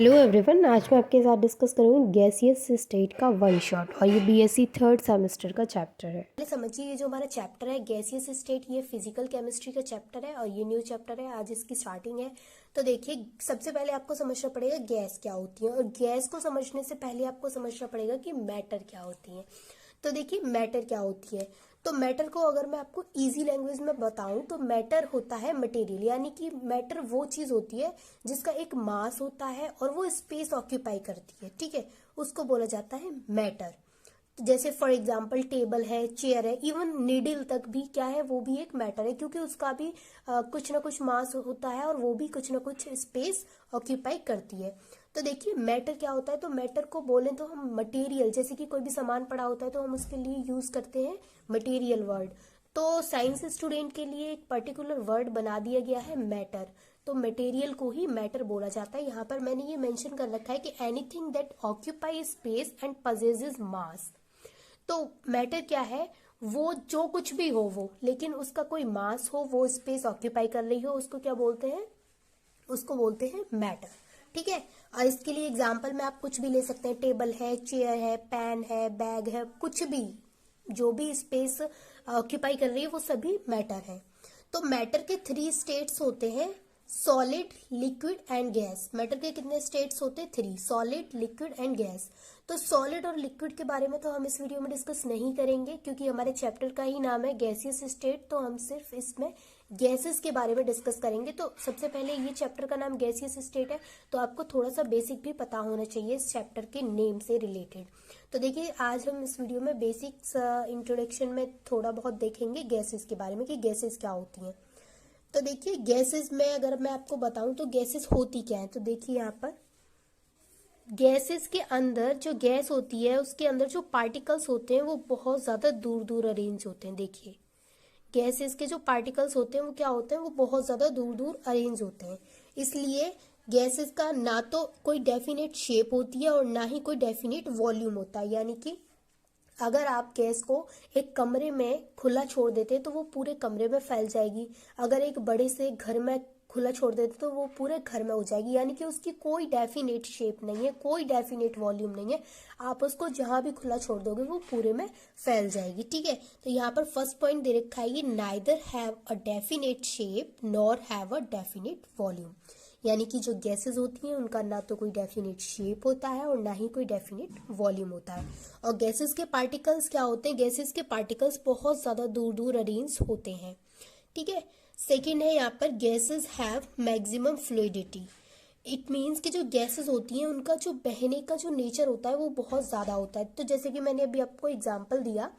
Hello everyone, आज मैं आपके साथ डिस्कस करूँगी गैसियस स्टेट का वन शॉट और ये बीएससी थर्ड सेमेस्टर का चैप्टर है। पहले समझिए, ये जो हमारा चैप्टर है गैसियस स्टेट, ये फिजिकल केमिस्ट्री का चैप्टर है और ये न्यू चैप्टर है, आज इसकी स्टार्टिंग है। तो देखिए, सबसे पहले आपको समझना पड़ेगा गैस क्या होती है, और गैस को समझने से पहले आपको समझना पड़ेगा कि मैटर क्या होती है। तो देखिए, मैटर क्या होती है, तो मैटर को अगर मैं आपको इजी लैंग्वेज में बताऊं तो मैटर होता है मटेरियल, यानी कि मैटर वो चीज होती है जिसका एक मास होता है और वो स्पेस ऑक्यूपाई करती है, ठीक है, उसको बोला जाता है मैटर। जैसे फॉर एग्जाम्पल टेबल है, चेयर है, इवन नीडल तक भी क्या है, वो भी एक मैटर है, क्योंकि उसका भी कुछ ना कुछ मास होता है और वो भी कुछ ना कुछ स्पेस ऑक्यूपाई करती है। तो देखिए, मैटर क्या होता है, तो मैटर को बोलें तो हम मटेरियल, जैसे कि कोई भी सामान पड़ा होता है तो हम उसके लिए यूज करते हैं मटेरियल वर्ड। तो साइंस स्टूडेंट के लिए एक पर्टिकुलर वर्ड बना दिया गया है मैटर, तो मटेरियल को ही मैटर बोला जाता है। यहाँ पर मैंने ये मेंशन कर रखा है कि anything that occupy space and possesses mass. तो मैटर क्या है, वो जो कुछ भी हो वो, लेकिन उसका कोई मास हो, वो स्पेस ऑक्यूपाई कर रही हो, उसको क्या बोलते हैं, उसको बोलते हैं मैटर। ठीक है, और इसके लिए एग्जांपल में आप कुछ भी ले सकते हैं, टेबल है, चेयर है, पेन है, बैग है, कुछ भी जो भी स्पेस ऑक्यूपाई कर रही है वो सभी मैटर है। तो मैटर के 3 स्टेट्स होते हैं, solid, liquid and gas. Matter के कितने स्टेट्स होते हैं, 3, सॉलिड, लिक्विड एंड गैस। तो सॉलिड और लिक्विड के बारे में तो हम इस वीडियो में डिस्कस नहीं करेंगे, क्योंकि हमारे चैप्टर का ही नाम है गैसियस स्टेट, तो हम सिर्फ इसमें गैसेस के बारे में डिस्कस करेंगे। तो सबसे पहले, ये चैप्टर का नाम गैसियस स्टेट है, तो आपको थोड़ा सा बेसिक भी पता होना चाहिए इस चैप्टर के नेम से रिलेटेड। तो देखिए, आज हम इस वीडियो में बेसिक्स इंट्रोडक्शन में थोड़ा बहुत देखेंगे गैसेस के बारे में कि गैसेस क्या होती हैं। तो देखिए, गैसेस में अगर मैं आपको बताऊं तो गैसेस होती क्या है, तो देखिए यहाँ पर गैसेस के अंदर जो गैस होती है उसके अंदर जो पार्टिकल्स होते हैं वो बहुत ज्यादा दूर दूर अरेंज होते हैं। देखिए, गैसेस के जो पार्टिकल्स होते हैं वो क्या होते हैं, वो बहुत ज्यादा दूर दूर अरेंज होते हैं। इसलिए गैसेस का ना तो कोई डेफिनेट शेप होती है और ना ही कोई डेफिनेट वॉल्यूम होता है। यानी कि अगर आप गैस को एक कमरे में खुला छोड़ देते तो वो पूरे कमरे में फैल जाएगी, अगर एक बड़े से घर में खुला छोड़ देते तो वो पूरे घर में हो जाएगी। यानी कि उसकी कोई डेफिनेट शेप नहीं है, कोई डेफिनेट वॉल्यूम नहीं है, आप उसको जहां भी खुला छोड़ दोगे वो पूरे में फैल जाएगी। ठीक है, तो यहाँ पर फर्स्ट पॉइंट दे रखा है, ये neither have a definite shape nor have a definite volume. यानी कि जो गैसेस होती हैं उनका ना तो कोई डेफिनेट शेप होता है और ना ही कोई डेफिनेट वॉल्यूम होता है। और गैसेस के पार्टिकल्स क्या होते हैं, गैसेस के पार्टिकल्स बहुत ज्यादा दूर दूर अरेंज होते हैं। ठीक है, सेकेंड है यहाँ पर gases have maximum fluidity. It means कि जो गैसेस होती हैं उनका जो बहने का जो नेचर होता है वो बहुत ज़्यादा होता है। तो जैसे कि मैंने अभी आपको एग्जांपल दिया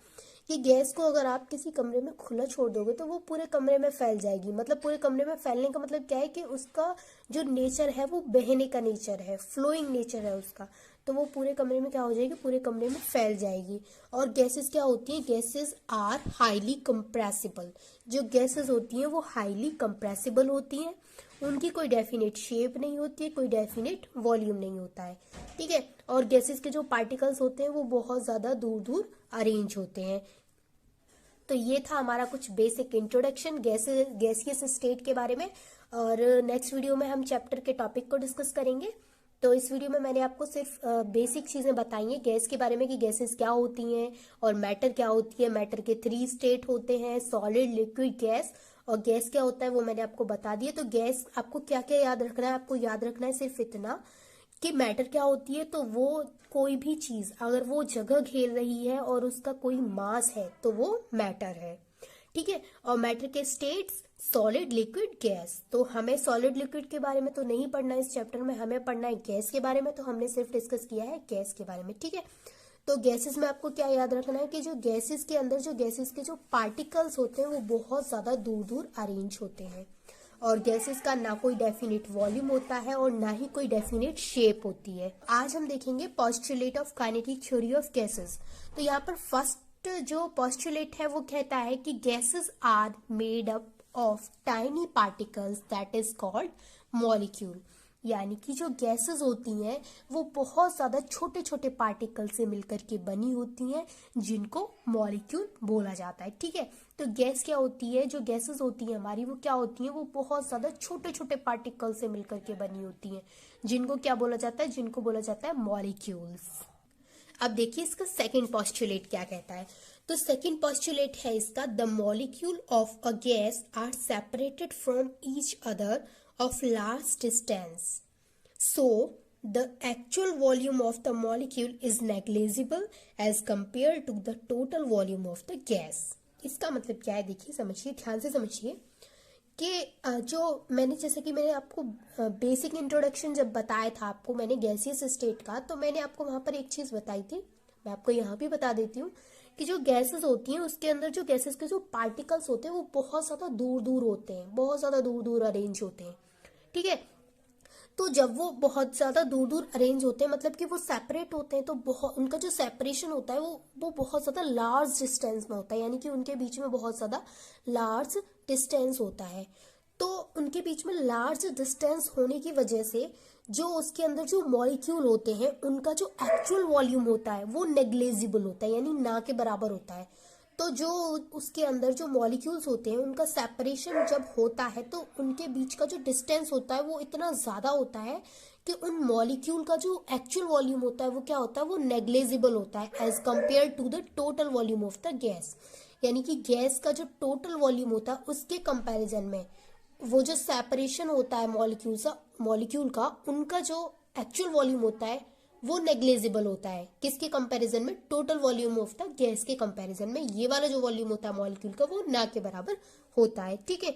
कि गैस को अगर आप किसी कमरे में खुला छोड़ दोगे तो वो पूरे कमरे में फैल जाएगी। मतलब पूरे कमरे में फैलने का मतलब क्या है कि उसका जो नेचर है वो बहने का नेचर है, फ्लोइंग नेचर है उसका, तो वो पूरे कमरे में क्या हो जाएगी, पूरे कमरे में फैल जाएगी। और गैसेस क्या होती हैं, गैसेस आर हाईली कंप्रेसिबल। जो गैसेस होती हैं वो हाईली कंप्रेसिबल होती हैं, उनकी कोई डेफिनेट शेप नहीं होती है, कोई डेफिनेट वॉल्यूम नहीं होता है। ठीक है, और गैसेस के जो पार्टिकल्स होते हैं वो बहुत ज्यादा दूर दूर अरेंज होते हैं। तो ये था हमारा कुछ बेसिक इंट्रोडक्शन गैसियस स्टेट के बारे में, और नेक्स्ट वीडियो में हम चैप्टर के टॉपिक को डिस्कस करेंगे। तो इस वीडियो में मैंने आपको सिर्फ बेसिक चीजें बताई हैं गैस के बारे में कि गैसेस क्या होती हैं और मैटर क्या होती है। मैटर के 3 स्टेट होते हैं, सॉलिड, लिक्विड, गैस। और गैस क्या होता है वो मैंने आपको बता दिया। तो गैस आपको क्या क्या याद रखना है, आपको याद रखना है सिर्फ इतना कि मैटर क्या होती है, तो वो कोई भी चीज अगर वो जगह घेर रही है और उसका कोई मास है तो वो मैटर है। ठीक है, और मैटर के स्टेट्स सॉलिड, लिक्विड, गैस। तो हमें सॉलिड लिक्विड के बारे में तो नहीं पढ़ना है इस चैप्टर में, हमें पढ़ना है गैस के बारे में, तो हमने सिर्फ डिस्कस किया है गैस के बारे में। ठीक है, तो गैसेस में आपको क्या याद रखना है कि जो गैसेस के अंदर जो गैसेस के जो पार्टिकल्स होते हैं वो बहुत ज्यादा दूर दूर अरेंज होते हैं, और गैसेस का ना कोई डेफिनेट वॉल्यूम होता है और ना ही कोई डेफिनेट शेप होती है। आज हम देखेंगे postulate of kinetic theory of gases. तो यहाँ पर फर्स्ट जो पोस्टुलेट है वो कहता है कि gases are made up of tiny particles that is called molecule. यानी कि जो गैसेस होती हैं वो बहुत ज़्यादा छोटे छोटे पार्टिकल से मिलकर के बनी होती हैं, जिनको मॉलिक्यूल बोला जाता है। ठीक है, तो गैस क्या होती है, जो गैसेस होती हैं हमारी वो क्या होती हैं, वो बहुत ज़्यादा छोटे छोटे पार्टिकल से मिलकर के बनी होती हैं, जिनको क्या बोला जाता है, जिनको बोला जाता है मॉलिक्यूल्स। अब देखिए इसका सेकंड पोस्टुलेट क्या कहता है। तो सेकंड पोस्टुलेट है इसका, the molecule of a gas are separated from each other of large distance, so the actual volume of the molecule is negligible as compare to the total volume of the gas. इसका मतलब क्या है, देखिए समझिए, ध्यान से समझिए कि जो मैंने, जैसे कि मैंने आपको बेसिक इंट्रोडक्शन जब बताया था आपको मैंने गैसियस स्टेट का, तो मैंने आपको वहां पर एक चीज बताई थी, मैं आपको यहाँ भी बता देती हूँ कि जो गैसेस होती हैं उसके अंदर जो गैसेस के जो पार्टिकल्स होते हैं वो बहुत ज्यादा दूर दूर होते हैं, बहुत ज्यादा दूर दूर अरेंज होते हैं। ठीक है, तो जब वो बहुत ज्यादा दूर दूर अरेंज होते हैं, मतलब कि वो सेपरेट होते हैं, तो बहुत उनका जो सेपरेशन होता है वो बहुत ज्यादा लार्ज डिस्टेंस में होता है, यानी कि उनके बीच में बहुत ज्यादा लार्ज डिस्टेंस होता है। तो उनके बीच में लार्ज डिस्टेंस होने की वजह से जो उसके अंदर जो मॉलिक्यूल होते हैं उनका जो एक्चुअल वॉल्यूम होता है वो नेग्लिजिबल होता है, यानी ना के बराबर होता है। तो जो उसके अंदर जो मॉलिक्यूल्स होते हैं उनका सेपरेशन जब होता है तो उनके बीच का जो डिस्टेंस होता है वो इतना ज़्यादा होता है कि उन मॉलिक्यूल का जो एक्चुअल वॉल्यूम होता है वो क्या होता है, वो नेग्लिजिबल होता है as compare to the total volume of the gas. यानी कि गैस का जो टोटल वॉल्यूम होता है उसके कंपैरिजन में वो जो सेपरेशन होता है मॉलिक्यूल का उनका जो एक्चुअल वॉल्यूम होता है वो नेग्लिजिबल होता है। किसके कंपैरिजन में, total volume of the gas के कंपैरिजन में ये वाला जो वॉल्यूम होता है मॉलिक्यूल का वो ना के बराबर होता है। ठीक है,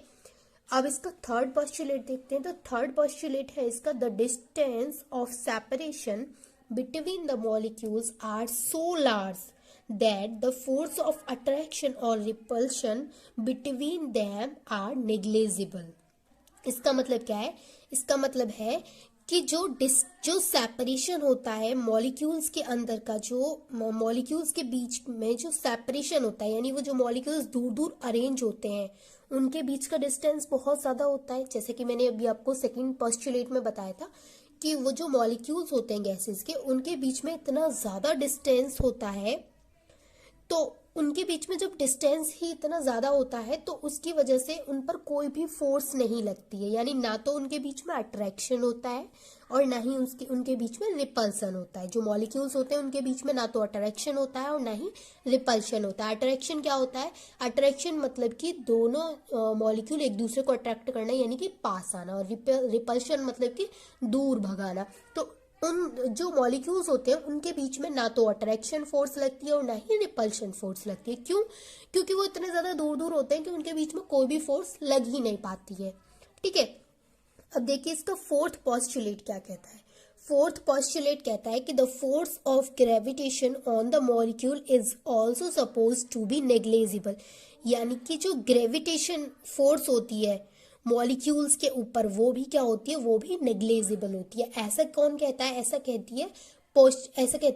अब इसका थर्ड पोस्टुलेट देखते हैं। तो थर्ड पोस्टुलेट है इसका, the distance of separation between the molecules are so large that the force of attraction or repulsion between them are negligible। इसका मतलब क्या है, इसका मतलब है कि जो सेपरेशन होता है मॉलिक्यूल्स के अंदर का, जो मॉलिक्यूल्स के बीच में जो सेपरेशन होता है, यानी वो जो मॉलिक्यूल्स दूर दूर अरेंज होते हैं उनके बीच का डिस्टेंस बहुत ज्यादा होता है। जैसे कि मैंने अभी आपको सेकंड पोस्टुलेट में बताया था कि वो जो मॉलिक्यूल्स होते हैं गैसेस के उनके बीच में इतना ज्यादा डिस्टेंस होता है, तो उनके बीच में जब डिस्टेंस ही इतना ज्यादा होता है तो उसकी वजह से उन पर कोई भी फोर्स नहीं लगती है, यानी ना तो उनके बीच में अट्रैक्शन होता है और ना ही उनके बीच में रिपल्सन होता है। जो मॉलिक्यूल्स होते हैं उनके बीच में ना तो अट्रैक्शन होता है और ना ही रिपल्शन होता है। अट्रैक्शन क्या होता है, अट्रैक्शन मतलब कि दोनों मॉलिक्यूल एक दूसरे को अट्रैक्ट करना, यानी कि पास आना, और रिपल्शन मतलब कि दूर भगाना। तो उन जो मॉलिक्यूल्स होते हैं उनके बीच में ना तो अट्रैक्शन फोर्स लगती है और ना ही रिपल्शन फोर्स लगती है। क्यों, क्योंकि वो इतने ज्यादा दूर दूर होते हैं कि उनके बीच में कोई भी फोर्स लग ही नहीं पाती है। ठीक है, अब देखिए इसका फोर्थ पोस्टुलेट क्या कहता है। फोर्थ पोस्टुलेट कहता है कि the force of gravitation on the molecule is also suppose to be negligible. यानी कि जो ग्रेविटेशन फोर्स होती है मॉलिक्यूल्स के ऊपर वो भी क्या होती है, वो भी नेग्लिजिबल होती है। ऐसा कौन कहता है, ऐसा कहती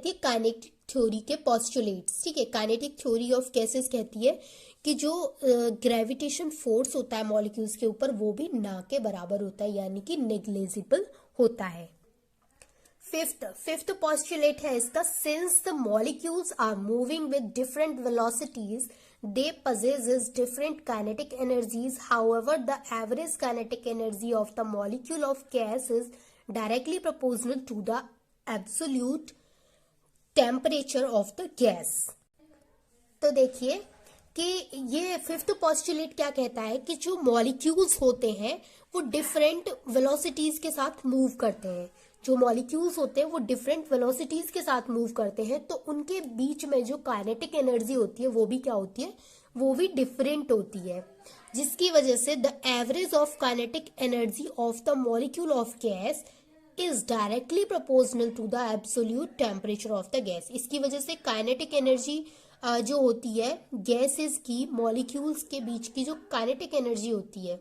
है काइनेटिक थ्योरी के पोस्टुलेट्स। ठीक है, काइनेटिक थ्योरी ऑफ गैसेस कहती है कि जो ग्रेविटेशन फोर्स होता है मॉलिक्यूल्स के ऊपर वो भी ना के बराबर होता है, यानी कि नेग्लिजिबल होता है। फिफ्थ पोस्टुलेट है इसका, since the molecules are moving with different velocities they possesses different kinetic energies, however the average kinetic energy of the molecule of gas is directly proportional to the absolute temperature of the gas। तो देखिए कि ये fifth postulate क्या कहता है कि जो molecules होते हैं वो डिफरेंट वेलोसिटीज के साथ मूव करते हैं। जो मॉलिक्यूल्स होते हैं वो डिफरेंट वेलोसिटीज के साथ मूव करते हैं, तो उनके बीच में जो काइनेटिक एनर्जी होती है वो भी क्या होती है, वो भी डिफरेंट होती है, जिसकी वजह से the average of kinetic energy of the molecule of gas is directly proportional to the absolute temperature of the gas. इसकी वजह से काइनेटिक एनर्जी जो होती है गैसेस की, मॉलिक्यूल्स के बीच की जो काइनेटिक एनर्जी होती है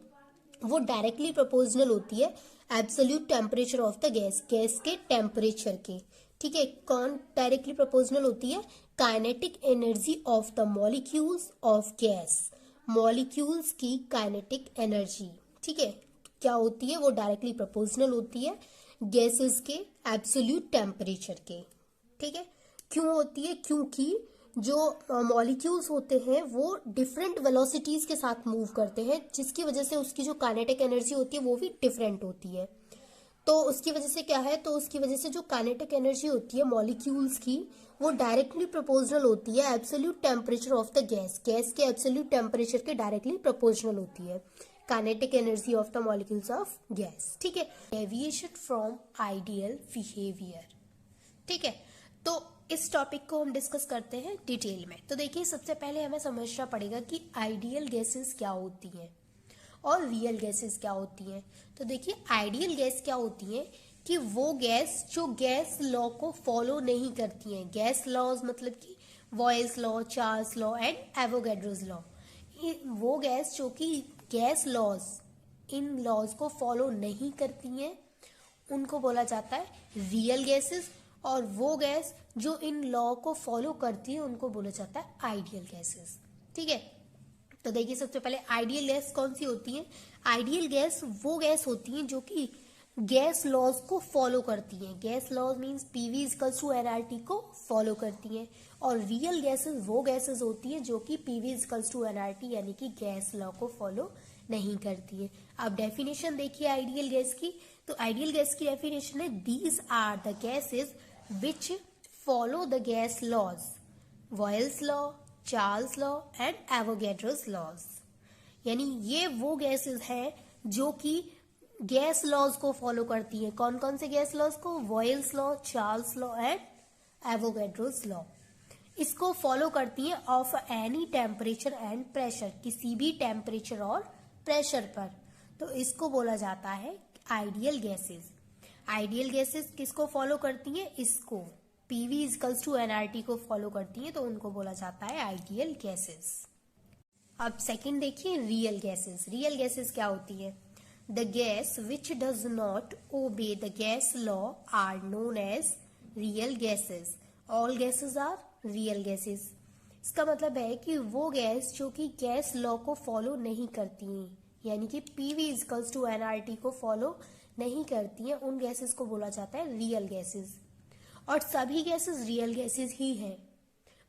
वो डायरेक्टली प्रोपोर्शनल होती है absolute temperature of the gas, gas के टेम्परेचर के। ठीक है, कौन डायरेक्टली प्रोपोर्शनल होती है, kinetic energy of the molecules of gas, molecules की काइनेटिक एनर्जी। ठीक है, क्या होती है, वो डायरेक्टली प्रोपोर्शनल होती है गैसेस के एब्सोल्यूट टेम्परेचर के। ठीक है, क्यों होती है? क्योंकि जो मॉलिक्यूल्स होते हैं वो डिफरेंट वेलोसिटीज के साथ मूव करते हैं, जिसकी वजह से उसकी जो काइनेटिक एनर्जी होती है वो भी डिफरेंट होती है। तो उसकी वजह से क्या है, तो उसकी वजह से जो काइनेटिक एनर्जी होती है मॉलिक्यूल्स की वो डायरेक्टली प्रोपोर्शनल होती है absolute temperature of the gas. Gas के एब्सोल्यूट टेम्परेचर के डायरेक्टली प्रोपोर्शनल होती है kinetic energy of the molecules of gas. ठीक है, डेविएशन फ्रॉम आइडियल बिहेवियर। ठीक है, तो इस टॉपिक को हम डिस्कस करते हैं डिटेल में। तो देखिए, सबसे पहले हमें समझना पड़ेगा कि आइडियल गैसेस क्या होती हैं और रियल गैसेस क्या होती हैं। तो देखिए, आइडियल गैस क्या होती है कि वो गैस जो गैस लॉ को फॉलो नहीं करती हैं। गैस लॉज मतलब कि boils law, Charles law and Avogadro's law. वो गैस जो कि गैस लॉज, इन लॉज को फॉलो नहीं करती हैं, उनको बोला जाता है रियल गैसेस। और वो गैस जो इन लॉ को फॉलो करती है उनको बोला जाता है आइडियल गैसेस। ठीक है, तो देखिए, सबसे पहले आइडियल गैस कौन सी होती है? आइडियल गैस वो गैस होती है जो कि गैस लॉज को फॉलो करती हैं। Gas laws means PV equals to NRT को फॉलो करती हैं। और रियल गैसेस वो गैसेस होती हैं जो कि पीवी इक्वल्स टू एनआरटी यानी कि गैस लॉ को फॉलो नहीं करती है। अब डेफिनेशन देखिए आइडियल गैस की। तो आइडियल गैस की डेफिनेशन है, these are the gases which follow the gas laws, Boyle's law, Charles law and Avogadro's laws. यानी ये वो गैसेस हैं जो कि गैस लॉज को फॉलो करती हैं। कौन कौन से गैस लॉज को? Boils law, Charles law and Avogadro's law. इसको फॉलो करती हैं of any temperature and pressure, किसी भी टेम्परेचर और प्रेशर पर। तो इसको बोला जाता है आइडियल गैसेस। आइडियल गैसेस किसको फॉलो करती हैं? इसको, पीवी इक्वल्स टू एनआरटी को फॉलो करती हैं, तो उनको बोला जाता है आइडियल गैसेस। अब सेकंड देखिए, रियल गैसेस। रियल गैसेस क्या होती है? The gas which does not obey the gas law are known as real gases. All gases are real gases. इसका मतलब है कि वो गैस जो कि गैस लॉ को फॉलो नहीं करती हैं, यानी कि पीवी इक्वल्स टू एनआरटी को फॉलो नहीं करती हैं, उन गैसेस को बोला जाता है रियल गैसेस। और सभी गैसेस रियल गैसेस ही हैं।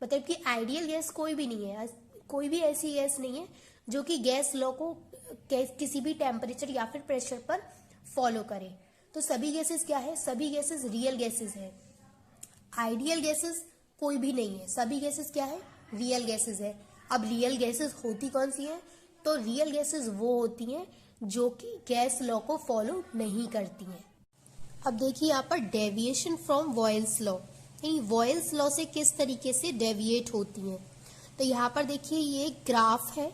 मतलब कि आइडियल गैस कोई भी नहीं है, कोई भी ऐसी गैस नहीं है जो कि गैस लॉ को किसी भी टेम्परेचर या फिर प्रेशर पर फॉलो करे। तो सभी गैसेस क्या है? सभी गैसेस रियल गैसेस है। आइडियल गैसेस कोई भी नहीं है, सभी गैसेस क्या है? रियल गैसेस है। अब रियल गैसेस होती कौन सी है? तो रियल गैसेस वो होती हैं जो कि गैस लॉ को फॉलो नहीं करती हैं। अब देखिए यहाँ पर डेविएशन फ्रॉम बॉयल्स लॉ, यानी बॉयल्स लॉ से किस तरीके से डेविएट होती हैं। तो यहाँ पर देखिए, ये ग्राफ है।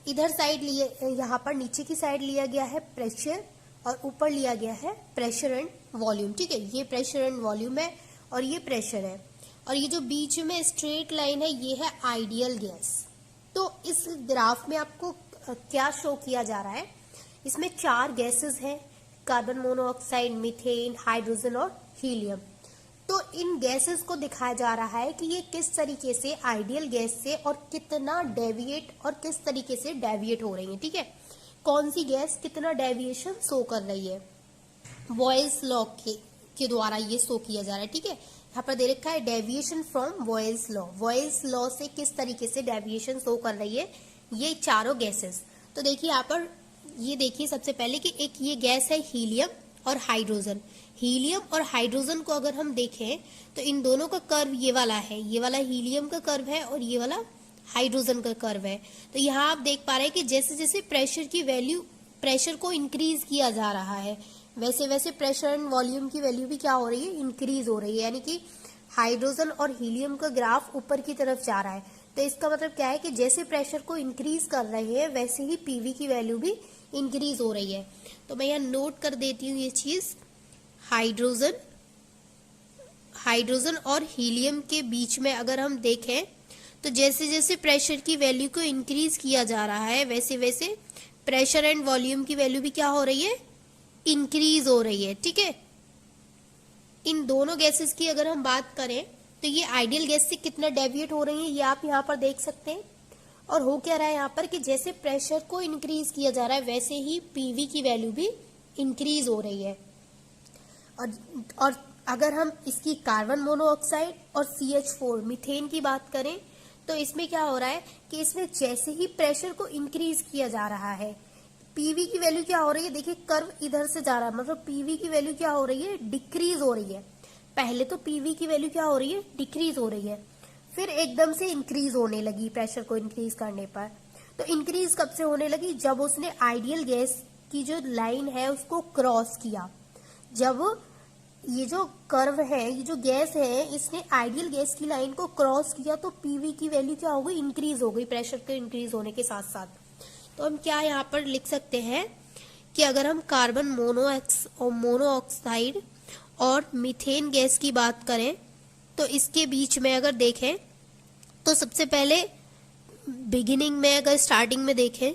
इधर साइड लिए, यहाँ पर नीचे की साइड लिया गया है प्रेशर और ऊपर लिया गया है प्रेशर एंड वॉल्यूम। ठीक है, ये प्रेशर एंड वॉल्यूम है और ये प्रेशर है। और ये जो बीच में स्ट्रेट लाइन है ये है आइडियल गैस। तो इस ग्राफ में आपको क्या शो किया जा रहा है? इसमें 4 गैसेस हैं, कार्बन मोनोऑक्साइड, मीथेन, हाइड्रोजन और हीलियम। तो इन गैसेस को दिखाया जा रहा है कि ये किस तरीके से आइडियल गैस से और कितना डेविएट और किस तरीके से डेविएट हो रही है। ठीक है, कौन सी गैस कितना डेविएशन शो कर रही है, बॉयल्स लॉ के द्वारा ये शो किया जा रहा है। ठीक है, यहाँ पर दे रखा है deviation from Boyle's law. Boyle's law से किस तरीके से डेविएशन शो कर रही है ये चारों गैसेस। तो देखिए यहाँ पर, ये देखिए सबसे पहले कि एक ये गैस है हीलियम और हाइड्रोजन। हीलियम और हाइड्रोजन को अगर हम देखें तो इन दोनों का कर्व ये वाला है, ये वाला हीलियम का कर्व है और ये वाला हाइड्रोजन का कर्व है। तो यहाँ आप देख पा रहे हैं कि जैसे जैसे प्रेशर की वैल्यू, प्रेशर को इंक्रीज किया जा रहा है, वैसे वैसे प्रेशर एंड वॉल्यूम की वैल्यू भी क्या हो रही है? इंक्रीज हो रही है। यानी कि हाइड्रोजन और हीलियम का ग्राफ ऊपर की तरफ जा रहा है। तो इसका मतलब क्या है कि जैसे प्रेशर को इंक्रीज कर रहे हैं वैसे ही पीवी की वैल्यू भी इंक्रीज हो रही है। तो मैं यहाँ नोट कर देती हूँ ये चीज। हाइड्रोजन और हीलियम के बीच में अगर हम देखें तो जैसे जैसे प्रेशर की वैल्यू को इंक्रीज किया जा रहा है वैसे वैसे प्रेशर एंड वॉल्यूम की वैल्यू भी क्या हो रही है? इंक्रीज हो रही है। ठीक है, इन दोनों गैसेस की अगर हम बात करें तो ये आइडियल गैस से कितना डेविएट हो रही है ये आप यहाँ पर देख सकते हैं। और हो क्या रहा है यहाँ पर कि जैसे प्रेशर को इंक्रीज किया जा रहा है वैसे ही पीवी की वैल्यू भी इंक्रीज हो रही है। और अगर हम इसकी कार्बन मोनोऑक्साइड और CH4 मीथेन की बात करें तो इसमें क्या हो रहा है कि इसमें जैसे ही प्रेशर को इंक्रीज किया जा रहा है, पीवी की वैल्यू क्या हो रही है, देखिए कर्व इधर से जा रहा है, मतलब पीवी की वैल्यू क्या हो रही है, डिक्रीज हो रही है। पहले तो पीवी की वैल्यू क्या हो रही है, डिक्रीज हो रही है, फिर एकदम से इंक्रीज होने लगी प्रेशर को इंक्रीज करने पर। तो इंक्रीज कब से होने लगी, जब उसने आइडियल गैस की जो लाइन है उसको क्रॉस किया। जब ये जो कर्व है, ये जो गैस है, इसने आइडियल गैस की लाइन को क्रॉस किया तो पीवी की वैल्यू क्या हो गई, इंक्रीज हो गई प्रेशर के इंक्रीज होने के साथ साथ। तो हम क्या यहाँ पर लिख सकते हैं कि अगर हम कार्बन मोनोऑक्साइड और मीथेन गैस की बात करें तो इसके बीच में अगर देखें तो सबसे पहले बिगिनिंग में अगर स्टार्टिंग में देखें,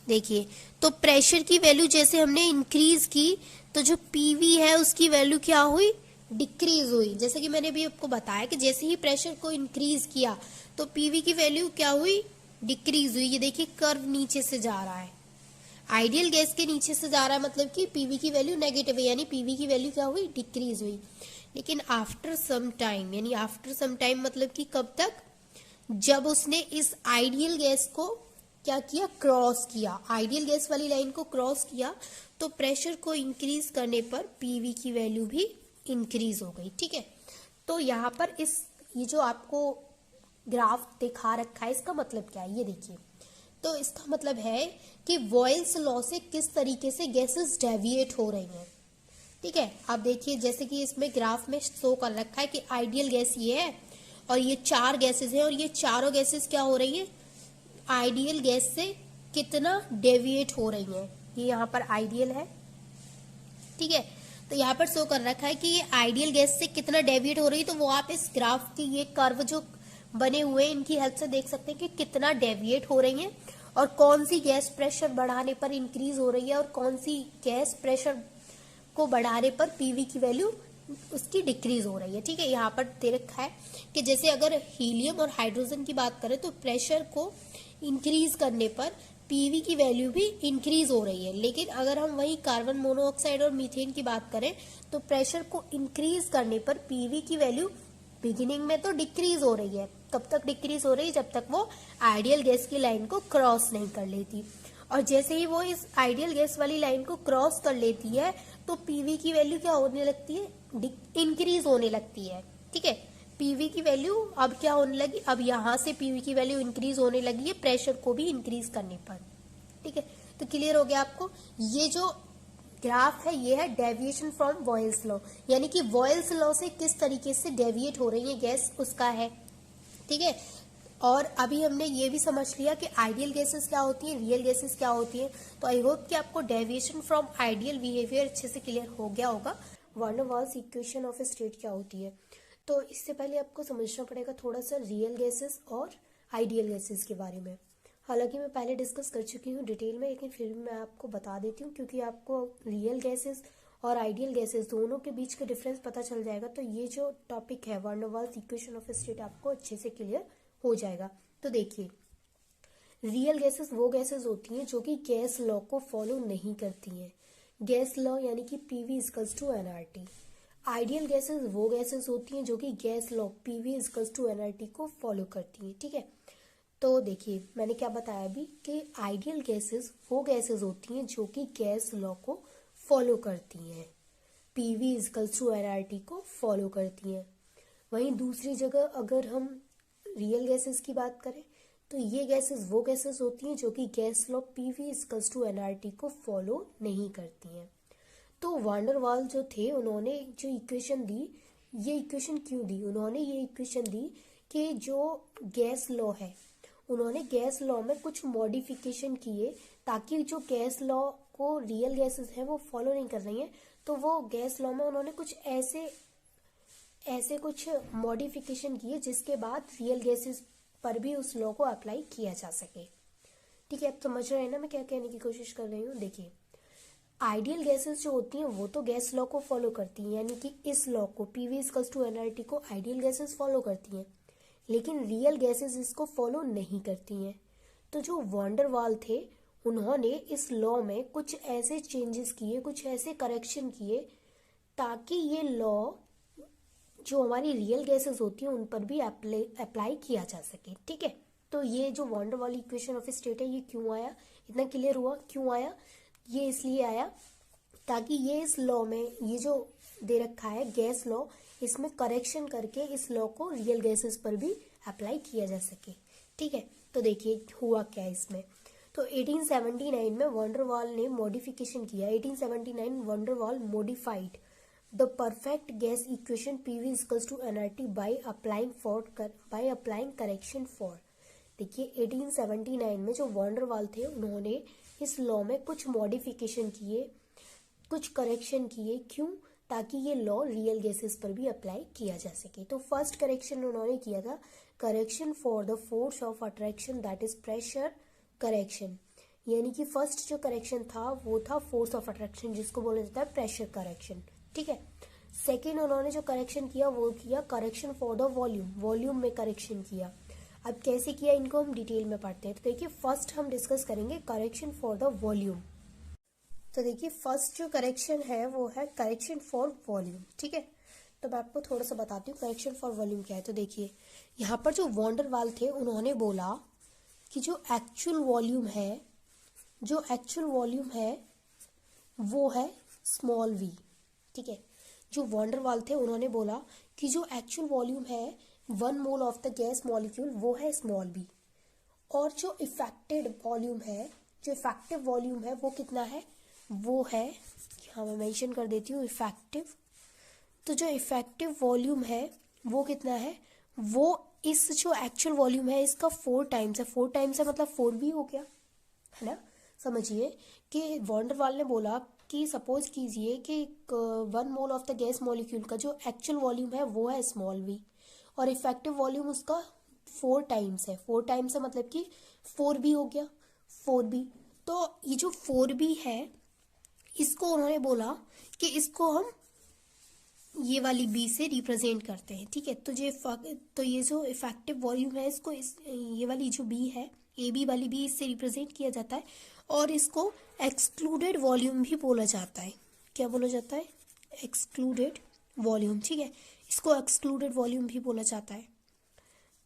देखिए तो प्रेशर की वैल्यू जैसे हमने इंक्रीज की तो जो पीवी है उसकी वैल्यू क्या हुई, डिक्रीज हुई। जैसे कि मैंने अभी आपको बताया कि जैसे ही प्रेशर को इंक्रीज किया तो पीवी की वैल्यू क्या हुई, डिक्रीज हुई। ये देखिए कर्व नीचे से जा रहा है, आइडियल गैस के नीचे से जा रहा है, मतलब कि पीवी की वैल्यू नेगेटिव है, यानी पीवी की वैल्यू क्या हुई, डिक्रीज हुई। लेकिन आफ्टर सम टाइम, यानी आफ्टर सम टाइम मतलब कि कब तक, जब उसने इस आइडियल गैस को क्या किया, क्रॉस किया, आइडियल गैस वाली लाइन को क्रॉस किया तो प्रेशर को इंक्रीज करने पर पीवी की वैल्यू भी इंक्रीज हो गई। ठीक है, तो यहाँ पर ये जो आपको ग्राफ दिखा रखा है इसका मतलब क्या है, ये देखिए। तो इसका मतलब है कि वॉयल्स लॉ से किस तरीके से गैसेस डेविएट हो रही हैं। ठीक है, आप देखिए जैसे कि इसमें ग्राफ में शो कर रखा है कि आइडियल गैस ये है और ये 4 गैसेस हैं और ये चारों गैसेस क्या हो रही है, आइडियल गैस से कितना डेविएट हो रही हैं। ये यहाँ पर आइडियल है, ठीक है, तो यहाँ पर शो कर रखा है कि ये आइडियल गैस से कितना डेविएट हो रही है। तो वो आप इस ग्राफ की ये कर्व जो बने हुए हैं इनकी हेल्प से देख सकते हैं कि कितना डेविएट हो रही है और कौन सी गैस प्रेशर बढ़ाने पर इंक्रीज हो रही है और कौन सी गैस प्रेशर को बढ़ाने पर पीवी की वैल्यू उसकी डिक्रीज हो रही है। ठीक है, यहाँ पर दे रखा है कि जैसे अगर हीलियम और हाइड्रोजन की बात करें तो प्रेशर को इंक्रीज करने पर पीवी की वैल्यू भी इंक्रीज हो रही है, लेकिन अगर हम वही कार्बन मोनोऑक्साइड और मीथेन की बात करें तो प्रेशर को इंक्रीज करने पर पीवी की वैल्यू बिगिनिंग में तो डिक्रीज हो रही है। कब तक डिक्रीज हो रही है, जब तक वो आइडियल गैस की लाइन को क्रॉस नहीं कर लेती। और जैसे ही वो इस आइडियल गैस वाली लाइन को क्रॉस कर लेती है तो पीवी की वैल्यू क्या होने लगती है, इंक्रीज होने लगती है। ठीक है, पीवी की वैल्यू अब क्या होने लगी, अब यहाँ से पीवी की वैल्यू इंक्रीज होने लगी है प्रेशर को भी इंक्रीज करने पर। ठीक है, तो क्लियर हो गया आपको। ये जो ग्राफ है ये है डेविएशन फ्रॉम वॉयल्स लॉ, यानी कि वॉयल्स लॉ से किस तरीके से डेविएट हो रही है गैस उसका है। ठीक है, और अभी हमने ये भी समझ लिया कि आइडियल गैसेस क्या होती हैं, रियल गैसेस क्या होती हैं। तो आई होप कि आपको डेविएशन फ्रॉम आइडियल बिहेवियर अच्छे से क्लियर हो गया होगा। Van der Waals equation of a state क्या होती है, तो इससे पहले आपको समझना पड़ेगा थोड़ा सा रियल गैसेस और आइडियल गैसेस के बारे में। हालांकि मैं पहले डिस्कस कर चुकी हूँ डिटेल में, लेकिन फिर भी मैं आपको बता देती हूँ क्योंकि आपको रियल गैसेस और आइडियल गैसेस दोनों के बीच का डिफरेंस पता चल जाएगा। तो ये जो टॉपिक है van der Waals equation of a state आपको अच्छे से क्लियर हो जाएगा। तो देखिए, रियल गैसेस वो गैसेस होती हैं जो कि गैस लॉ को फॉलो नहीं करती हैं। गैस लॉ यानी कि PV equals to NRT. Ideal gases वो गैसेस होती हैं जो कि gas law PV equals to NRT को फॉलो करती हैं। ठीक है, तो देखिए मैंने क्या बताया अभी कि आइडियल गैसेस वो गैसेस होती हैं जो कि गैस लॉ को फॉलो करती हैं, पीवी इजकल्स टू एनआरटी को फॉलो करती हैं। वहीं दूसरी जगह अगर हम रियल गैसेस की बात करें तो ये गैसेस वो गैसेस होती हैं जो कि gas law PV equals to NRT को फॉलो नहीं करती हैं। तो वैन डर वाल जो थे उन्होंने जो इक्वेशन दी, ये इक्वेशन क्यों दी, उन्होंने ये इक्वेशन दी कि जो गैस लॉ है उन्होंने गैस लॉ में कुछ मॉडिफिकेशन किए ताकि जो गैस लॉ को रियल गैसेस हैं वो फॉलो नहीं कर रही हैं, तो वो गैस लॉ में उन्होंने कुछ ऐसे कुछ मॉडिफिकेशन किए जिसके बाद रियल गैसेस पर भी उस लॉ को अप्लाई किया जा सके। ठीक है, आप समझ रहे हैं ना मैं क्या कहने की कोशिश कर रही हूँ। देखिए, आइडियल गैसेस जो होती हैं वो तो गैस लॉ को फॉलो करती हैं, यानी कि इस लॉ को पीवी इजकल्स टू एनआरटी को आइडियल गैसेस फॉलो करती हैं, लेकिन रियल गैसेस इसको फॉलो नहीं करती हैं। तो जो वैन डर वाल थे उन्होंने इस लॉ में कुछ ऐसे चेंजेस किए, कुछ ऐसे करेक्शन किए ताकि ये लॉ जो हमारी रियल गैसेस होती हैं उन पर भी अप्लाई किया जा सके। ठीक है, तो ये जो van der Waals equation of state है ये क्यों आया, इतना क्लियर हुआ क्यों आया? ये इसलिए आया ताकि ये इस लॉ में ये जो दे रखा है गैस लॉ, इसमें करेक्शन करके इस लॉ को रियल गैसेस पर भी अप्लाई किया जा सके। ठीक है, तो देखिए हुआ क्या इसमें। तो 1879 में वॉन डेर वाल ने मॉडिफिकेशन किया। 1879 van der Waals modified the perfect gas equation PV equals to nRT by applying correction for. देखिए 1879 में जो वॉन डेर वाल थे उन्होंने इस लॉ में कुछ मॉडिफिकेशन किए, कुछ करेक्शन किए। क्यों? ताकि ये लॉ रियल गैसेस पर भी अप्लाई किया जा सके। तो फर्स्ट करेक्शन उन्होंने किया था correction for the force of attraction that is pressure correction, यानी कि फर्स्ट जो करेक्शन था वो था फोर्स ऑफ अट्रैक्शन जिसको बोला जाता है प्रेशर करेक्शन। ठीक है, सेकेंड उन्होंने जो करेक्शन किया वो किया correction for the volume, volume में करेक्शन किया। अब कैसे किया इनको हम डिटेल में पढ़ते हैं। तो देखिए फर्स्ट हम डिस्कस करेंगे करेक्शन फॉर द वॉल्यूम। तो देखिए फर्स्ट जो करेक्शन है वो है करेक्शन फॉर वॉल्यूम। ठीक है, तो मैं आपको थोड़ा सा बताती हूँ करेक्शन फॉर वॉल्यूम क्या है। तो देखिए यहाँ पर जो वॉन डेर वाल थे उन्होंने बोला कि जो एक्चुअल वॉल्यूम है, जो एक्चुअल वॉल्यूम है वो है स्मॉल v। ठीक है, जो वॉन डेर वाल थे उन्होंने बोला कि जो एक्चुअल वॉल्यूम है 1 mole of the gas molecule वो है स्मॉल b, और जो इफेक्टेड वॉल्यूम है, जो इफेक्टिव वॉल्यूम है वो कितना है, वो है, यहाँ मैं मेंशन कर देती हूँ इफेक्टिव। तो जो इफेक्टिव वॉल्यूम है वो कितना है, वो इस जो एक्चुअल वॉल्यूम है इसका 4 टाइम्स है। 4 टाइम्स है मतलब 4b हो गया, है ना। समझिए कि वॉन डेर वाल ने बोला कि सपोज कीजिए कि 1 mole of the gas molecule का जो एक्चुअल वॉल्यूम है वो है स्मॉल v और इफेक्टिव वॉल्यूम उसका 4 टाइम्स है। 4 टाइम्स है मतलब कि 4b हो गया, 4b। तो ये जो 4b है इसको उन्होंने बोला कि इसको हम ये वाली b से रिप्रेजेंट करते हैं। ठीक है, तो ये जो इफेक्टिव वॉल्यूम है इसको ये वाली जो b है AB वाली b इससे रिप्रेजेंट किया जाता है और इसको एक्सक्लूडेड वॉल्यूम भी बोला जाता है। क्या बोला जाता है? Excluded volume. ठीक है, इसको एक्सक्लूडेड वॉल्यूम भी बोला जाता है।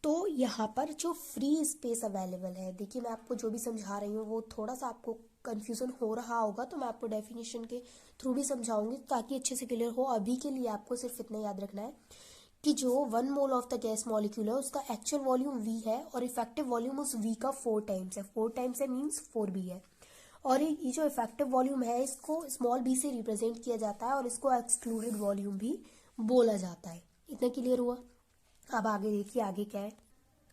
तो यहाँ पर जो फ्री स्पेस अवेलेबल है, देखिए मैं आपको जो भी समझा रही हूँ वो थोड़ा सा आपको कंफ्यूजन हो रहा होगा तो मैं आपको डेफिनेशन के थ्रू भी समझाऊंगी ताकि अच्छे से क्लियर हो। अभी के लिए आपको सिर्फ इतना याद रखना है कि जो 1 mole of the gas molecule है उसका एक्चुअल वॉल्यूम v है और इफेक्टिव वॉल्यूम उस v का 4 टाइम्स है। 4 टाइम्स है मीन्स 4b है, और ये जो इफेक्टिव वॉल्यूम है इसको स्मॉल b से रिप्रेजेंट किया जाता है और इसको एक्सक्लूडेड वॉल्यूम भी बोला जाता है। इतना क्लियर हुआ? अब आगे देखिए आगे क्या है।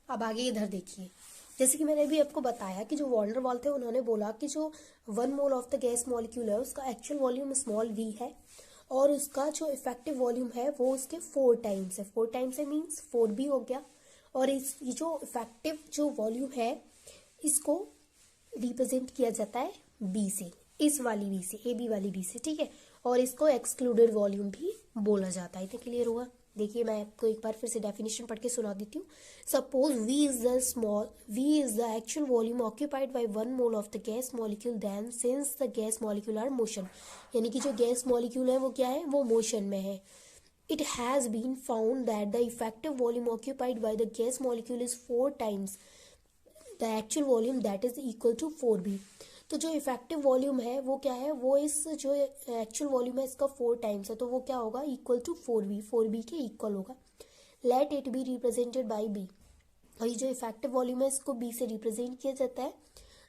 अब आगे इधर देखिए, जैसे कि मैंने अभी आपको बताया कि जो वॉन डेर वाल थे उन्होंने बोला कि जो 1 mole of the gas molecule है उसका एक्चुअल वॉल्यूम स्मॉल v है और उसका जो इफेक्टिव वॉल्यूम है वो उसके 4 टाइम्स है। 4 टाइम्स है मीन्स 4b हो गया, और ये जो इफेक्टिव जो वॉल्यूम है इसको रिप्रेजेंट किया जाता है b से, इस वाली b से, AB वाली b से। ठीक है, और इसको एक्सक्लूडेड वॉल्यूम भी बोला जाता है। इतना क्लियर हुआ? देखिए मैं आपको एक बार फिर से डेफिनेशन पढ़ के सुना देती हूँ। Suppose v is the actual volume occupied by 1 mole of the gas molecule, then since the gas molecule are motion, यानी कि जो गैस मॉलिक्यूल है वो क्या है, वो मोशन में है। It has been found that the effective volume occupied by the gas molecule is 4 times the actual volume that is equal to 4b। तो जो इफेक्टिव वॉल्यूम है वो क्या है, वो इस जो एक्चुअल वॉल्यूम है इसका 4 टाइम्स है, तो वो क्या होगा, इक्वल टू 4b के इक्वल होगा। Let it be represented by b, और ये जो इफेक्टिव वॉल्यूम है इसको b से रिप्रेजेंट किया जाता है।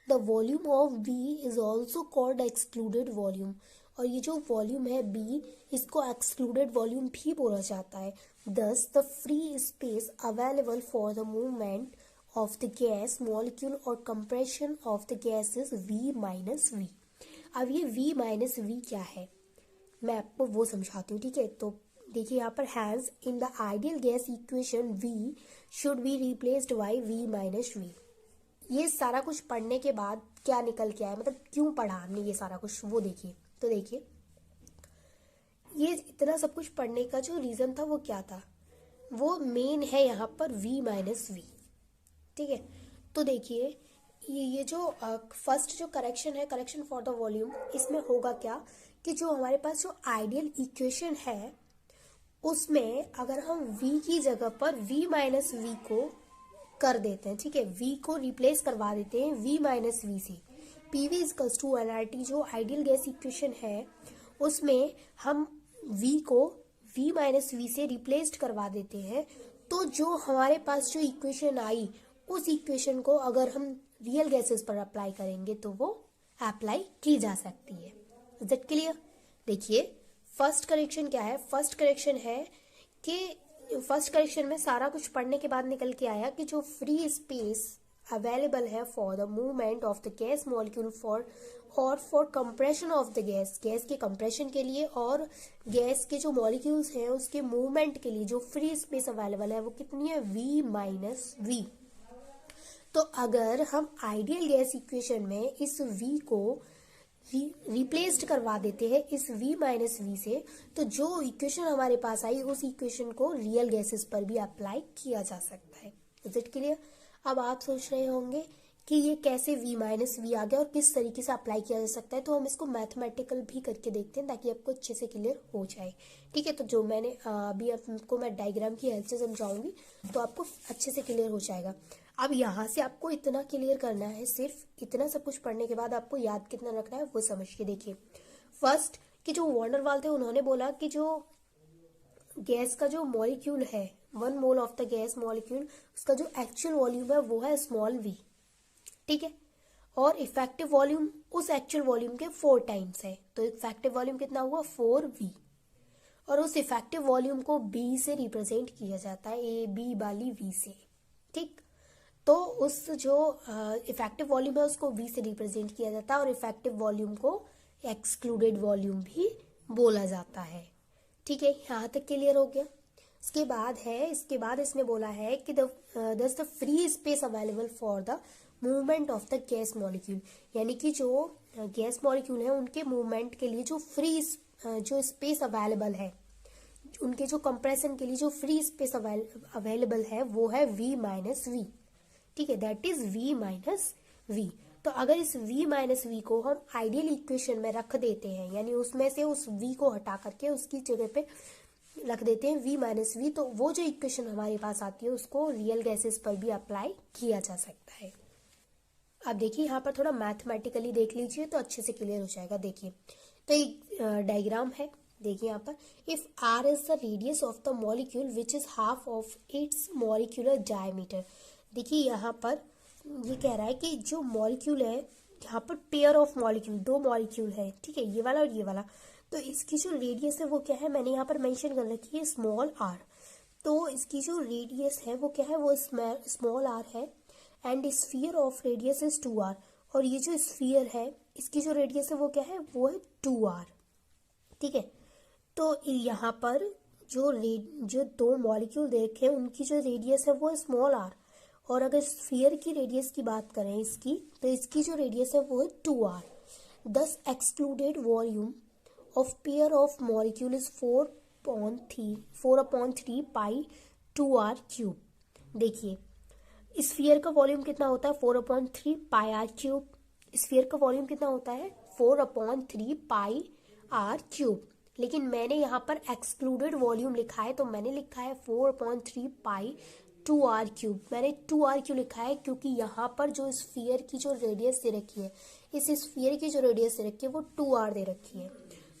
The volume of b is also called excluded volume, और ये जो वॉल्यूम है b इसको एक्सक्लूडेड वॉल्यूम भी बोला जाता है। दस the free space available for the movement of the gas molecule or compression of the gas is v minus v। अब ये v minus v क्या है मैं आपको वो समझाती हूँ। ठीक है, तो देखिए यहाँ पर has in the ideal gas equation v should be replaced by v minus v। ये सारा कुछ पढ़ने के बाद क्या निकल के आया, मतलब क्यों पढ़ा हमने ये सारा कुछ, वो देखिए। तो देखिए ये इतना सब कुछ पढ़ने का जो रीज़न था वो क्या था, वो मेन है यहाँ पर v माइनस v। ठीक है, तो देखिए ये जो फर्स्ट जो करेक्शन है, करेक्शन फॉर द वॉल्यूम, इसमें होगा क्या कि जो हमारे पास जो आइडियल इक्वेशन है उसमें अगर हम v की जगह पर v माइनस वी को कर देते हैं, ठीक है, v को रिप्लेस करवा देते हैं v माइनस वी से, pv इजकल्स टू nRT, जो आइडियल गैस इक्वेशन है उसमें हम v को v माइनस वी से रिप्लेस्ड करवा देते हैं, तो जो हमारे पास जो इक्वेशन आई उस इक्वेशन को अगर हम रियल गैसेस पर अप्लाई करेंगे तो वो अप्लाई की जा सकती है। Is it clear? देखिए फर्स्ट करेक्शन क्या है, फर्स्ट करेक्शन है कि फर्स्ट करेक्शन में सारा कुछ पढ़ने के बाद निकल के आया कि जो फ्री स्पेस अवेलेबल है for the movement of the gas molecule for compression of the gas, gas के कंप्रेशन के लिए और गैस के जो मॉलिक्यूल्स हैं उसके मूवमेंट के लिए जो फ्री स्पेस अवेलेबल है वो कितनी है, v माइनस वी। तो अगर हम आइडियल गैस इक्वेशन में इस v को रिप्लेस्ड करवा देते हैं इस v माइनस वी से, तो जो इक्वेशन हमारे पास आई उस इक्वेशन को रियल गैसेस पर भी अप्लाई किया जा सकता है। Is it clear? अब आप सोच रहे होंगे कि ये कैसे v माइनस वी आ गया और किस तरीके से अप्लाई किया जा सकता है, तो हम इसको मैथमेटिकल भी करके देखते हैं ताकि आपको अच्छे से क्लियर हो जाए। ठीक है, तो जो मैंने अभी आपको मैं डायग्राम की हेल्प से समझाऊंगी तो आपको अच्छे से क्लियर हो जाएगा। अब यहाँ से आपको इतना क्लियर करना है, सिर्फ इतना सब कुछ पढ़ने के बाद आपको याद कितना रखना है वो समझ के देखिए। फर्स्ट कि जो वॉन डेर वाल थे उन्होंने बोला कि जो गैस का जो मॉलिक्यूल है 1 mole of the gas molecule, उसका जो एक्चुअल वॉल्यूम है वो है स्मॉल v, ठीक है, और इफेक्टिव वॉल्यूम उस एक्चुअल वॉल्यूम के 4 टाइम्स है, तो इफेक्टिव वॉल्यूम कितना हुआ 4v, और उस इफेक्टिव वॉल्यूम को b से रिप्रेजेंट किया जाता है, ए बी वाली v से, ठीक। तो उस जो इफेक्टिव वॉल्यूम है उसको v से रिप्रेजेंट किया जाता है और इफेक्टिव वॉल्यूम को एक्सक्लूडेड वॉल्यूम भी बोला जाता है। ठीक है, यहाँ तक क्लियर हो गया। इसके बाद इसने बोला है कि दस the free space available for the movement of the gas molecule, यानी कि जो गैस मॉलिक्यूल है उनके मूवमेंट के लिए जो फ्री जो स्पेस अवेलेबल है, उनके जो कंप्रेशन के लिए जो फ्री स्पेस अवेलेबल है वो है v माइनस वी, ठीक है, that is v minus V. तो अगर इस v माइनस वी को हम आइडियल इक्वेशन में रख देते हैं, यानी उसमें से उस v को हटा करके उसकी जगह पे रख देते हैं v माइनस वी, तो वो जो इक्वेशन हमारे पास आती है उसको रियल गैसेस पर भी अप्लाई किया जा सकता है। अब देखिए यहाँ पर थोड़ा मैथमेटिकली देख लीजिए तो अच्छे से क्लियर हो जाएगा। देखिए तो एक डायग्राम है, देखिए यहाँ पर if r is the radius of the molecule which is half of its molecular diameter. देखिए यहाँ पर ये कह रहा है कि जो मॉलिक्यूल है, यहाँ पर पेयर ऑफ मॉलिक्यूल, 2 मॉलिक्यूल है, ठीक है, ये वाला और ये वाला, तो इसकी जो रेडियस है वो क्या है, मैंने यहाँ पर मेंशन कर रखी है स्मॉल r। तो इसकी जो रेडियस है वो क्या है, वो स्मॉल r है, and sphere of radius is 2r, और ये जो स्फीयर है इसकी जो रेडियस है वो क्या है, वो है 2r, ठीक है। तो यहाँ पर जो 2 मॉलिक्यूल देखे उनकी जो रेडियस है वो है स्मॉल r, और अगर स्फीयर की रेडियस की बात करें इसकी, तो इसकी जो रेडियस है वो है 2r। दस excluded volume of pair of molecule is 4/3 pi 2r cube. देखिए स्फीयर का वॉल्यूम कितना होता है, 4/3 पाई r क्यूब। स्फीयर का वॉल्यूम कितना होता है, 4/3 पाई r क्यूब, लेकिन मैंने यहाँ पर एक्सक्लूडेड वॉल्यूम लिखा है, तो मैंने लिखा है 4/3 पाई 2r क्यूब। मैंने 2r क्यों लिखा है, क्योंकि यहाँ पर जो स्फीयर की जो रेडियस दे रखी है, इस स्फीयर की जो रेडियस दे रखी है वो 2r दे रखी है,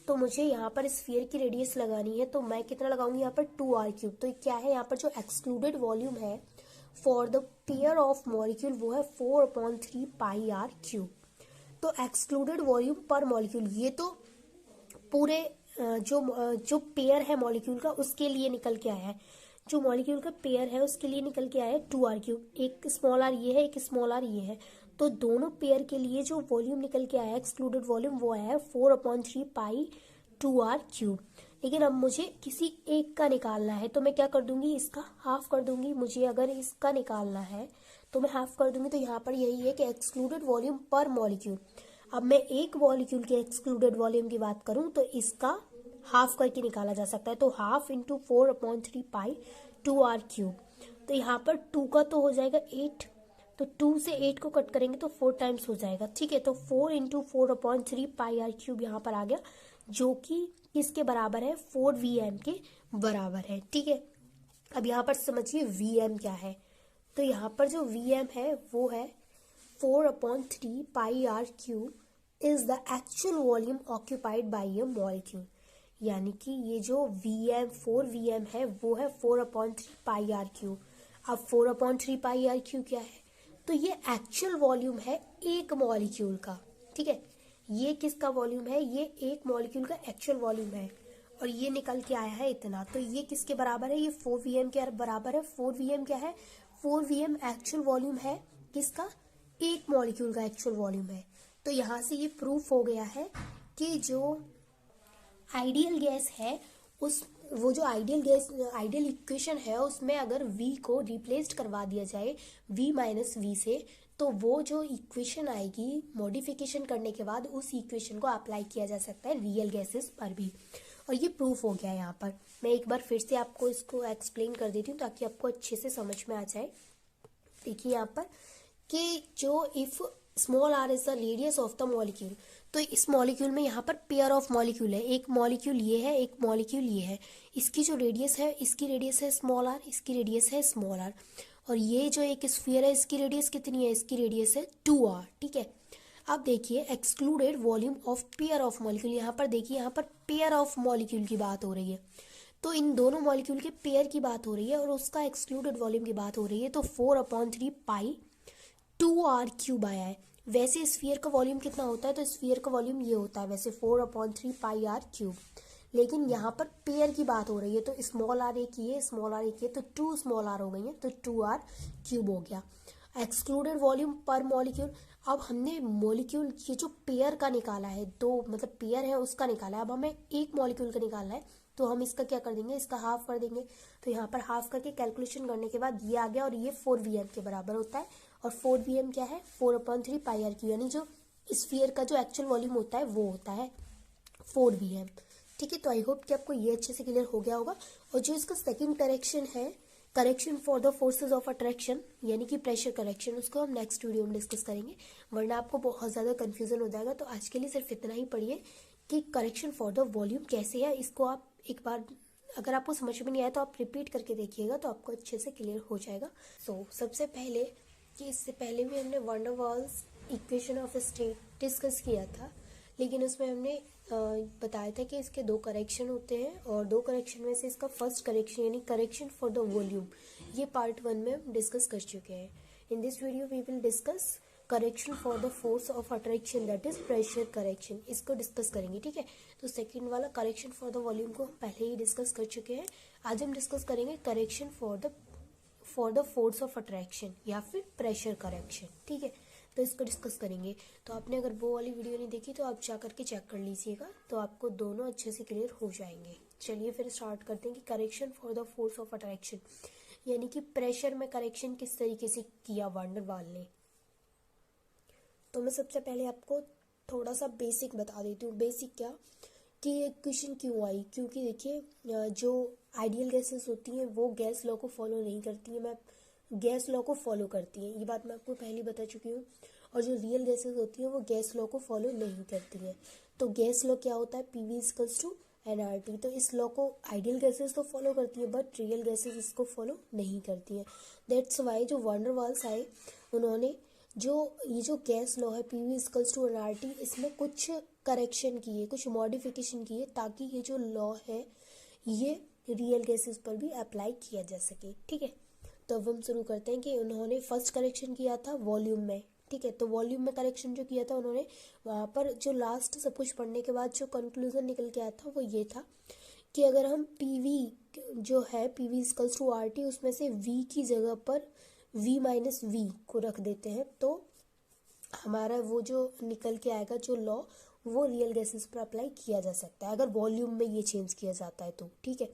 तो मुझे यहाँ पर स्फीयर की रेडियस लगानी है, तो मैं कितना लगाऊंगी यहाँ पर 2r क्यूब। तो क्या है, यहाँ पर जो एक्सक्लूडेड वॉल्यूम है for the pair of molecule वो है 4/3 पाई r क्यूब। तो एक्सक्लूडेड वॉल्यूम पर मॉलिक्यूल, ये तो पूरे जो पेयर है मॉलिक्यूल का उसके लिए निकल के आया है, जो मॉलिक्यूल का पेयर है उसके लिए निकल के आया है 2r क्यूब। एक स्मॉल r ये है, एक स्मॉल r ये है, तो दोनों पेयर के लिए जो वॉल्यूम निकल के आया है एक्सक्लूडेड वॉल्यूम वो आया है 4/3 पाई 2r क्यूब। लेकिन अब मुझे किसी एक का निकालना है, तो मैं क्या कर दूंगी, इसका हाफ कर दूंगी। मुझे अगर इसका निकालना है तो मैं हाफ कर दूंगी, तो यहाँ पर यही है कि एक्सक्लूडेड वॉल्यूम पर मॉलिक्यूल। अब मैं एक मॉलिक्यूल के एक्सक्लूडेड वॉल्यूम की बात करूं तो इसका हाफ करके निकाला जा सकता है, तो हाफ इंटू 4/3 पाई 2r क्यूब। तो यहाँ पर 2 का तो हो जाएगा 8, तो 2 से 8 को कट करेंगे तो 4 टाइम्स हो जाएगा, ठीक है। तो 4 इंटू 4/3 पाई आर क्यूब यहाँ पर आ गया, जो कि किसके बराबर है, 4 VM के बराबर है, ठीक है। अब यहाँ पर समझिए VM क्या है। तो यहाँ पर जो VM है वो है 4/3 pi r cube is the actual volume occupied by a molecule. यानी कि ये जो VM 4 VM है वो है 4/3 पाई आर क्यूब। अब 4/3 पाई आर क्यूब क्या है, तो ये एक्चुअल वॉल्यूम है एक मॉलिक्यूल का, ठीक है। ये किसका वॉल्यूम है, ये एक मॉलिक्यूल का एक्चुअल वॉल्यूम है, और ये निकल के आया है इतना। तो ये किसके बराबर है, ये 4 VM के बराबर है। 4 VM क्या है, 4 VM एक्चुअल वॉल्यूम है किसका, एक मॉलिक्यूल का एक्चुअल वॉल्यूम है। तो यहाँ से ये प्रूफ हो गया है कि जो आइडियल गैस है उस वो जो आइडियल इक्वेशन है उसमें अगर V को रिप्लेस्ड करवा दिया जाए V-V से, तो वो जो इक्वेशन आएगी मॉडिफिकेशन करने के बाद उस इक्वेशन को अप्लाई किया जा सकता है रियल गैसेस पर भी। और ये प्रूफ हो गया है यहाँ पर। मैं एक बार फिर से आपको इसको एक्सप्लेन कर देती हूँ ताकि आपको अच्छे से समझ में आ जाए। देखिए यहाँ पर कि जो if small r is the radius of the molecule, तो इस मॉलिक्यूल में यहाँ पर पेयर ऑफ मॉलिक्यूल है, एक मॉलिक्यूल ये है, एक मॉलिक्यूल ये है। इसकी जो रेडियस है, इसकी रेडियस है स्मॉल r, इसकी रेडियस है स्मॉल r। और ये जो एक स्फीयर है इसकी रेडियस कितनी है, इसकी रेडियस है 2r, ठीक है। अब देखिए excluded volume of pair of molecule, यहाँ पर देखिए यहाँ पर पेयर ऑफ मॉलिक्यूल की बात हो रही है। तो इन दोनों मॉलिक्यूल के पेयर की बात हो रही है और उसका एक्सक्लूडेड वॉल्यूम की बात हो रही है। तो 4/3 पाई 2r क्यूब आया है। वैसे स्फीयर का वॉल्यूम कितना होता है, तो स्फीयर का वॉल्यूम ये होता है वैसे 4/3 पाई r क्यूब, लेकिन यहाँ पर पेयर की बात हो रही है। तो स्मॉल r एक ये, स्मॉल r एक ये, तो 2 स्मॉल r हो गई है, तो 2r क्यूब हो गया। एक्सक्लूडेड वॉल्यूम पर मॉलिक्यूल, अब हमने मॉलिक्यूल ये जो पेयर का निकाला है, दो मतलब पेयर है उसका निकाला है, अब हमें एक मॉलिक्यूल का निकालना है। तो हम इसका क्या कर देंगे, इसका हाफ कर देंगे। तो यहाँ पर हाफ करके कैलकुलेशन करने के बाद ये आ गया, और ये 4 VM के बराबर होता है। और 4 VM क्या है, 4/3 पाई आर क्यूब, यानी जो स्फीयर का जो एक्चुअल वॉल्यूम होता है वो होता है 4 VM, ठीक है। तो आई होप कि आपको ये अच्छे से क्लियर हो गया होगा। और जो इसका सेकंड करेक्शन है, correction for the forces of attraction, यानी कि प्रेशर करेक्शन, उसको हम नेक्स्ट वीडियो में डिस्कस करेंगे, वरना आपको बहुत ज़्यादा कन्फ्यूजन हो जाएगा। तो आज के लिए सिर्फ इतना ही पढ़िए कि करेक्शन फॉर द वॉल्यूम कैसे है। इसको आप एक बार अगर आपको समझ में नहीं आया तो आप रिपीट करके देखिएगा, तो आपको अच्छे से क्लियर हो जाएगा। सबसे पहले कि इससे पहले भी हमने van der Waals equation of state discuss किया था, लेकिन उसमें हमने बताया था कि इसके 2 करेक्शन होते हैं, और 2 करेक्शन में से इसका फर्स्ट करेक्शन यानी करेक्शन फॉर द वॉल्यूम, ये पार्ट 1 में हम डिस्कस कर चुके हैं। In this video we will discuss correction for the force of attraction, that is pressure correction, इसको डिस्कस करेंगे, ठीक है। तो सेकंड वाला करेक्शन फॉर द वॉल्यूम को हम पहले ही डिस्कस कर चुके हैं। आज हम डिस्कस करेंगे correction for the force of attraction या फिर प्रेशर करेक्शन, ठीक है। तो इसको डिस्कस करेंगे। तो आपने अगर वो वाली वीडियो नहीं देखी तो आप जा करके चेक कर लीजिएगा, तो आपको दोनों अच्छे से क्लियर हो जाएंगे। चलिए फिर स्टार्ट करते हैं कि correction for the force of attraction, यानी कि प्रेशर में करेक्शन किस तरीके से किया वंडर वाल ने। तो मैं सबसे पहले आपको थोड़ा सा बेसिक बता देती हूँ। बेसिक क्या कि ये इक्वेशन क्यों आई, क्योंकि देखिए जो आइडियल गैसेस होती हैं वो गैस लॉ को फॉलो नहीं करती हैं, मैं गैस लॉ को फॉलो करती हैं, ये बात मैं आपको पहले बता चुकी हूँ। और जो रियल गैसेस होती हैं वो गैस लॉ को फॉलो नहीं करती हैं। तो गैस लॉ क्या होता है, PV = nRT। तो इस लॉ को आइडियल गैसेस तो फॉलो करती है बट रियल गैसेस इसको फॉलो नहीं करती हैं। दैट्स वाई जो वंडर वाल्स आए उन्होंने ये जो गैस लॉ है PV = nRT, इसमें कुछ करेक्शन किए, कुछ मॉडिफिकेशन किए, ताकि ये जो लॉ है ये रियल गैसेस पर भी अप्लाई किया जा सके, ठीक है। तो अब हम शुरू करते हैं कि उन्होंने फर्स्ट करेक्शन किया था वॉल्यूम में, ठीक है। तो वॉल्यूम में करेक्शन जो किया था उन्होंने, वहाँ पर जो लास्ट सब कुछ पढ़ने के बाद जो कंक्लूजन निकल के आया था वो ये था कि अगर हम PV जो है PV = RT, उसमें से V की जगह पर V-V को रख देते हैं, तो हमारा वो जो निकल के आएगा जो लॉ वो रियल गैसेस पर अप्लाई किया जा सकता है अगर वॉल्यूम में ये चेंज किया जाता है तो, ठीक है।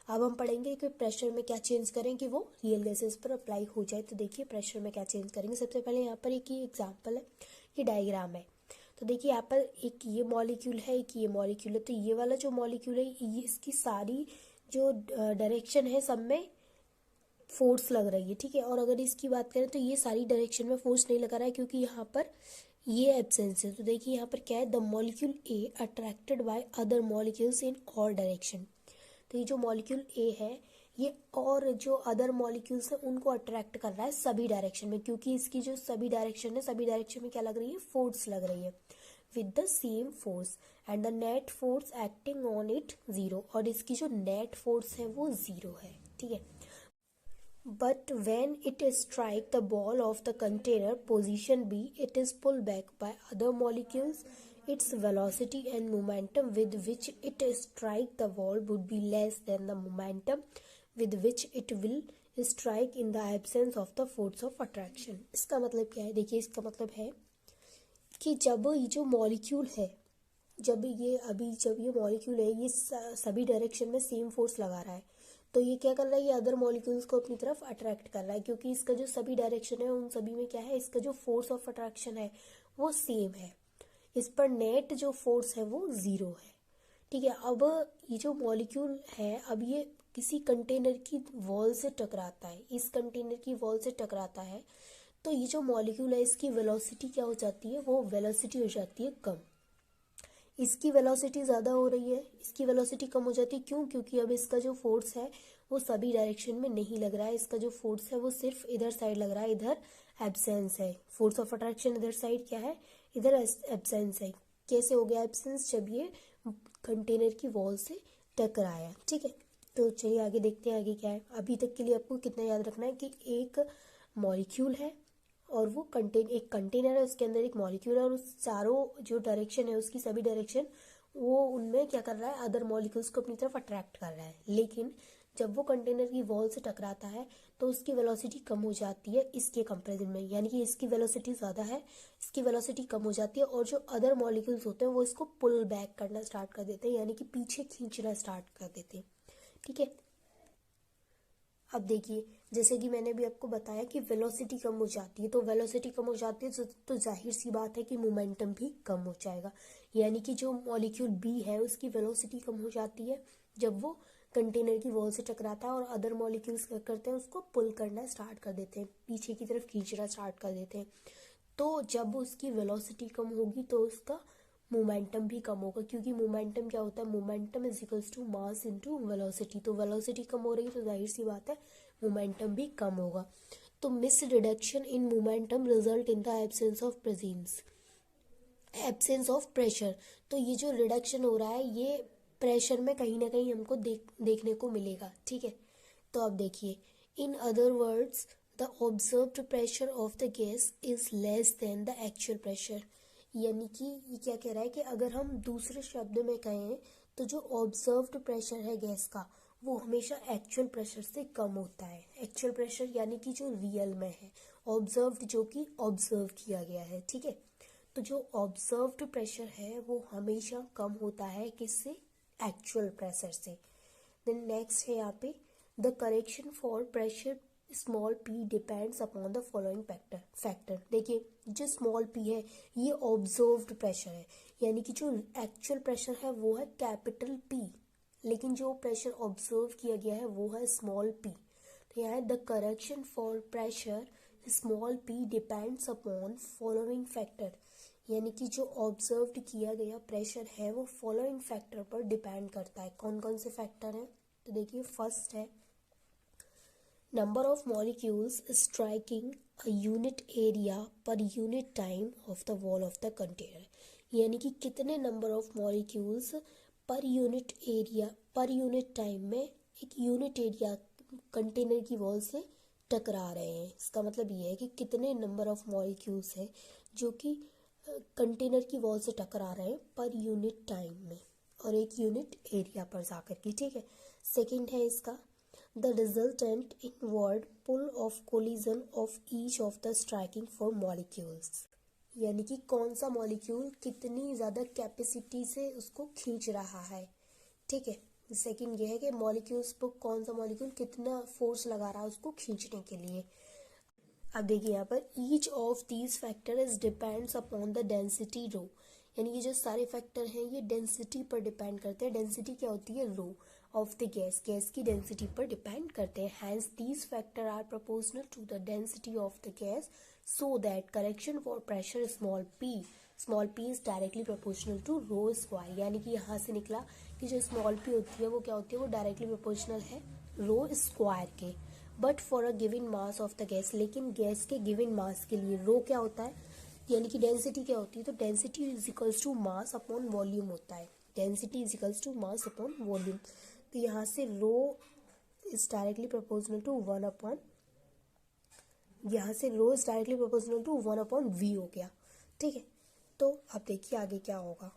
अब हम पढ़ेंगे कि प्रेशर में क्या चेंज करें कि वो रियल गैसेस पर अप्लाई हो जाए। तो देखिए प्रेशर में क्या चेंज करेंगे। सबसे पहले यहाँ पर एक ही एग्जाम्पल है, ये डायग्राम है। तो देखिए यहाँ पर एक ये मॉलिक्यूल है, एक ये मॉलिक्यूल है। तो ये वाला जो मॉलिक्यूल है ये इसकी सारी जो डायरेक्शन है सब में फोर्स लग रही है, ठीक है। और अगर इसकी बात करें तो ये सारी डायरेक्शन में फोर्स नहीं लगा रहा है क्योंकि यहाँ पर ये एब्सेंस है। तो देखिए यहाँ पर क्या है, the molecule A attracted by other molecules in all direction. तो ये जो मॉलिक्यूल ए है ये और जो अदर मॉलिक्यूल्स हैं उनको अट्रैक्ट कर रहा है सभी डायरेक्शन में, क्योंकि इसकी जो सभी डायरेक्शन है, सभी डायरेक्शन में क्या लग रही है, फोर्स लग रही है with the same force and the net force acting on it zero. और इसकी जो नेट फोर्स है वो जीरो है, ठीक है। But when it strikes the ball of the container position B, it is pulled back by other molecules. Its velocity and momentum with which it strikes the wall would be less than the momentum with which it will strike in the absence of the force of attraction. इसका मतलब क्या है, देखिए इसका मतलब है कि जब ये जो मॉलिक्यूल है, जब ये मॉलिक्यूल है ये सभी डायरेक्शन में सेम फोर्स लगा रहा है, तो ये क्या कर रहा है, ये अदर मॉलिक्यूल्स को अपनी तरफ अट्रैक्ट कर रहा है, क्योंकि इसका जो सभी डायरेक्शन है उन सभी में क्या है, इसका जो फोर्स ऑफ अट्रैक्शन है वो सेम है। इस पर नेट जो फोर्स है वो जीरो है, ठीक है। अब ये जो मॉलिक्यूल है, अब ये किसी कंटेनर की वॉल से टकराता है, इस कंटेनर की वॉल से टकराता है, तो ये जो मॉलिक्यूल है इसकी वेलोसिटी क्या हो जाती है, वो वेलोसिटी हो जाती है कम। इसकी वेलोसिटी ज़्यादा हो रही है, इसकी वेलोसिटी कम हो जाती है। क्यों? क्योंकि अब इसका जो फोर्स है वो सभी डायरेक्शन में नहीं लग रहा है, इसका जो फोर्स है वो सिर्फ इधर साइड लग रहा है, इधर एब्सेंस है। फोर्स ऑफ अट्रैक्शन इधर साइड क्या है, इधर एब्सेंस है। कैसे हो गया एब्सेंस, जब ये कंटेनर की वॉल से टकराया, ठीक है। तो चलिए आगे देखते हैं आगे क्या है। अभी तक के लिए आपको कितना याद रखना है कि एक मॉलिक्यूल है और वो एक कंटेनर है, उसके अंदर एक मॉलिक्यूल है, और उस चारों जो डायरेक्शन है उसकी सभी डायरेक्शन वो उनमें क्या कर रहा है, अदर मॉलिक्यूल्स को अपनी तरफ अट्रैक्ट कर रहा है। लेकिन जब वो कंटेनर की वॉल से टकराता है तो उसकी वेलोसिटी कम हो जाती है इसके कंपैरिजन में, यानी कि इसकी वेलोसिटी ज़्यादा है, इसकी वेलोसिटी कम हो जाती है, और जो अदर मॉलिक्यूल्स होते हैं वो इसको पुल बैक करना स्टार्ट कर देते हैं, यानी कि पीछे खींचना स्टार्ट कर देते हैं, ठीक है। अब देखिए, जैसे कि मैंने भी आपको बताया कि वेलोसिटी कम हो जाती है, तो वेलोसिटी कम हो जाती है तो जाहिर सी बात है कि मोमेंटम भी कम हो जाएगा। यानी कि जो मॉलिक्यूल बी है उसकी वेलोसिटी कम हो जाती है जब वो कंटेनर की वॉल से टकराता है, और अदर मॉलिक्यूल्स क्या करते हैं, उसको पुल करना स्टार्ट कर देते हैं, पीछे की तरफ खींचना स्टार्ट कर देते हैं। तो जब उसकी वेलोसिटी कम होगी तो उसका मोमेंटम भी कम होगा, क्योंकि मोमेंटम क्या होता है, momentum is equals to mass into velocity. तो वेलोसिटी कम हो रही है तो जाहिर सी बात है मोमेंटम भी कम होगा। तो miss reduction in momentum result in the absence of presence, absence of pressure. तो ये जो रिडक्शन हो रहा है ये प्रेशर में कहीं ना कहीं हमको देखने को मिलेगा, ठीक है। तो अब देखिए, in other words the observed pressure of the gas is less than the actual pressure. यानी कि ये क्या कह रहा है कि अगर हम दूसरे शब्द में कहें तो जो ऑब्जर्व्ड प्रेशर है गैस का वो हमेशा एक्चुअल प्रेशर से कम होता है। एक्चुअल प्रेशर यानी कि जो रियल में है, ऑब्जर्व्ड जो कि ऑब्जर्व किया गया है, ठीक है। तो जो ऑब्जर्व्ड प्रेशर है वो हमेशा कम होता है किससे, एक्चुअल प्रेशर से। देन नेक्स्ट है यहाँ पे, the correction for pressure small P depends upon the following factor. देखिए, जो स्मॉल पी है ये ऑब्जर्व्ड प्रेशर है, यानी कि जो एक्चुअल प्रेशर है वो है कैपिटल पी, लेकिन जो प्रेशर ऑब्जर्व किया गया है वो है स्मॉल पी। तो यहाँ the correction for pressure small P depends upon following factor, यानी कि जो ऑब्जर्व्ड किया गया प्रेशर है वो फॉलोइंग फैक्टर पर डिपेंड करता है। कौन कौन से फैक्टर हैं, तो देखिए फर्स्ट है number of molecules striking a unit area per unit time of the wall of the container, यानी कि कितने number of molecules per unit area per unit time में एक यूनिट एरिया कंटेनर की वॉल से टकरा रहे हैं। इसका मतलब ये है कि कितने नंबर ऑफ मॉलिक्यूल्स हैं जो कि कंटेनर की वॉल से टकरा रहे हैं पर यूनिट टाइम में और एक यूनिट एरिया पर जाकर के, ठीक है। सेकंड है इसका the resultant inward pull of collision of each of the striking for molecules, यानी कि कौन सा मॉलिक्यूल कितनी ज़्यादा कैपेसिटी से उसको खींच रहा है, ठीक है। सेकंड ये है कि मॉलिक्यूल्स पर कौन सा मॉलिक्यूल कितना फोर्स लगा रहा है उसको खींचने के लिए। अब देखिए यहाँ पर each of these factor is depends upon the density rho, यानी कि जो सारे फैक्टर हैं ये डेंसिटी पर डिपेंड करते हैं। डेंसिटी क्या होती है, rho of the gas, gas की डेंसिटी पर डिपेंड करते हैं। Hence these factor are proportional to the density of the gas so that correction for pressure small p is directly proportional to rho square. यानी कि यहाँ से निकला कि जो स्मॉल p होती है वो क्या होती है, वो डायरेक्टली प्रोपोर्शनल है रो स्क्वायर के। But for a given mass of the gas, लेकिन गैस के गिवन मास के लिए रो क्या होता है, यानी कि डेंसिटी क्या होती है, तो density is equals to mass upon volume होता है। Density is equals to mass upon volume. तो यहाँ से rho is directly proportional to 1 upon, यहाँ से rho is directly proportional to 1 upon V हो गया। ठीक है, तो अब देखिए आगे क्या होगा।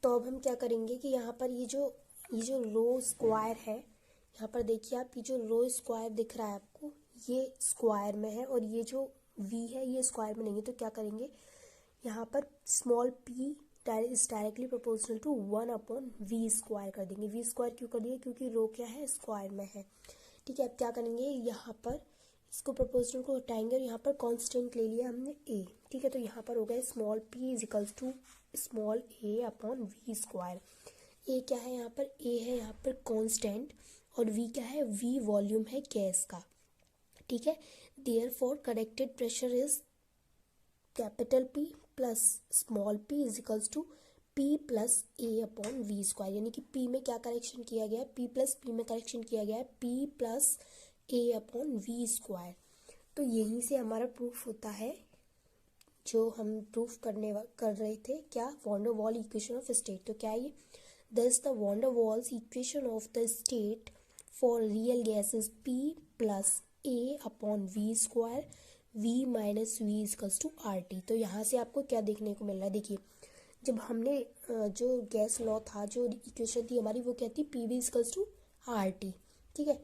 तो अब हम क्या करेंगे कि यहाँ पर ये जो रो स्क्वायर है, यहाँ पर देखिए आप, ये जो रो स्क्वायर दिख रहा है आपको, ये स्क्वायर में है और ये जो v है ये स्क्वायर में नहीं है। तो क्या करेंगे, यहाँ पर small p is directly proportional to 1 upon V square कर देंगे। वी स्क्वायर क्यों कर दिया, क्योंकि रो क्या है, स्क्वायर में है। ठीक है, अब क्या करेंगे, यहाँ पर इसको प्रोपोर्शनल को हटाएंगे और यहाँ पर कांस्टेंट ले लिया हमने a। ठीक है, तो यहाँ पर हो गया small p is equals to small a upon V square. a क्या है यहाँ पर, a है यहाँ पर कांस्टेंट और v क्या है, v वॉल्यूम है गैस का। ठीक है, therefore corrected pressure is capital P plus small p is equals to P plus a upon V square. यानी कि P में क्या करेक्शन किया गया है, P प्लस P में करेक्शन किया गया है P plus a upon V square. तो यहीं से हमारा प्रूफ होता है जो हम प्रूफ कर रहे थे, क्या, वॉन डर वॉल इक्वेशन ऑफ स्टेट। तो क्या है ये, thus the van der Waals equation of the state for real gas is P plus A upon V square, V minus V is equals to RT। तो यहाँ से आपको क्या देखने को मिल रहा है, देखिए जब हमने जो गैस लॉ था, जो इक्वेशन थी हमारी, वो क्या थी, P V equals to RT। ठीक है,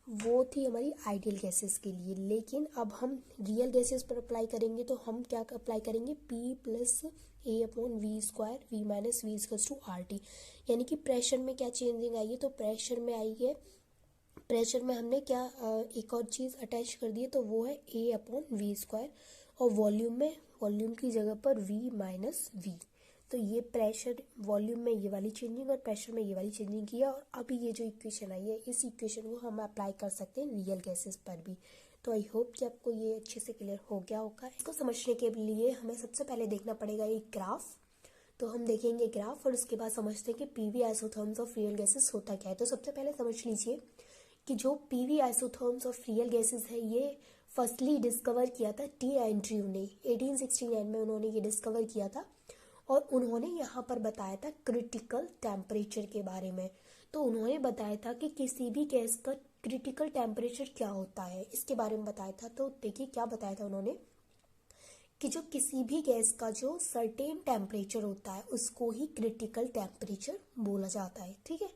वो थी हमारी आइडियल गैसेस के लिए। लेकिन अब हम रियल गैसेस पर अप्लाई करेंगे, तो हम क्या अप्लाई करेंगे, P plus A upon V square, V minus V equals to RT। यानी कि प्रेशर में क्या चेंजिंग आई है, तो प्रेशर में आई है, प्रेशर में हमने क्या एक और चीज़ अटैच कर दी है, तो वो है A अपॉन वी स्क्वायर। और वॉल्यूम में, वॉल्यूम की जगह पर V माइनस वी। तो ये प्रेशर वॉल्यूम में ये वाली चेंजिंग और प्रेशर में ये वाली चेंजिंग किया। और अभी ये जो इक्वेशन आई है, इस इक्वेशन को हम अप्लाई कर सकते हैं रियल गैसेस पर भी। तो आई होप कि आपको ये अच्छे से क्लियर हो गया होगा। इसको समझने के लिए हमें सबसे पहले देखना पड़ेगा एक ग्राफ। तो हम देखेंगे ग्राफ और उसके बाद समझते हैं कि PV isotherms of real gases होता क्या है। तो सबसे पहले समझ लीजिए कि जो PV isotherms of real gases है, ये फर्स्टली डिस्कवर किया था टी एंड्रयू ने। 1869 में उन्होंने ये डिस्कवर किया था और उन्होंने यहाँ पर बताया था क्रिटिकल टेम्परेचर के बारे में। तो उन्होंने बताया था कि किसी भी गैस का क्रिटिकल टेम्परेचर क्या होता है, इसके बारे में बताया था। तो देखिए क्या बताया था उन्होंने, कि जो किसी भी गैस का जो सर्टेन टेम्परेचर होता है उसको ही क्रिटिकल टेम्परेचर बोला जाता है। ठीक है,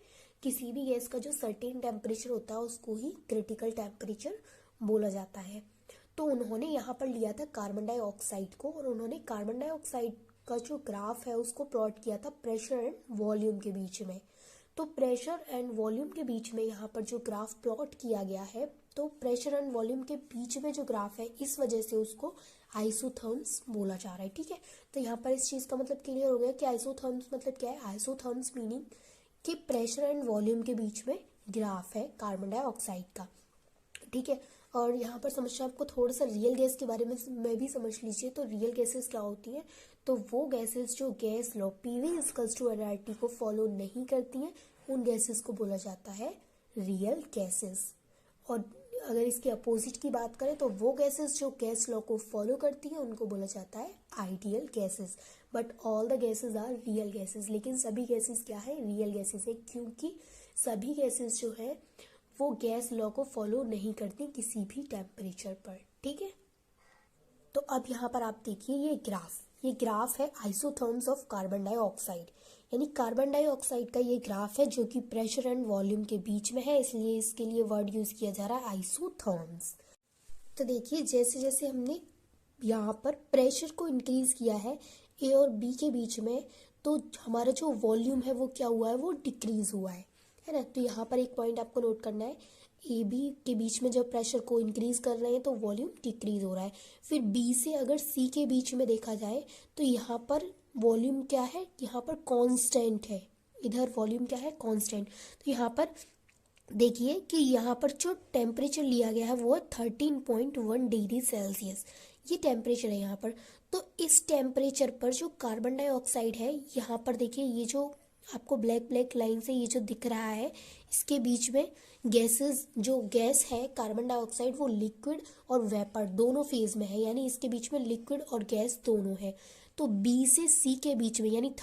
किसी भी गैस का जो सर्टेन टेम्परेचर होता है उसको ही क्रिटिकल टेम्परेचर बोला जाता है। तो उन्होंने यहाँ पर लिया था कार्बन डाइऑक्साइड को और उन्होंने कार्बन डाइऑक्साइड का जो ग्राफ है उसको प्लॉट किया था प्रेशर एंड वॉल्यूम के बीच में। तो प्रेशर एंड वॉल्यूम के बीच में यहाँ पर जो ग्राफ प्लॉट किया गया है, तो प्रेशर एंड वॉल्यूम के बीच में जो ग्राफ है, इस वजह से उसको आइसोथर्म्स बोला जा रहा है। ठीक है, तो यहाँ पर इस चीज़ का मतलब क्लियर हो गया कि आइसोथर्म्स मतलब क्या है। आइसोथर्म्स मीनिंग कि प्रेशर एंड वॉल्यूम के बीच में ग्राफ है कार्बन डाइऑक्साइड का। ठीक है, और यहाँ पर समझिए आपको थोड़ा सा रियल गैस के बारे में भी समझ लीजिए। तो रियल गैसेस क्या होती हैं, तो वो गैसेस जो gas law PV equals to NRT को फॉलो नहीं करती हैं, उन गैसेस को बोला जाता है रियल गैसेस। और अगर इसके अपोजिट की बात करें तो वो गैसेस जो गैस लॉ को फॉलो करती हैं उनको बोला जाता है ideal gases. But all the gases are real gases. लेकिन सभी गैसेस क्या है, रियल गैसेस है, क्योंकि सभी गैसेस जो है वो गैस लॉ को फॉलो नहीं करती किसी भी टेम्परेचर पर। ठीक है, तो अब यहाँ पर आप देखिए ये ग्राफ है आइसोथर्म्स ऑफ कार्बन डाइऑक्साइड। यानी कार्बन डाइऑक्साइड का ये ग्राफ है जो कि प्रेशर एंड वॉल्यूम के बीच में है, इसलिए इसके लिए वर्ड यूज किया जा रहा है आइसोथर्म्स। तो देखिए जैसे जैसे हमने यहाँ पर प्रेशर को इंक्रीज किया है ए और बी के बीच में, तो हमारा जो वॉल्यूम है वो क्या हुआ है, वो डिक्रीज हुआ है ना। तो यहाँ पर एक पॉइंट आपको नोट करना है, ए बी के बीच में जब प्रेशर को इंक्रीज कर रहे हैं तो वॉल्यूम डिक्रीज हो रहा है। फिर बी से अगर सी के बीच में देखा जाए तो यहाँ पर वॉल्यूम क्या है, यहाँ पर कांस्टेंट है, इधर वॉल्यूम क्या है, कांस्टेंट। तो यहाँ पर देखिए कि यहाँ पर जो टेम्परेचर लिया गया है वो है 13.1 डिग्री सेल्सियस, ये टेम्परेचर है यहाँ पर। तो इस टेम्परेचर पर जो कार्बन डाइऑक्साइड है, यहाँ पर देखिए ये जो आपको ब्लैक ब्लैक लाइन से ये जो दिख रहा है, इसके बीच में गैसेस, जो गैस है कार्बन डाइऑक्साइड वो लिक्विड और वेपर दोनों फेज में है, यानी इसके बीच में लिक्विड और गैस दोनों है। तो बी से सी के बीच में यानी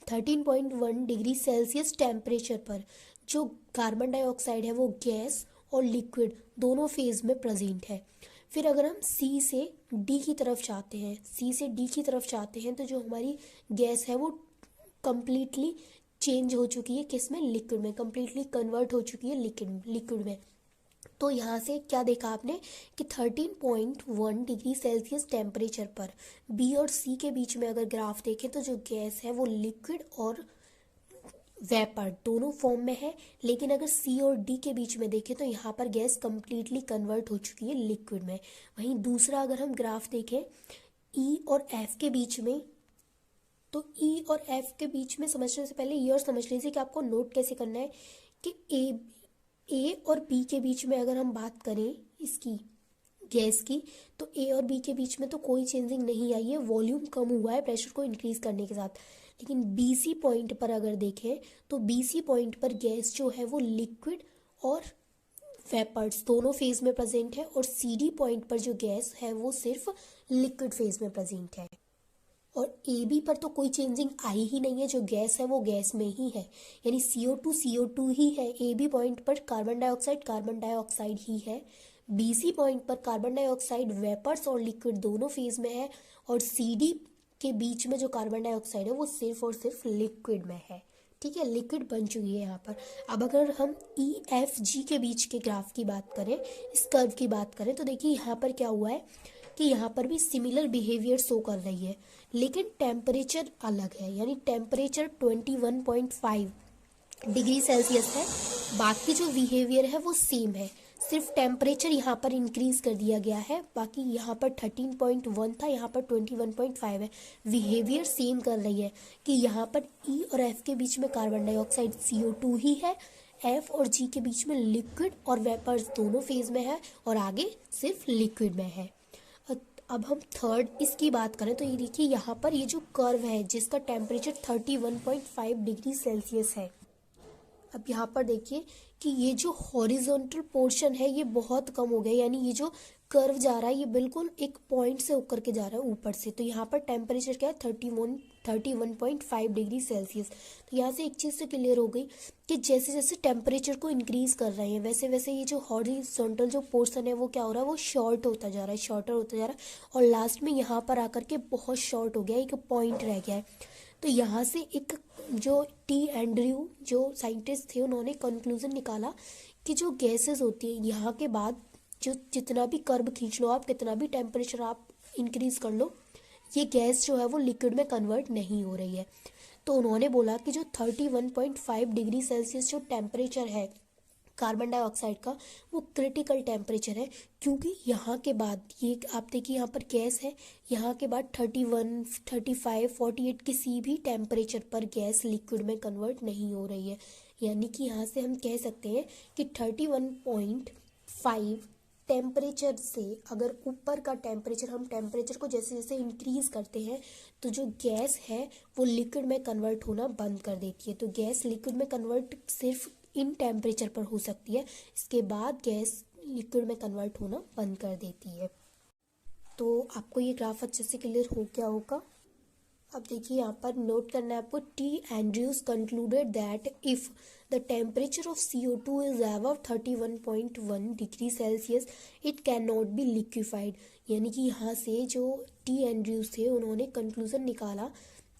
13.1 डिग्री सेल्सियस टेम्परेचर पर जो कार्बन डाइऑक्साइड है वो गैस और लिक्विड दोनों फेज में प्रेजेंट है। फिर अगर हम सी से डी की तरफ जाते हैं, सी से डी की तरफ जाते हैं तो जो हमारी गैस है वो कम्प्लीटली चेंज हो चुकी है, किस में, लिक्विड में, कम्प्लीटली कन्वर्ट हो चुकी है लिक्विड में। तो यहाँ से क्या देखा आपने कि 13.1 डिग्री सेल्सियस टेम्परेचर पर बी और सी के बीच में अगर ग्राफ देखें तो जो गैस है वो लिक्विड और वेपर दोनों फॉर्म में है। लेकिन अगर सी और डी के बीच में देखें तो यहाँ पर गैस कम्प्लीटली कन्वर्ट हो चुकी है लिक्विड में। वहीं दूसरा अगर हम ग्राफ देखें ई और एफ के बीच में, तो ई और एफ के बीच में समझने से पहले ये और समझ लीजिए कि आपको नोट कैसे करना है कि ए और बी के बीच में अगर हम बात करें इसकी गैस की, तो ए और बी के बीच में तो कोई चेंजिंग नहीं आई है, वॉल्यूम कम हुआ है प्रेशर को इंक्रीज करने के साथ। लेकिन बीसी पॉइंट पर अगर देखें तो बीसी पॉइंट पर गैस जो है वो लिक्विड और वेपर्स दोनों फेज में प्रेजेंट है, और सीडी पॉइंट पर जो गैस है वो सिर्फ लिक्विड फेज में प्रेजेंट है। और ए बी पर तो कोई चेंजिंग आई ही नहीं है, जो गैस है वो गैस में ही है, यानी CO2 ही है। ए बी पॉइंट पर कार्बन डाइऑक्साइड ही है। बी सी पॉइंट पर कार्बन डाइऑक्साइड वेपर्स और लिक्विड दोनों फेज में है, और सी डी के बीच में जो कार्बन डाइऑक्साइड है वो सिर्फ और सिर्फ लिक्विड में है। ठीक है, लिक्विड बन चुकी है यहाँ पर। अब अगर हम ई एफ जी के बीच के ग्राफ की बात करें, इस कर्व की बात करें, तो देखिए यहाँ पर क्या हुआ है कि यहाँ पर भी सिमिलर बिहेवियर शो कर रही है, लेकिन टेम्परेचर अलग है, यानी टेम्परेचर 21.5 डिग्री सेल्सियस है। बाकी जो बिहेवियर है वो सेम है, सिर्फ टेम्परेचर यहाँ पर इंक्रीज कर दिया गया है। बाकी यहाँ पर 13.1 था, यहाँ पर 21.5 है। बिहेवियर सेम कर रही है कि यहाँ पर ई और एफ के बीच में कार्बन डाइऑक्साइड CO2 ही है, एफ और जी के बीच में लिक्विड और वेपर्स दोनों फेज में है, और आगे सिर्फ लिक्विड में है। अब हम थर्ड इसकी बात करें तो ये देखिए यहाँ पर ये जो कर्व है जिसका टेम्परेचर 31.5 डिग्री सेल्सियस है। अब यहाँ पर देखिए कि ये जो हॉरिजॉन्टल पोर्शन है ये बहुत कम हो गया, यानी ये जो कर्व जा रहा है ये बिल्कुल एक पॉइंट से होकर के जा रहा है ऊपर से। तो यहाँ पर टेम्परेचर क्या है, 31.5 डिग्री सेल्सियस। तो यहाँ से एक चीज़ तो क्लियर हो गई कि जैसे जैसे टेम्परेचर को इंक्रीज कर रहे हैं वैसे वैसे ये जो हॉरिजॉन्टल जो पोर्शन है वो क्या हो रहा है, वो शॉर्ट होता जा रहा है, शॉर्टर होता जा रहा है, और लास्ट में यहाँ पर आकर के बहुत शॉर्ट हो गया, एक पॉइंट रह गया है। तो यहाँ से एक जो टी एंड्रयू जो साइंटिस्ट थे उन्होंने कंक्लूजन निकाला कि जो गैसेस होती है यहाँ के बाद जो जितना भी कर्व खींच लो आप, कितना भी टेम्परेचर आप इंक्रीज कर लो, ये गैस जो है वो लिक्विड में कन्वर्ट नहीं हो रही है। तो उन्होंने बोला कि जो 31.5 डिग्री सेल्सियस जो टेम्परेचर है कार्बन डाइऑक्साइड का वो क्रिटिकल टेम्परेचर है, क्योंकि यहाँ के बाद ये आप देखिए यहाँ पर गैस है, यहाँ के बाद 31, 35, 48 किसी भी टेम्परेचर पर गैस लिक्विड में कन्वर्ट नहीं हो रही है। यानी कि यहाँ से हम कह सकते हैं कि 31.5 टेम्परेचर से अगर ऊपर का टेम्परेचर, हम टेम्परेचर को जैसे जैसे इंक्रीज करते हैं तो जो गैस है वो लिक्विड में कन्वर्ट होना बंद कर देती है। तो गैस लिक्विड में कन्वर्ट सिर्फ इन टेम्परेचर पर हो सकती है, इसके बाद गैस लिक्विड में कन्वर्ट होना बंद कर देती है। तो आपको ये ग्राफ अच्छे से क्लियर हो गया होगा। अब देखिए यहाँ पर नोट करना है आपको, T Andrews concluded that if the temperature of CO2 is above 31.1 degree Celsius it can not be liquefied. यानी कि यहाँ से जो टी एंड्रयूज थे उन्होंने कंक्लूजन निकाला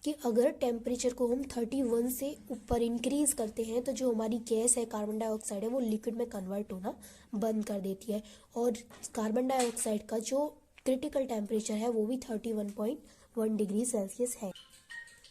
कि अगर टेम्परेचर को हम 31 से ऊपर इंक्रीज करते हैं तो जो हमारी गैस है कार्बन डाइऑक्साइड है वो लिक्विड में कन्वर्ट होना बंद कर देती है, और कार्बन डाइऑक्साइड का जो क्रिटिकल टेम्परेचर है वो भी 31.1 डिग्री सेल्सियस है।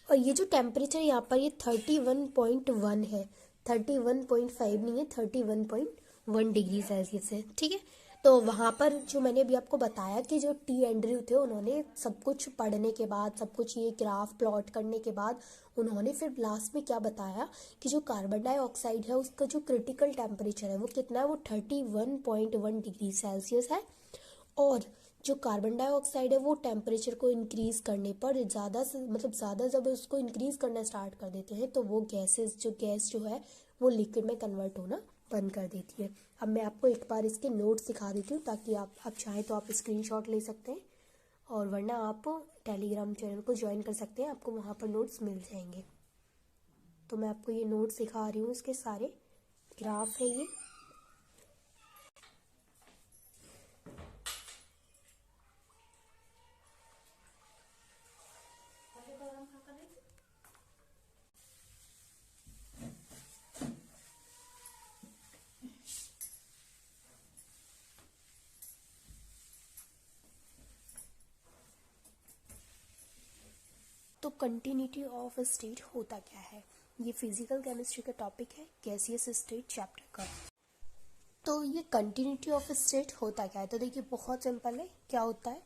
और ये जो टेम्परेचर यहाँ पर ये 31.1 है, 31.5 नहीं है, 31.1 डिग्री सेल्सियस है, ठीक है। तो वहाँ पर जो मैंने अभी आपको बताया कि जो टी एंड्रयू थे, उन्होंने सब कुछ पढ़ने के बाद, सब कुछ ये ग्राफ प्लॉट करने के बाद, उन्होंने फिर लास्ट में क्या बताया कि जो कार्बन डाइऑक्साइड है उसका जो क्रिटिकल टेम्परेचर है वो कितना है, वो 31.1 डिग्री सेल्सियस है। और जो कार्बन डाइऑक्साइड है वो टेम्परेचर को इंक्रीज़ करने पर ज़्यादा से मतलब ज़्यादा जब उसको इंक्रीज़ करना स्टार्ट कर देते हैं तो वो गैस जो है वो लिक्विड में कन्वर्ट होना बंद कर देती है। अब मैं आपको एक बार इसके नोट्स दिखा देती हूँ ताकि आप चाहें तो आप स्क्रीनशॉट ले सकते हैं, और वरना आप टेलीग्राम चैनल को ज्वाइन कर सकते हैं, आपको वहाँ पर नोट्स मिल जाएंगे। तो मैं आपको ये नोट्स दिखा रही हूँ, इसके सारे ग्राफ है ये। तो कंटिन्यूटी ऑफ स्टेट होता क्या है, ये फिजिकल केमिस्ट्री का टॉपिक है, गैसियस स्टेट चैप्टर का। तो ये कंटिन्यूटी ऑफ स्टेट होता क्या है, तो देखिए बहुत सिंपल है। क्या होता है,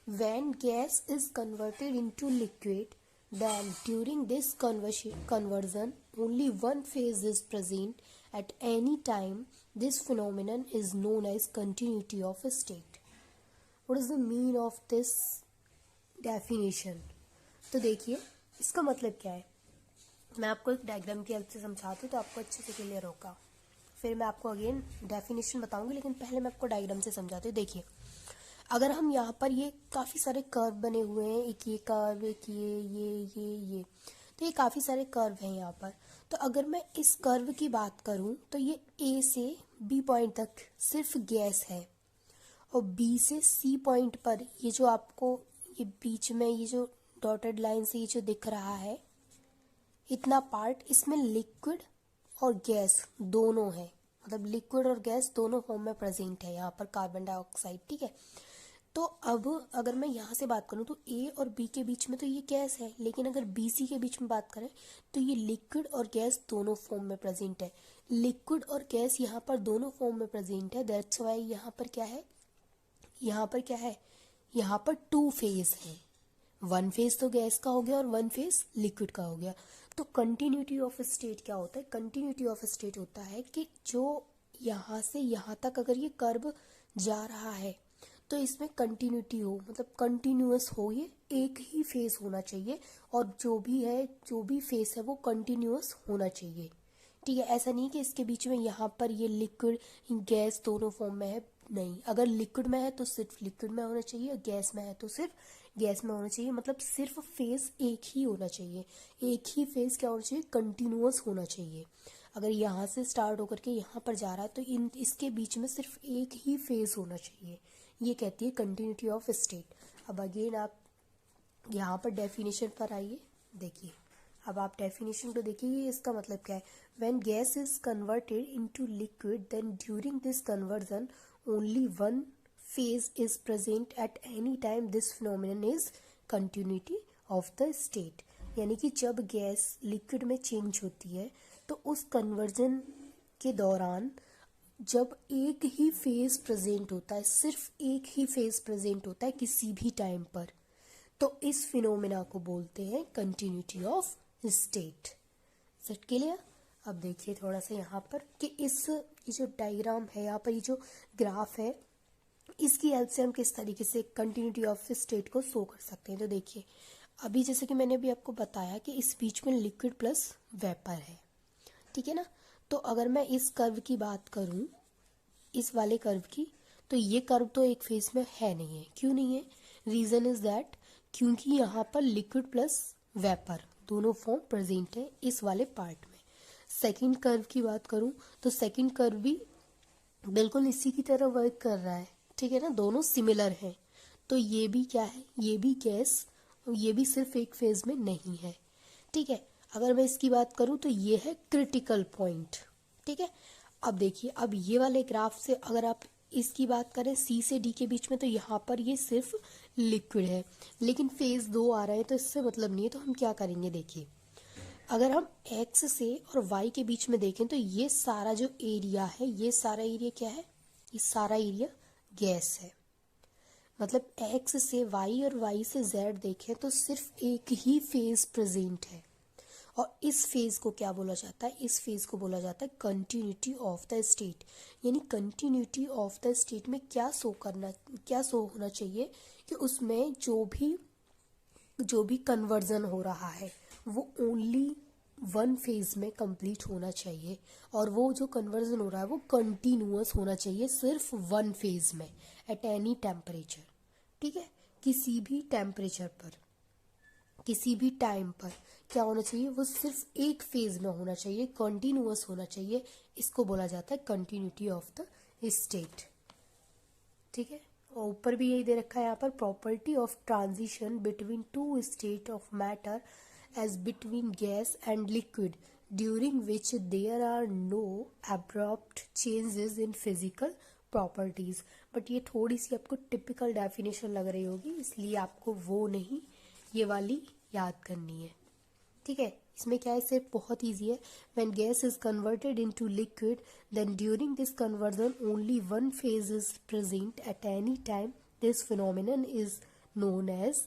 when gas is converted into liquid then during this conversion only one phase is present at any time. This phenomenon is known as continuity of state. What is the mean of this definition? तो देखिए इसका मतलब क्या है, मैं आपको एक diagram की हेल्प से समझाती हूँ तो आपको अच्छे से क्लियर होगा। फिर मैं आपको अगेन डेफिनेशन बताऊंगी, लेकिन पहले मैं आपको डायग्राम से समझाती हूँ। देखिए अगर हम यहाँ पर ये काफ़ी सारे कर्व बने हुए हैं, एक ये कर्व, एक ये, तो ये काफ़ी सारे कर्व हैं यहाँ पर। तो अगर मैं इस कर्व की बात करूँ तो ये ए से बी पॉइंट तक सिर्फ गैस है, और बी से सी पॉइंट पर ये जो आपको ये बीच में ये जो डॉटेड लाइन से ये जो दिख रहा है इतना पार्ट, इसमें लिक्विड और गैस दोनों है, मतलब लिक्विड और गैस दोनों फॉर्म में प्रेजेंट है यहाँ पर कार्बन डाइऑक्साइड, ठीक है। तो अब अगर मैं यहाँ से बात करूँ तो ए और बी के बीच में तो ये गैस है, लेकिन अगर बी सी के बीच में बात करें तो ये लिक्विड और गैस दोनों फॉर्म में प्रेजेंट है। लिक्विड और गैस यहाँ पर दोनों फॉर्म में प्रेजेंट है, दैट्स वाई यहाँ पर क्या है, यहाँ पर टू फेज है। वन फेज तो गैस का हो गया और वन फेज लिक्विड का हो गया। तो कंटिन्यूटी ऑफ स्टेट क्या होता है, कंटिन्यूटी ऑफ स्टेट होता है कि जो यहाँ से यहाँ तक अगर ये कर्व जा रहा है तो इसमें कंटिन्यूटी हो, मतलब कंटिन्यूअस हो, ये एक ही फेस होना चाहिए, और जो भी फेस है वो कंटिन्यूअस होना चाहिए, ठीक है। ऐसा नहीं कि इसके बीच में यहाँ पर ये लिक्विड गैस दोनों फॉर्म में है, नहीं। अगर लिक्विड में है तो सिर्फ लिक्विड में होना चाहिए, और गैस में है तो सिर्फ गैस में होना चाहिए, मतलब सिर्फ फेस एक ही होना चाहिए। एक ही फेस क्या होना चाहिए, कंटिन्यूअस होना चाहिए। अगर यहाँ से स्टार्ट होकर के यहाँ पर जा रहा है तो इसके बीच में सिर्फ एक ही फेस होना चाहिए, ये कहती है कंटिन्यूटी ऑफ स्टेट। अब अगेन आप यहाँ पर डेफिनेशन पर आइए, देखिए अब आप डेफिनेशन को देखिए, इसका मतलब क्या है। When gas is converted into liquid then during this conversion only one phase is present at any time. This phenomenon is continuity of the state. यानी कि जब गैस लिक्विड में चेंज होती है तो उस कन्वर्जन के दौरान जब एक ही फेज प्रेजेंट होता है, सिर्फ एक ही फेज प्रेजेंट होता है किसी भी टाइम पर, तो इस फिनोमेना को बोलते हैं continuity of state. Set clear. अब देखिए थोड़ा सा यहाँ पर कि ये जो डायग्राम है, यहाँ पर ये जो ग्राफ है, इसकी हेल्प से हम किस तरीके से कंटिन्यूटी ऑफ स्टेट को शो कर सकते हैं। तो देखिए अभी जैसे कि मैंने अभी आपको बताया कि इस बीच में लिक्विड प्लस वेपर है, ठीक है ना। तो अगर मैं इस कर्व की बात करूं, इस वाले कर्व की, तो ये कर्व तो एक फेस में है नहीं है। क्यों नहीं है, रीज़न इज दैट क्योंकि यहाँ पर लिक्विड प्लस वेपर दोनों फॉर्म प्रेजेंट है इस वाले पार्ट में। सेकंड कर्व की बात करूं तो सेकंड कर्व भी बिल्कुल इसी की तरह वर्क कर रहा है, ठीक है ना, दोनों सिमिलर हैं। तो ये भी क्या है, ये भी गैस, ये भी सिर्फ एक फेज में नहीं है, ठीक है। अगर मैं इसकी बात करूं तो ये है क्रिटिकल पॉइंट, ठीक है। अब देखिए अब ये वाले ग्राफ से अगर आप इसकी बात करें सी से डी के बीच में, तो यहाँ पर ये सिर्फ लिक्विड है, लेकिन फेज 2 आ रहे हैं तो इससे मतलब नहीं है। तो हम क्या करेंगे, देखिए अगर हम एक्स से और वाई के बीच में देखें तो ये सारा जो एरिया है, ये सारा एरिया क्या है, ये सारा एरिया गैस है। मतलब एक्स से वाई और वाई से जेड देखें तो सिर्फ एक ही फेज प्रेजेंट है, और इस फेज को क्या बोला जाता है, इस फेज को बोला जाता है कंटिन्यूटी ऑफ द स्टेट। यानी कंटिन्यूटी ऑफ द स्टेट में क्या शो होना चाहिए कि उसमें जो भी कन्वर्जन हो रहा है वो ओनली वन फेज में कंप्लीट होना चाहिए, और वो जो कन्वर्जन हो रहा है वो कंटिन्यूअस होना चाहिए सिर्फ वन फेज में एट एनी टेम्परेचर। ठीक है, किसी भी टेम्परेचर पर, किसी भी टाइम पर क्या होना चाहिए, वो सिर्फ एक फेज में होना चाहिए, कंटिन्यूअस होना चाहिए। इसको बोला जाता है कंटिन्यूटी ऑफ द स्टेट। ठीक है, और ऊपर भी यही दे रखा है यहाँ पर, property of transition between two state of matter as between gas and liquid during which there are no abrupt changes in physical properties. But ये थोड़ी सी आपको टिपिकल डेफिनेशन लग रही होगी, इसलिए आपको वो नहीं, ये वाली याद करनी है। ठीक है, इसमें क्या है, सिर्फ बहुत ईजी है। When gas is converted into liquid then during this conversion only one phase is present at any time, this phenomenon is known as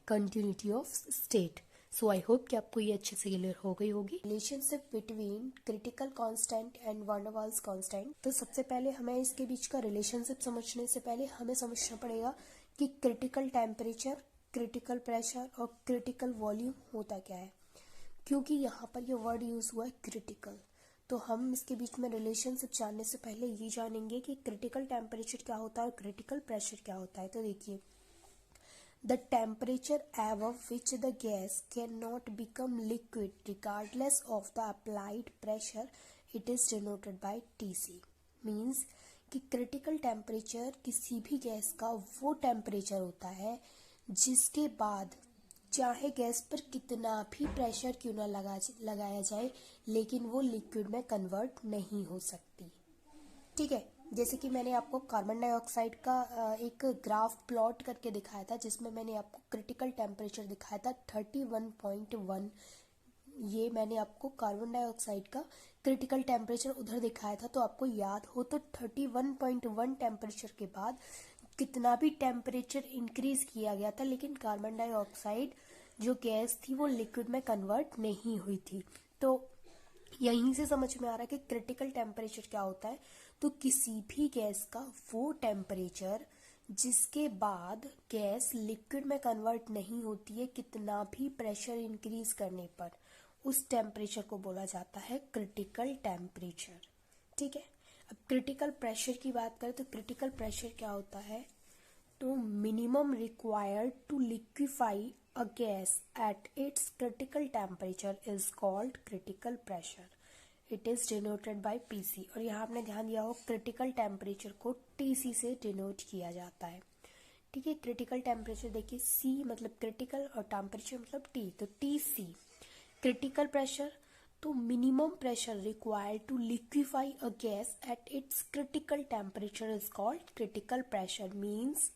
continuity of state. So I hope कि आपको ये अच्छे से क्लियर हो गई होगी। Relationship between critical constant and van der Waals constant. तो सबसे पहले हमें इसके बीच का रिलेशनशिप समझने से पहले हमें समझना पड़ेगा कि क्रिटिकल टेम्परेचर, क्रिटिकल प्रेशर और क्रिटिकल वॉल्यूम होता क्या है। क्योंकि यहाँ पर ये वर्ड यूज हुआ है क्रिटिकल, तो हम इसके बीच में रिलेशनशिप जानने से पहले ये जानेंगे कि क्रिटिकल टेम्परेचर क्या होता है और क्रिटिकल प्रेशर क्या होता है। तो देखिए, the temperature above which the gas cannot become liquid regardless of the applied pressure, it is denoted by TC। Means कि क्रिटिकल टेम्परेचर किसी भी गैस का वो टेम्परेचर होता है जिसके बाद चाहे गैस पर कितना भी प्रेशर क्यों ना लगाया जाए, लेकिन वो लिक्विड में कन्वर्ट नहीं हो सकती। ठीक है, जैसे कि मैंने आपको कार्बन डाइऑक्साइड का एक ग्राफ प्लॉट करके दिखाया था, जिसमें मैंने आपको क्रिटिकल टेम्परेचर दिखाया था 31.1। ये मैंने आपको कार्बन डाइऑक्साइड का क्रिटिकल टेम्परेचर उधर दिखाया था, तो आपको याद हो तो 31.1 टेम्परेचर के बाद कितना भी टेम्परेचर इंक्रीज किया गया था, लेकिन कार्बन डाइऑक्साइड जो गैस थी वो लिक्विड में कन्वर्ट नहीं हुई थी। तो यहीं से समझ में आ रहा है कि क्रिटिकल टेम्परेचर क्या होता है। तो किसी भी गैस का वो टेम्परेचर जिसके बाद गैस लिक्विड में कन्वर्ट नहीं होती है कितना भी प्रेशर इंक्रीज करने पर, उस टेम्परेचर को बोला जाता है क्रिटिकल टेम्परेचर। ठीक है, अब क्रिटिकल प्रेशर की बात करें तो क्रिटिकल प्रेशर क्या होता है, तो minimum required to liquefy a gas at its critical temperature is called critical pressure. It is denoted by PC। और यहाँ आपने ध्यान दिया हो क्रिटिकल टेम्परेचर को TC से डिनोट किया जाता है। ठीक है, क्रिटिकल टेम्परेचर देखिए, C मतलब क्रिटिकल और टेम्परेचर मतलब T, तो TC। क्रिटिकल प्रेशर तो minimum pressure required to liquefy a gas at its critical temperature is called critical pressure. Means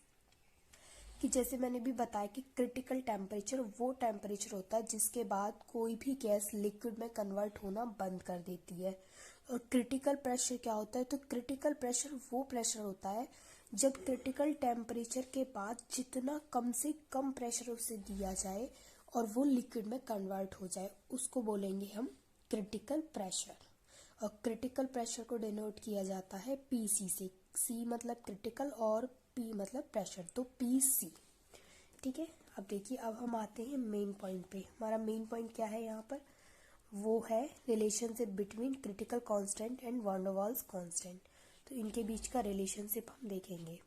कि जैसे मैंने भी बताया कि क्रिटिकल टेम्परेचर वो टेम्परेचर होता है जिसके बाद कोई भी गैस लिक्विड में कन्वर्ट होना बंद कर देती है। और क्रिटिकल प्रेशर क्या होता है, तो क्रिटिकल प्रेशर वो प्रेशर होता है जब क्रिटिकल टेम्परेचर के बाद जितना कम से कम प्रेशर उसे दिया जाए और वो लिक्विड में कन्वर्ट हो जाए, उसको बोलेंगे हम क्रिटिकल प्रेशर। और क्रिटिकल प्रेशर को डिनोट किया जाता है PC से। C मतलब क्रिटिकल और P मतलब प्रेशर, तो PC। ठीक है, अब देखिए, अब हम आते हैं मेन पॉइंट पे। हमारा मेन पॉइंट क्या है यहाँ पर, वो है relationship between critical constant and van der Waals constant. तो इनके बीच का रिलेशनशिप हम देखेंगे।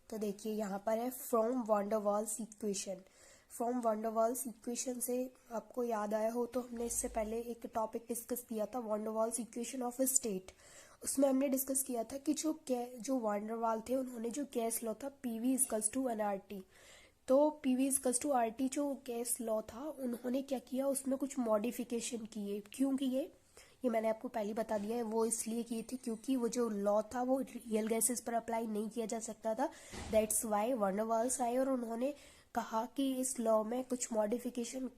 तो देखिए यहाँ पर है from van der Waals equation. From van der Waals equation से आपको याद आया हो तो हमने इससे पहले एक टॉपिक डिस्कस किया था, van der Waals equation of a state. उसमें हमने डिस्कस किया था कि जो वैन डर वाल थे उन्होंने जो गैस लॉ था PV इक्वल्स टू nRT, तो PV इक्वल्स टू RT जो गैस लॉ था उन्होंने क्या किया, उसमें कुछ मॉडिफिकेशन किए। क्यों किए ये मैंने आपको पहले बता दिया है, वो इसलिए किए थे क्योंकि वो जो लॉ था वो रियल गैसेस पर अप्लाई नहीं किया जा सकता था। That's why van der Waals आए और उन्होंने कहा कि इस लॉ में कुछ मॉडिफिकेशन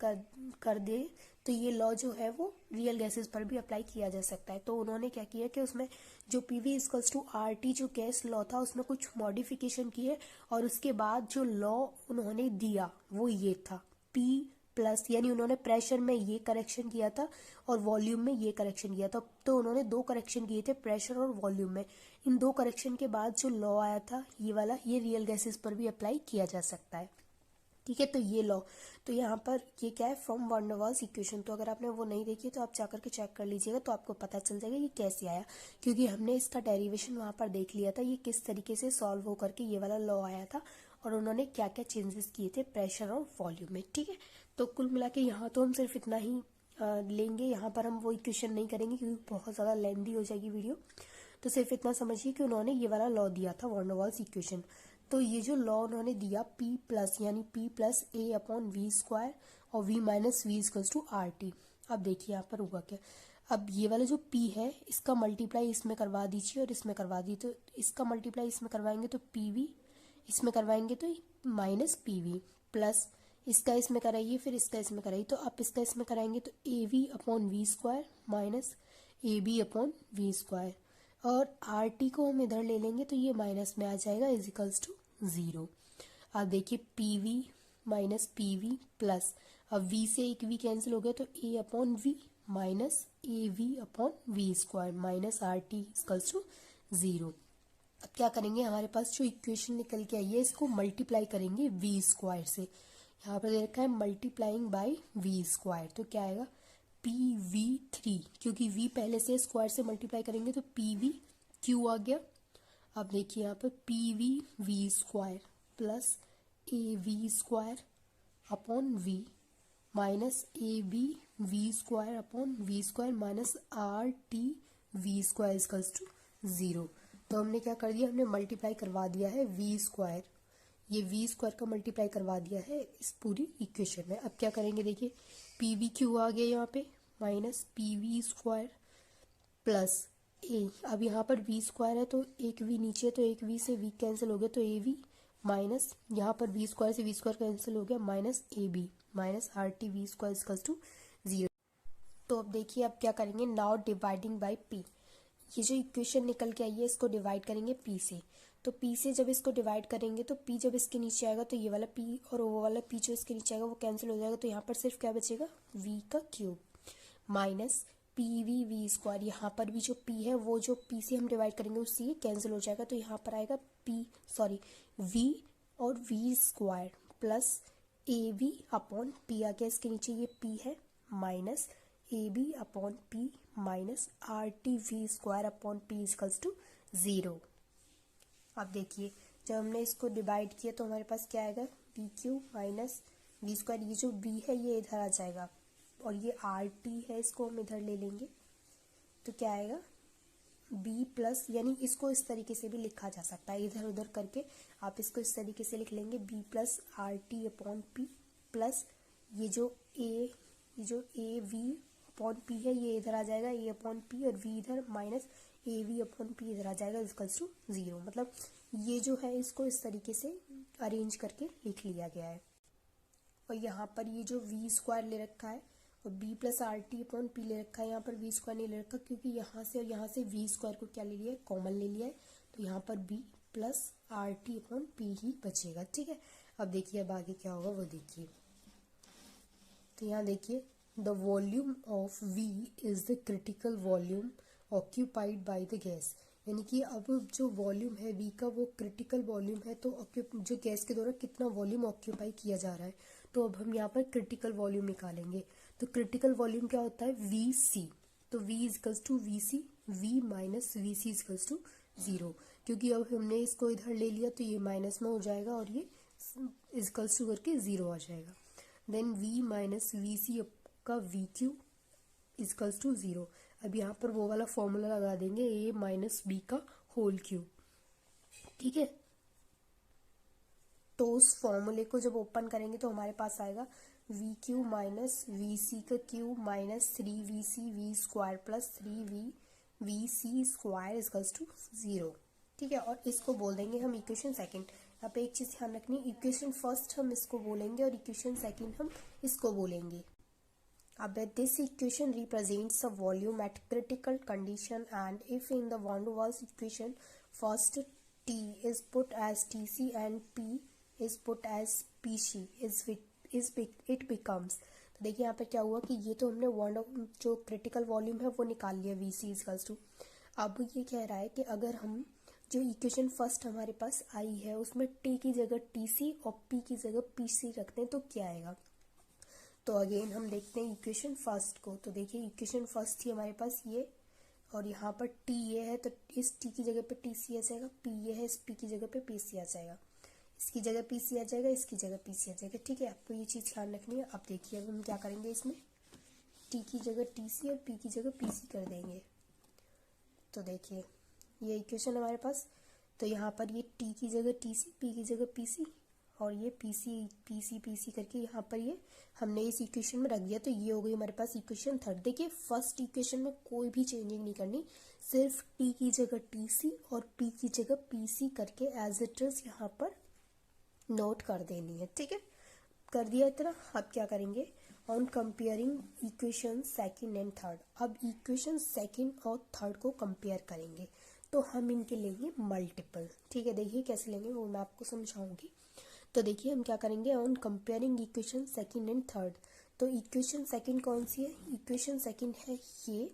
कर दे तो ये लॉ जो है वो रियल गैसेस पर भी अप्लाई किया जा सकता है। तो उन्होंने क्या किया कि उसमें जो पीवी इक्वल्स टू आरटी जो गैस लॉ था उसमें कुछ मॉडिफिकेशन किए और उसके बाद जो लॉ उन्होंने दिया वो ये था पी प्लस, यानी उन्होंने प्रेशर में ये करेक्शन किया था और वॉल्यूम में ये करेक्शन किया था। तो उन्होंने दो करेक्शन किए थे प्रेशर और वॉल्यूम में। इन दो करेक्शन के बाद जो लॉ आया था ये वाला, ये रियल गैसेस पर भी अप्लाई किया जा सकता है। ठीक है, तो ये लॉ, तो यहाँ पर ये क्या है, from van der Waals equation. तो अगर आपने वो नहीं देखी तो आप जाकर के चेक कर लीजिएगा तो आपको पता चल जाएगा ये कैसे आया, क्योंकि हमने इसका डेरिवेशन वहाँ पर देख लिया था ये किस तरीके से सॉल्व होकर के ये वाला लॉ आया था और उन्होंने क्या क्या चेंजेस किए थे प्रेशर और वॉल्यूम में। ठीक है, तो कुल मिला के यहाँ तो हम सिर्फ इतना ही लेंगे, यहाँ पर हम वो इक्वेशन नहीं करेंगे क्योंकि बहुत ज़्यादा लेंदी हो जाएगी वीडियो। तो सिर्फ इतना समझिए कि उन्होंने ये वाला लॉ दिया था वन डेर वाल्स इक्वेशन। तो ये जो लॉ उन्होंने दिया P प्लस, यानी P plus A upon V square और V minus V equals to R T. अब देखिए यहाँ पर होगा क्या, अब ये वाला जो P है इसका मल्टीप्लाई इसमें करवा दीजिए और इसमें करवा दी, तो इसका मल्टीप्लाई इसमें करवाएंगे तो PV, इसमें करवाएंगे तो माइनस PV, प्लस इसका इसमें कराइए फिर इसका इसमें कराइए, तो आप इसका इसमें कराएंगे तो AV upon V square minus AB upon V square, और आर टी को हम इधर ले लेंगे तो ये माइनस में आ जाएगा इज इक्वल्स टू 0। अब देखिए P V minus P V plus, अब v से एक v कैंसिल हो गया तो a upon V minus A V upon V square minus R T equals to 0। अब क्या करेंगे, हमारे पास जो इक्वेशन निकल के आई है इसको मल्टीप्लाई करेंगे v स्क्वायर से। यहाँ पर दे रखा है मल्टीप्लाइंग बाय v स्क्वायर, तो क्या आएगा PV3, क्योंकि v पहले से स्क्वायर से मल्टीप्लाई करेंगे तो PVQ आ गया। अब देखिए यहाँ पर PVV square plus AV square upon V minus ABV square upon V square minus RTV square equals to 0। तो हमने क्या कर दिया, हमने मल्टीप्लाई करवा दिया है V स्क्वायर, ये V स्क्वायर का मल्टीप्लाई करवा दिया है इस पूरी इक्वेशन में। अब क्या करेंगे, देखिए PVQ आ गया यहाँ पे minus PV square plus A, अब यहाँ पर V स्क्वायर है तो एक V नीचे, तो एक V से V कैंसिल हो गया तो AV माइनस यहाँ पर V स्क्वायर से V स्क्वायर कैंसिल हो गया minus AB minus RTV square equals to 0। तो अब देखिए अब क्या करेंगे, नाउ डिवाइडिंग बाय P, ये जो इक्वेशन निकल के आई है इसको डिवाइड करेंगे P से। तो P से जब इसको डिवाइड करेंगे तो P जब इसके नीचे आएगा तो ये वाला P और वो वाला P जो इसके नीचे आएगा वो कैंसिल हो जाएगा, तो यहाँ पर सिर्फ क्या बचेगा V का क्यूब माइनस PVV स्क्वायर, यहाँ पर भी जो P है वो जो P से हम डिवाइड करेंगे उससे ये कैंसिल हो जाएगा, तो यहाँ पर आएगा V और V square plus AV upon P आ गया, इसके नीचे ये P है minus AB upon P minus RTV square upon P equals to 0। अब देखिए जब हमने इसको डिवाइड किया तो हमारे पास क्या आएगा, PQ माइनस V स्क्वायर, ये जो B है ये इधर आ जाएगा और ये RT है इसको हम इधर ले लेंगे, तो क्या आएगा B प्लस, यानी इसको इस तरीके से भी लिखा जा सकता है, इधर उधर करके आप इसको इस तरीके से लिख लेंगे B plus RT upon P plus ये जो AV अपॉन P है ये इधर आ जाएगा A अपॉन P और V इधर माइनस AV अपॉन P इधर आ जाएगा इक्वल्स टू 0। मतलब ये जो है इसको इस तरीके से अरेंज करके लिख लिया गया है। और यहाँ पर ये जो V स्क्वायर ले रखा है और B plus RT upon P ले रखा है, यहाँ पर V स्क्वायर नहीं ले रखा क्योंकि यहाँ से और यहाँ से V स्क्वायर को क्या ले लिया है, कॉमन ले लिया है, तो यहाँ पर B plus RT upon P ही बचेगा। ठीक है, अब देखिए अब आगे क्या होगा वो देखिए, तो यहाँ देखिए the volume of V is the critical volume occupied by the gas, यानी कि अब जो वॉल्यूम है V का वो क्रिटिकल वॉल्यूम है, तो जो गैस के द्वारा कितना वॉल्यूम ऑक्यूपाई किया जा रहा है, तो अब हम यहाँ पर क्रिटिकल वॉल्यूम निकालेंगे। तो क्रिटिकल वॉल्यूम क्या होता है, VC, तो V equals to VC, V minus VC equals to 0, क्योंकि अब हमने इसको इधर ले लिया तो ये माइनस में हो जाएगा और ये इक्वल्स टू करके 0 आ जाएगा। देन V माइनस VC का VQ इक्वल्स टू 0। अब यहाँ पर वो वाला फॉर्मूला लगा देंगे A माइनस B का होल क्यूब। ठीक है, तो उस फॉर्मूले को जब ओपन करेंगे तो हमारे पास आएगा VQ माइनस VC का cube minus 3VC V square plus 3VC square equals to 0। ठीक है, और इसको बोल देंगे हम इक्वेशन सेकंड। यहाँ पे एक चीज़ ध्यान रखनी, इक्वेशन फर्स्ट हम इसको बोलेंगे और इक्वेशन सेकंड हम इसको बोलेंगे। अब this equation represents a volume at critical condition and if in the van der Waals equation first T is put as Tc and P is put as Pc it becomes। तो देखिए यहाँ पे क्या हुआ कि ये तो हमने जो क्रिटिकल वॉल्यूम है वो निकाल लिया Vc इक्वल्स टू। अब ये कह रहा है कि अगर हम जो इक्वेशन फर्स्ट हमारे पास आई है उसमें T की जगह Tc और P की जगह Pc रखते हैं तो क्या आएगा। तो अगेन हम देखते हैं इक्वेशन फर्स्ट को। तो देखिए इक्वेशन फर्स्ट थी हमारे पास ये, और यहाँ पर T ये है तो इस T की जगह पे TC आ जाएगा, P ये है इस P की जगह पे PC आ जाएगा, इसकी जगह PC आ जाएगा, इसकी जगह PC आ जाएगा। ठीक है, आपको ये चीज़ ध्यान रखनी है। अब देखिए अब हम क्या करेंगे, इसमें T की जगह TC और P की जगह PC कर देंगे। तो देखिए ये इक्वेशन हमारे पास, तो यहाँ पर ये T की जगह TC, P की जगह PC और ये PC करके यहाँ पर ये हमने इस इक्वेशन में रख दिया। तो ये हो गई हमारे पास इक्वेशन थर्ड। देखिए फर्स्ट इक्वेशन में कोई भी चेंजिंग नहीं करनी, सिर्फ T की जगह TC और P की जगह PC करके एज इट इज यहाँ पर नोट कर देनी है। ठीक है, कर दिया इतना। अब क्या करेंगे, on comparing equation second and third. अब इक्वेशन सेकंड और थर्ड को कंपेयर करेंगे तो हम इनके लेंगे मल्टीपल। ठीक है, देखिए कैसे लेंगे वो मैं आपको समझाऊंगी। तो देखिए हम क्या करेंगे, on comparing equation second and third. तो इक्वेशन सेकंड कौन सी है, इक्वेशन सेकंड है ये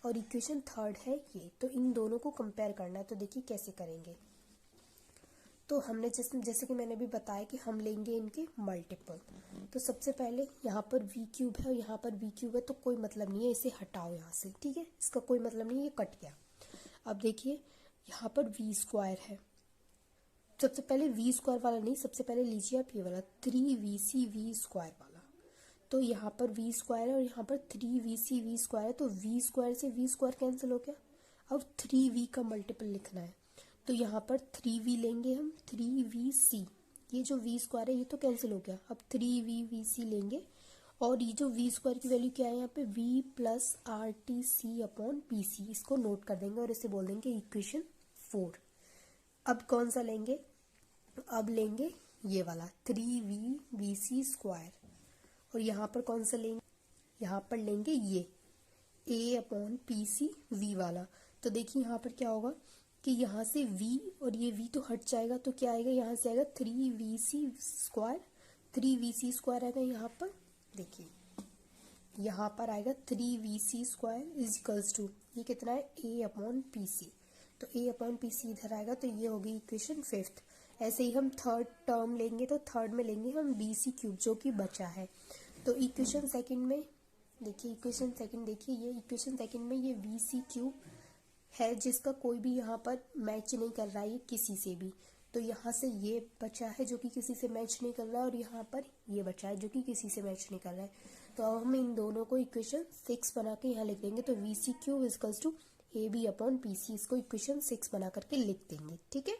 और इक्वेशन थर्ड है ये। तो इन दोनों को कंपेयर करना है। तो देखिए कैसे करेंगे, तो हमने जैसे कि मैंने भी बताया कि हम लेंगे इनके मल्टीपल। तो सबसे पहले यहाँ पर v क्यूब है और यहाँ पर v क्यूब है, तो कोई मतलब नहीं है, इसे हटाओ यहाँ से। ठीक है, इसका कोई मतलब नहीं है, ये कट गया। अब देखिए यहाँ पर v स्क्वायर है, सबसे पहले v स्क्वायर वाला नहीं, सबसे पहले लीजिए आप ये वाला 3vc v स्क्वायर वाला। तो यहाँ पर v स्क्वायर है और यहाँ पर 3vc v स्क्वायर है, तो v स्क्वायर से v स्क्वायर कैंसिल हो गया। अब 3v का मल्टीपल लिखना है, तो यहाँ पर 3v लेंगे हम, 3vc, ये जो v स्क्वायर है ये तो कैंसिल हो गया। अब 3vvc लेंगे और ये जो v स्क्वायर की वैल्यू क्या है यहाँ पे v plus RTC upon PC, इसको नोट कर देंगे और इसे बोल देंगे इक्वेशन 4। अब कौन सा लेंगे, अब लेंगे ये वाला 3vvc स्क्वायर और यहाँ पर कौन सा लेंगे, यहाँ पर लेंगे ये a अपॉन PC v वाला। तो देखिए यहाँ पर क्या होगा कि यहाँ से v और ये v तो हट जाएगा, तो क्या आएगा, यहाँ से आएगा 3vc स्क्वायर, 3vc स्क्वायर आएगा यहाँ पर। देखिए यहाँ पर आएगा 3vc square is equals to ये कितना है a अपॉन PC। तो a अपॉन PC इधर आएगा, तो ये होगी इक्वेशन फिफ्थ। ऐसे ही हम थर्ड टर्म लेंगे, तो थर्ड में लेंगे हम BC क्यूब जो कि बचा है। तो इक्वेशन सेकंड में देखिए, इक्वेशन सेकंड देखिए, ये इक्वेशन सेकंड में ये BC क्यूब है जिसका कोई भी यहाँ पर मैच नहीं कर रहा है किसी से भी। तो यहाँ से ये बचा है जो कि किसी से मैच नहीं कर रहा है और यहाँ पर ये बचा है जो कि किसी से मैच नहीं कर रहा है। तो अब हम इन दोनों को इक्वेशन 6 बना के यहाँ लिख देंगे। तो BC cube equals to AB upon PC, इसको इक्वेशन 6 बना करके लिख देंगे। ठीक है,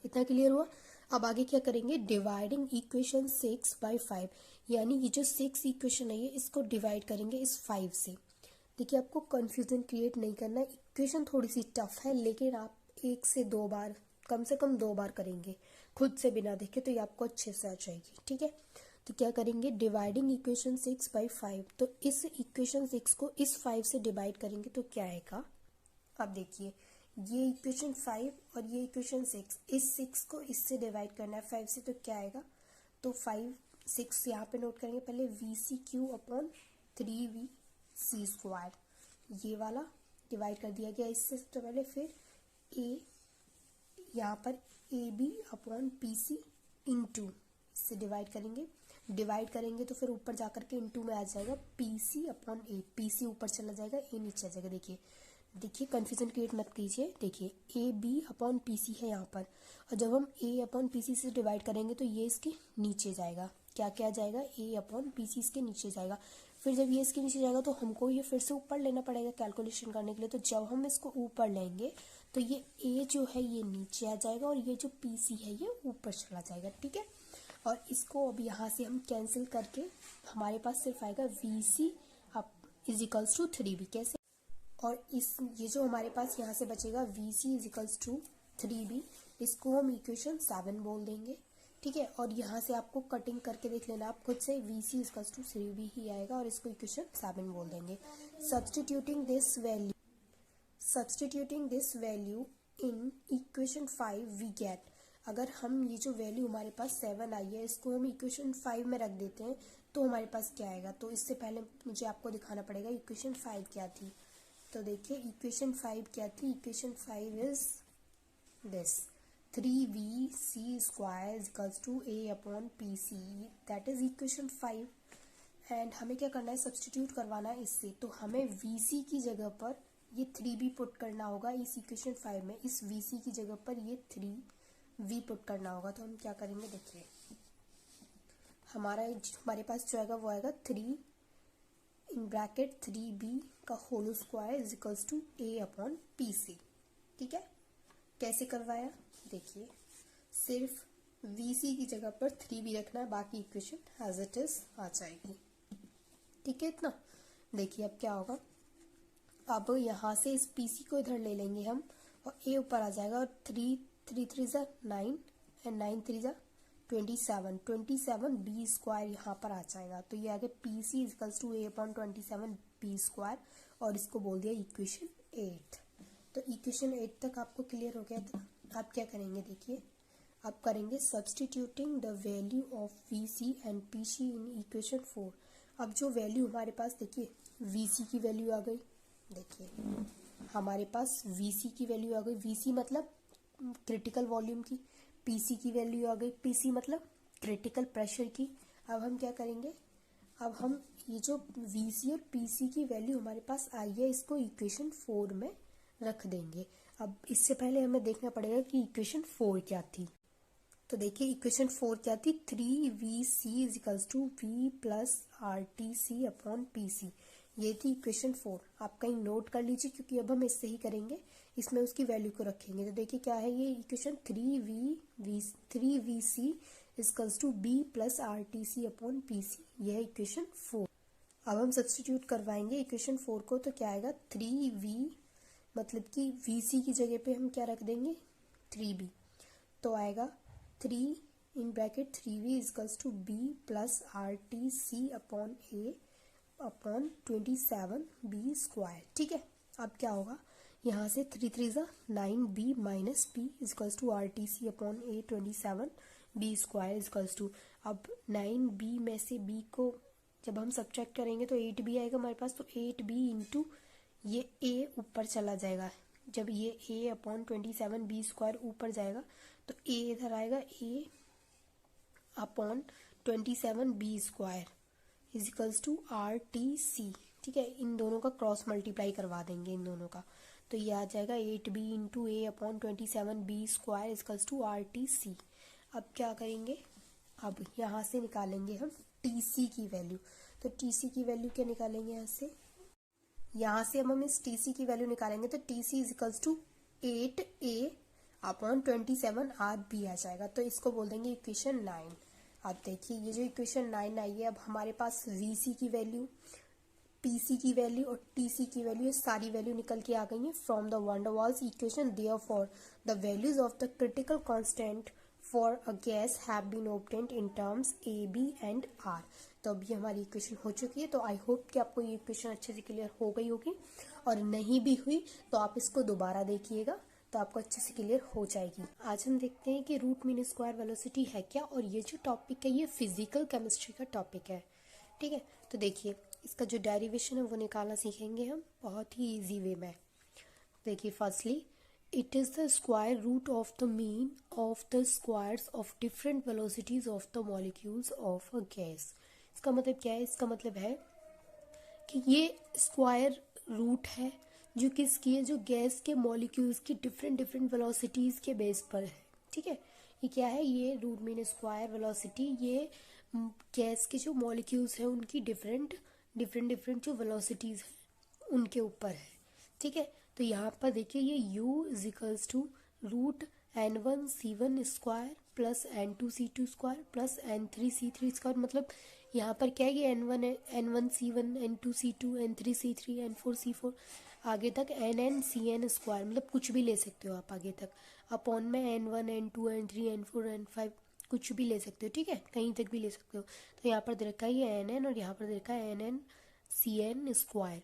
इतना क्लियर हुआ। अब आगे क्या करेंगे, डिवाइडिंग इक्वेशन 6 बाई 5, यानी ये जो 6 इक्वेशन है ये इसको डिवाइड करेंगे इस 5 से। देखिए आपको कंफ्यूजन क्रिएट नहीं करना है, इक्वेशन थोड़ी सी टफ है लेकिन आप 1 से 2 बार, कम से कम 2 बार करेंगे खुद से बिना देखे, तो ये आपको अच्छे से आ जाएगी। ठीक है, तो क्या करेंगे, डिवाइडिंग इक्वेशन 6 बाई 5। तो इस इक्वेशन 6 को इस 5 से डिवाइड करेंगे तो क्या आएगा। अब देखिए ये इक्वेशन 5 और ये इक्वेशन 6, इस 6 को इससे डिवाइड करना है 5 से, तो क्या आएगा, तो 5 6 यहाँ पे नोट करेंगे पहले VC Q upon 3vc square, ये वाला डिवाइड कर दिया गया इससे सबसे पहले। फिर a यहाँ पर AB अपॉन PC इंटू, इससे डिवाइड करेंगे तो फिर ऊपर जाकर के इंटू में आ जाएगा PC अपॉन A, PC ऊपर चला जाएगा, A नीचे आ जाएगा। देखिए कंफ्यूजन क्रिएट मत कीजिए। देखिए AB अपॉन PC है यहाँ पर, और जब हम A अपॉन PC से डिवाइड करेंगे तो ये इसके नीचे जाएगा। क्या क्या जाएगा, A अपॉन PC इसके नीचे जाएगा। फिर जब ये इसके नीचे जाएगा तो हमको ये फिर से ऊपर लेना पड़ेगा कैलकुलेशन करने के लिए। तो जब हम इसको ऊपर लेंगे तो ये A जो है ये नीचे आ जाएगा और ये जो PC है ये ऊपर चला जाएगा। ठीक है, और इसको अब यहाँ से हम कैंसिल करके हमारे पास सिर्फ आएगा VC up is equals to 3B। कैसे, और इस ये जो हमारे पास यहाँ से बचेगा VC is equals to 3B, इसको हम इक्वेशन 7 बोल देंगे, ठीक है। और यहाँ से आपको कटिंग करके देख लेना आप खुद से, VC इक्वल्स टू 3B ही आएगा और इसको इक्वेशन 7 बोल देंगे। Substituting this value in equation 5 we get, अगर हम ये जो वैल्यू हमारे पास 7 आई है इसको हम इक्वेशन 5 में रख देते हैं तो हमारे पास क्या आएगा। तो इससे पहले मुझे आपको दिखाना पड़ेगा इक्वेशन 5 क्या थी। तो देखिए इक्वेशन 5 क्या थी। Equation 5 is this 3VC square equals to A upon PC, that is equation 5। And हमें क्या करना है, सब्सटीट्यूट करवाना है इससे। तो हमें VC की जगह पर ये 3B पुट करना होगा इस इक्वेशन 5 में। इस VC की जगह पर ये 3V पुट करना होगा। तो हम क्या करेंगे, देखिए हमारे पास जो आएगा वो आएगा 3 इन ब्रैकेट 3B का whole square is equals to A upon PC, ठीक है। कैसे करवाया, देखिए सिर्फ VC की जगह पर 3B रखना है, बाकी इक्वेशन एज इट इज आ जाएगी, ठीक है। इतना देखिए अब क्या होगा, अब यहाँ से इस PC को इधर ले लेंगे हम और A ऊपर आ जाएगा और 3 3 जा 9 एंड 9 3 जा 27 B स्क्वायर यहाँ पर आ जाएगा। तो ये आगे PC equals to A upon 27 B square और इसको बोल दिया इक्वेशन 8। तो इक्वेशन 8 तक आपको क्लियर हो गया था। आप क्या करेंगे, देखिए अब करेंगे substituting the value of VC and PC in equation 4। अब जो वैल्यू हमारे पास, देखिए VC की वैल्यू आ गई, देखिए हमारे पास VC की वैल्यू आ गई, VC मतलब क्रिटिकल वॉल्यूम की, PC की वैल्यू आ गई, PC मतलब क्रिटिकल प्रेशर की। अब हम क्या करेंगे, अब हम ये जो VC और PC की वैल्यू हमारे पास आई है इसको इक्वेशन 4 में रख देंगे। अब इससे पहले हमें देखना पड़ेगा कि इक्वेशन 4 क्या थी। तो देखिए इक्वेशन 4 क्या थी, 3VC is equals to V plus RTC upon PC, ये थी इक्वेशन 4। आप कहीं नोट कर लीजिए क्योंकि अब हम इससे ही करेंगे, इसमें उसकी वैल्यू को रखेंगे। तो देखिए क्या है ये equation 3VC equals to B plus RTC upon PC, यह है इक्वेशन 4। अब हम सब्सटीट्यूट करवाएंगे इक्वेशन 4 को, तो क्या आएगा 3V मतलब कि VC की जगह पे हम क्या रख देंगे 3B, तो आएगा 3 in bracket 3V equals to B plus RTC upon A upon 27 B square, ठीक है। अब क्या होगा, यहाँ से 3 3 जा 9B minus B equals to RTC upon A 27 B square equals to, अब 9B में से B को जब हम सब्ट्रैक्ट करेंगे तो 8B आएगा हमारे पास। तो 8B इंटू ये A ऊपर चला जाएगा, जब ये A अपॉन 27 B स्क्वायर ऊपर जाएगा तो A इधर आएगा, A upon 27 B square is equals to RTC, ठीक है। इन दोनों का क्रॉस मल्टीप्लाई करवा देंगे इन दोनों का, तो ये आ जाएगा 8B into A upon 27 B square is equals to RTC। अब क्या करेंगे, अब यहाँ से निकालेंगे हम TC की वैल्यू। तो TC की वैल्यू क्या निकालेंगे, यहाँ से हम इस TC की वैल्यू निकालेंगे तो TC is equals to 8A upon 27 RB आ जाएगा। तो इसको बोल देंगे इक्वेशन 9। अब देखिए ये जो इक्वेशन 9 आई है, अब हमारे पास VC की वैल्यू, PC की वैल्यू और TC की वैल्यू, ये सारी वैल्यू निकल के आ गई है from the van der Waals equation. Therefore the values of the critical constant for a gas have been obtained in terms A, B and R। तो अभी हमारी इक्वेशन हो चुकी है। तो आई होप कि आपको ये इक्वेशन अच्छे से क्लियर हो गई होगी, और नहीं भी हुई तो आप इसको दोबारा देखिएगा तो आपको अच्छे से क्लियर हो जाएगी। आज हम देखते हैं कि रूट मीन स्क्वायर वेलोसिटी है क्या, और ये जो टॉपिक है ये फिजिकल केमिस्ट्री का टॉपिक है, ठीक है। तो देखिए इसका जो डेरिवेशन है वो निकालना सीखेंगे हम बहुत ही इजी वे में। देखिए firstly it is the square root of the mean of the squares of different velocities of the molecules of a gas. इसका मतलब क्या है, इसका मतलब है कि ये स्क्वायर रूट है जो किसकी है, जो गैस के मॉलिक्यूल्स की डिफरेंट डिफरेंट वेलोसिटीज के बेस पर है, ठीक है। ये क्या है, ये रूट मीन स्क्वायर वेलोसिटी ये गैस के जो मॉलिक्यूल्स हैं उनकी डिफरेंट जो वेलोसिटीज हैं उनके ऊपर है, ठीक है। तो यहाँ पर देखिए ये U is equals to root N1C1 square plus N2C2 square plus N3C3 square. मतलब यहाँ पर क्या है कि N1C1 N2C2 N3C3 N4C4 आगे तक NNCN स्क्वायर, मतलब कुछ भी ले सकते हो आप आगे तक। अपॉन में N1 N2 N3 N4 N5 कुछ भी ले सकते हो, ठीक है, कहीं तक भी ले सकते हो। तो यहाँ पर दे रखा है ये NN और यहाँ पर दे रखा है NN CN स्क्वायर।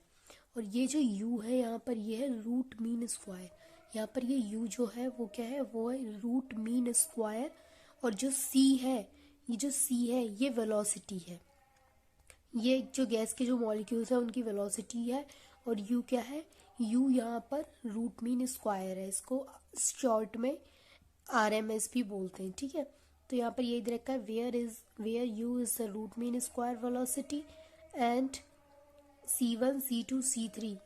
और ये जो U है यहाँ पर ये है रूट मीन स्क्वायर। यहाँ पर ये U जो है वो क्या है, वो है रूट मीन स्क्वायर। और जो C है, ये जो C है ये वेलोसिटी है। ये जो गैस के जो मॉलिक्यूल्स हैं उनकी वेलोसिटी है। और U क्या है, U यहाँ पर रूट मीन स्क्वायर है। इसको शॉर्ट में RMS भी बोलते हैं, ठीक है। तो यहाँ पर ये दे रखा है where U is the root mean square velocity and C1 C2 C3 ...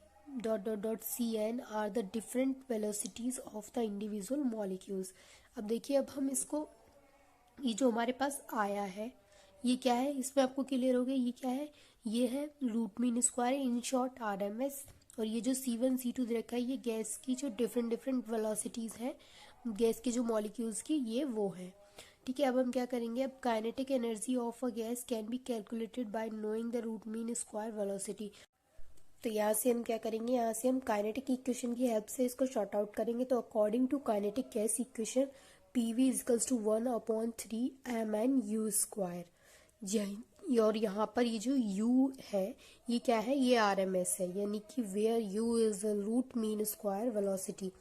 Cn are the different velocities of the individual molecules. अब देखिए, अब हम इसको, ये जो हमारे पास आया है ये क्या है, इसमें आपको क्लियर हो गया ये क्या है, ये है root mean square, in short RMS। और ये जो C1 C2 दे रखा है ये गैस की जो डिफरेंट वेलोसिटीज है गैस के जो मॉलिक्यूल्स की, ये वो है, ठीक है। अब हम क्या करेंगे, अब kinetic energy of a gas can be calculated by knowing the root mean square velocity. तो यहाँ से हम क्या करेंगे, यहाँ से हम काइनेटिक इक्वेशन की हेल्प से इसको शॉर्ट आउट करेंगे। तो according to kinetic gas equation PV equals to 1/3 mn/u square. और यहाँ पर ये जो U है ये क्या है, ये RMS है, यानी कि where U is root mean square velocity,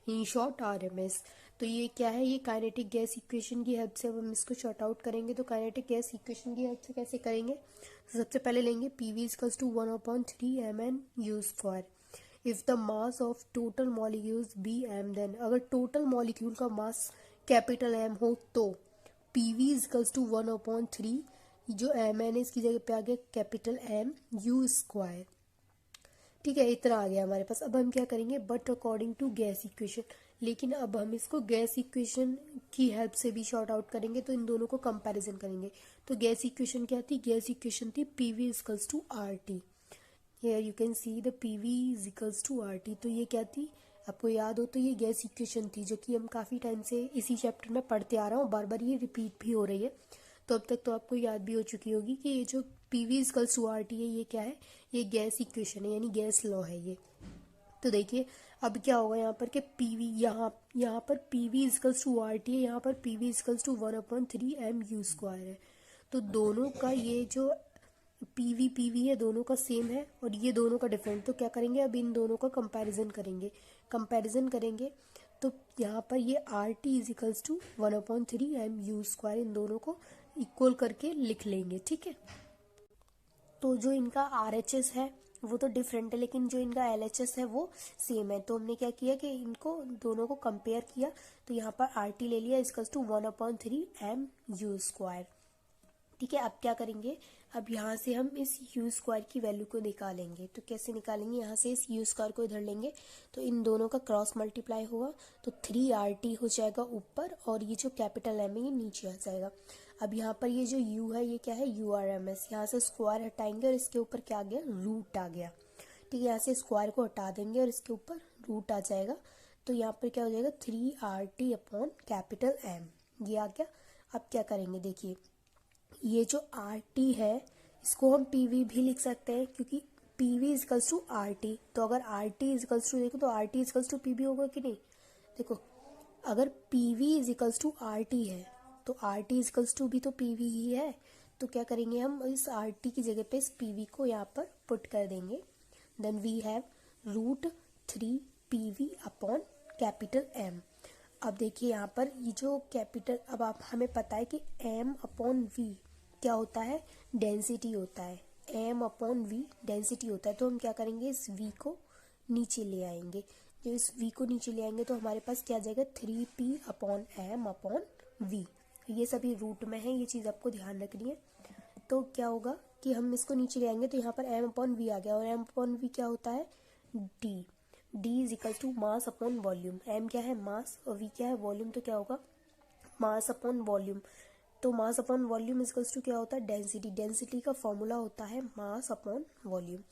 in short RMS। तो ये क्या है, ये काइनेटिक गैस इक्वेशन की हेल्प से अब हम इसको शॉर्ट आउट करेंगे। तो काइनेटिक गैस इक्वेशन की हेल्प से कैसे करेंगे, तो सबसे पहले लेंगे PV equals to 1/3 mn/u square. If the mass of total molecules be m, then अगर टोटल मॉलिक्यूल का मास कैपिटल M हो तो PV इजकल्स टू 1/3, जो mn है इसकी जगह पे आ गया कैपिटल M U स्क्वायर, ठीक है, इतना आ गया हमारे पास। अब हम क्या करेंगे, but according to gas equation, लेकिन अब हम इसको गैस इक्वेशन की हेल्प से भी शॉर्ट आउट करेंगे। तो इन दोनों को कंपैरिजन करेंगे। तो गैस इक्वेशन क्या थी, गैस इक्वेशन थी PV equals to RT। Here you can see the PV equals to RT। तो ये क्या थी, आपको याद हो तो ये गैस इक्वेशन थी जो कि हम काफ़ी टाइम से इसी चैप्टर में पढ़ते आ रहा हूँ, बार बार ये रिपीट भी हो रही है। तो अब तक तो आपको याद भी हो चुकी होगी कि ये जो PV इजकल्स टू RT है ये क्या है, ये गैस इक्वेशन है, यानी गैस लॉ है ये। तो देखिए अब क्या होगा यहाँ पर कि PV यहाँ पर PV इजकल्स टू RT है, यहाँ पर PV equals to 1/3 mU square है। तो दोनों का ये जो PV है दोनों का सेम है और ये दोनों का डिफरेंट। तो क्या करेंगे, अब इन दोनों का कंपैरिजन करेंगे। तो यहाँ पर ये RT equals to 1/3 mU square, इन दोनों को इक्वल करके लिख लेंगे, ठीक है। तो जो इनका RHS है वो तो डिफरेंट है, लेकिन जो इनका LHS है वो सेम है। तो हमने क्या किया कि इनको दोनों को कंपेयर किया। तो यहाँ पर RT ले लिया इजिकल्स टू 1/3 mU स्क्वायर, ठीक है। अब क्या करेंगे, अब यहाँ से हम इस U स्क्वायर की वैल्यू को निकालेंगे। तो कैसे निकालेंगे, यहाँ से इस U स्क्वायर को इधर लेंगे तो इन दोनों का क्रॉस मल्टीप्लाई होगा तो 3RT हो जाएगा ऊपर, और ये जो कैपिटल M है ये नीचे आ जाएगा। अब यहाँ पर ये जो U है ये क्या है, URMS। यहाँ से स्क्वायर हटाएंगे और इसके ऊपर क्या आ गया, रूट आ गया, ठीक है। यहाँ से स्क्वायर को हटा देंगे और इसके ऊपर रूट आ जाएगा। तो यहाँ पर क्या हो जाएगा, 3RT अपॉन कैपिटल M, ये आ गया। अब क्या करेंगे, देखिए ये जो RT है इसको हम PV भी लिख सकते हैं, क्योंकि PV इजकल्स टू RT। तो अगर RT इजकल्स टू, देखो तो RT इजकल्स टू PV होगा कि नहीं, देखो अगर PV इजकल्स टू RT है तो RT इजकल्स टू भी तो PV ही है। तो क्या करेंगे, हम इस RT की जगह पे इस PV को यहाँ पर पुट कर देंगे। Then we have √3PV upon capital M। अब देखिए यहाँ पर ये जो कैपिटल, अब आप हमें पता है कि M/V क्या होता है, डेंसिटी होता है, M/V डेंसिटी होता है। तो हम क्या करेंगे, इस V को नीचे ले आएंगे। जब इस V को नीचे ले आएंगे तो हमारे पास क्या आ जाएगा, 3P/M/V। ये सभी रूट में है, ये चीज़ आपको ध्यान रखनी है। तो क्या होगा कि हम इसको नीचे ले आएंगे तो यहाँ पर M/V आ गया, और M/V क्या होता है, D is equals to mass upon volume. M क्या है, मास, और V क्या है, वॉल्यूम। तो क्या होगा, मास अपॉन वॉल्यूम। तो mass upon volume equals to क्या होता है, डेंसिटी। डेंसिटी का फॉर्मूला होता है मास अपॉन वॉल्यूम।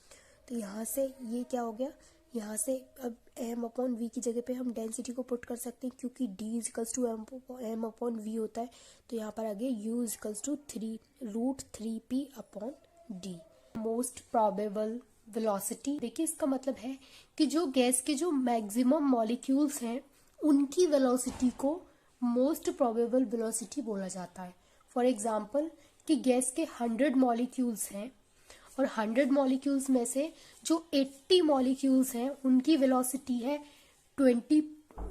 तो यहाँ से ये क्या हो गया, यहाँ से अब M/V की जगह पे हम डेंसिटी को पुट कर सकते हैं, क्योंकि D इक्वल्स टू M/V होता है। तो यहाँ पर आ गया U equals to √3P/D। Most probable velocity, देखिए इसका मतलब है कि जो गैस के जो मैक्सिमम मॉलिक्यूल्स हैं उनकी वेलोसिटी को मोस्ट प्रोबेबल वेलोसिटी बोला जाता है। फॉर एग्जाम्पल कि गैस के 100 मॉलिक्यूल्स हैं और 100 मॉलिक्यूल्स में से जो 80 मॉलिक्यूल्स हैं उनकी वेलोसिटी है 20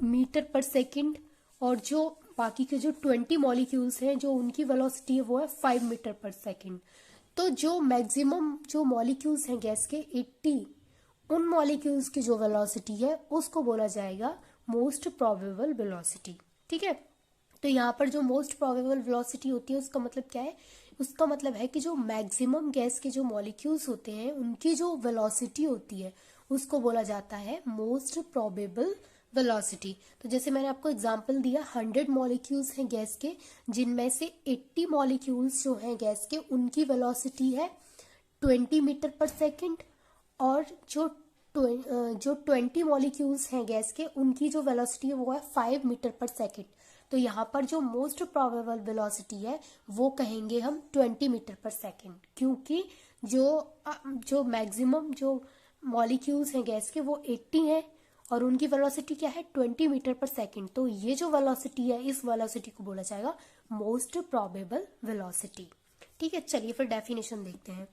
मीटर पर सेकंड, और जो बाकी के जो 20 मॉलिक्यूल्स हैं जो उनकी वेलोसिटी है वो है 5 मीटर पर सेकंड। तो जो मैक्सिमम जो मॉलिक्यूल्स हैं गैस के 80, उन मॉलिक्यूल्स की जो वेलोसिटी है उसको बोला जाएगा मोस्ट प्रोबेबल वेलोसिटी। ठीक है, तो यहाँ पर जो मोस्ट प्रोबेबल वेलोसिटी होती है उसका मतलब क्या है, उसका मतलब है कि जो मैक्सिमम गैस के जो मॉलिक्यूल्स होते हैं उनकी जो वेलोसिटी होती है उसको बोला जाता है मोस्ट प्रोबेबल वेलोसिटी। तो जैसे मैंने आपको एग्जांपल दिया, 100 मॉलिक्यूल्स हैं गैस के, जिनमें से 80 मॉलिक्यूल्स जो हैं गैस के उनकी वेलोसिटी है 20 मीटर पर सेकंड, और जो 20 मॉलिक्यूल्स हैं गैस के उनकी जो वेलोसिटी है वो है 5 मीटर पर सेकंड। तो यहाँ पर जो मोस्ट प्रोबेबल वेलोसिटी है वो कहेंगे हम 20 मीटर पर सेकंड, क्योंकि जो मैक्सिमम जो मॉलिक्यूल्स हैं गैस के वो 80 हैं और उनकी वेलोसिटी क्या है 20 मीटर पर सेकंड। तो ये जो वेलोसिटी है इस वेलोसिटी को बोला जाएगा मोस्ट प्रोबेबल वेलोसिटी। ठीक है, चलिए फिर डेफिनेशन देखते हैं।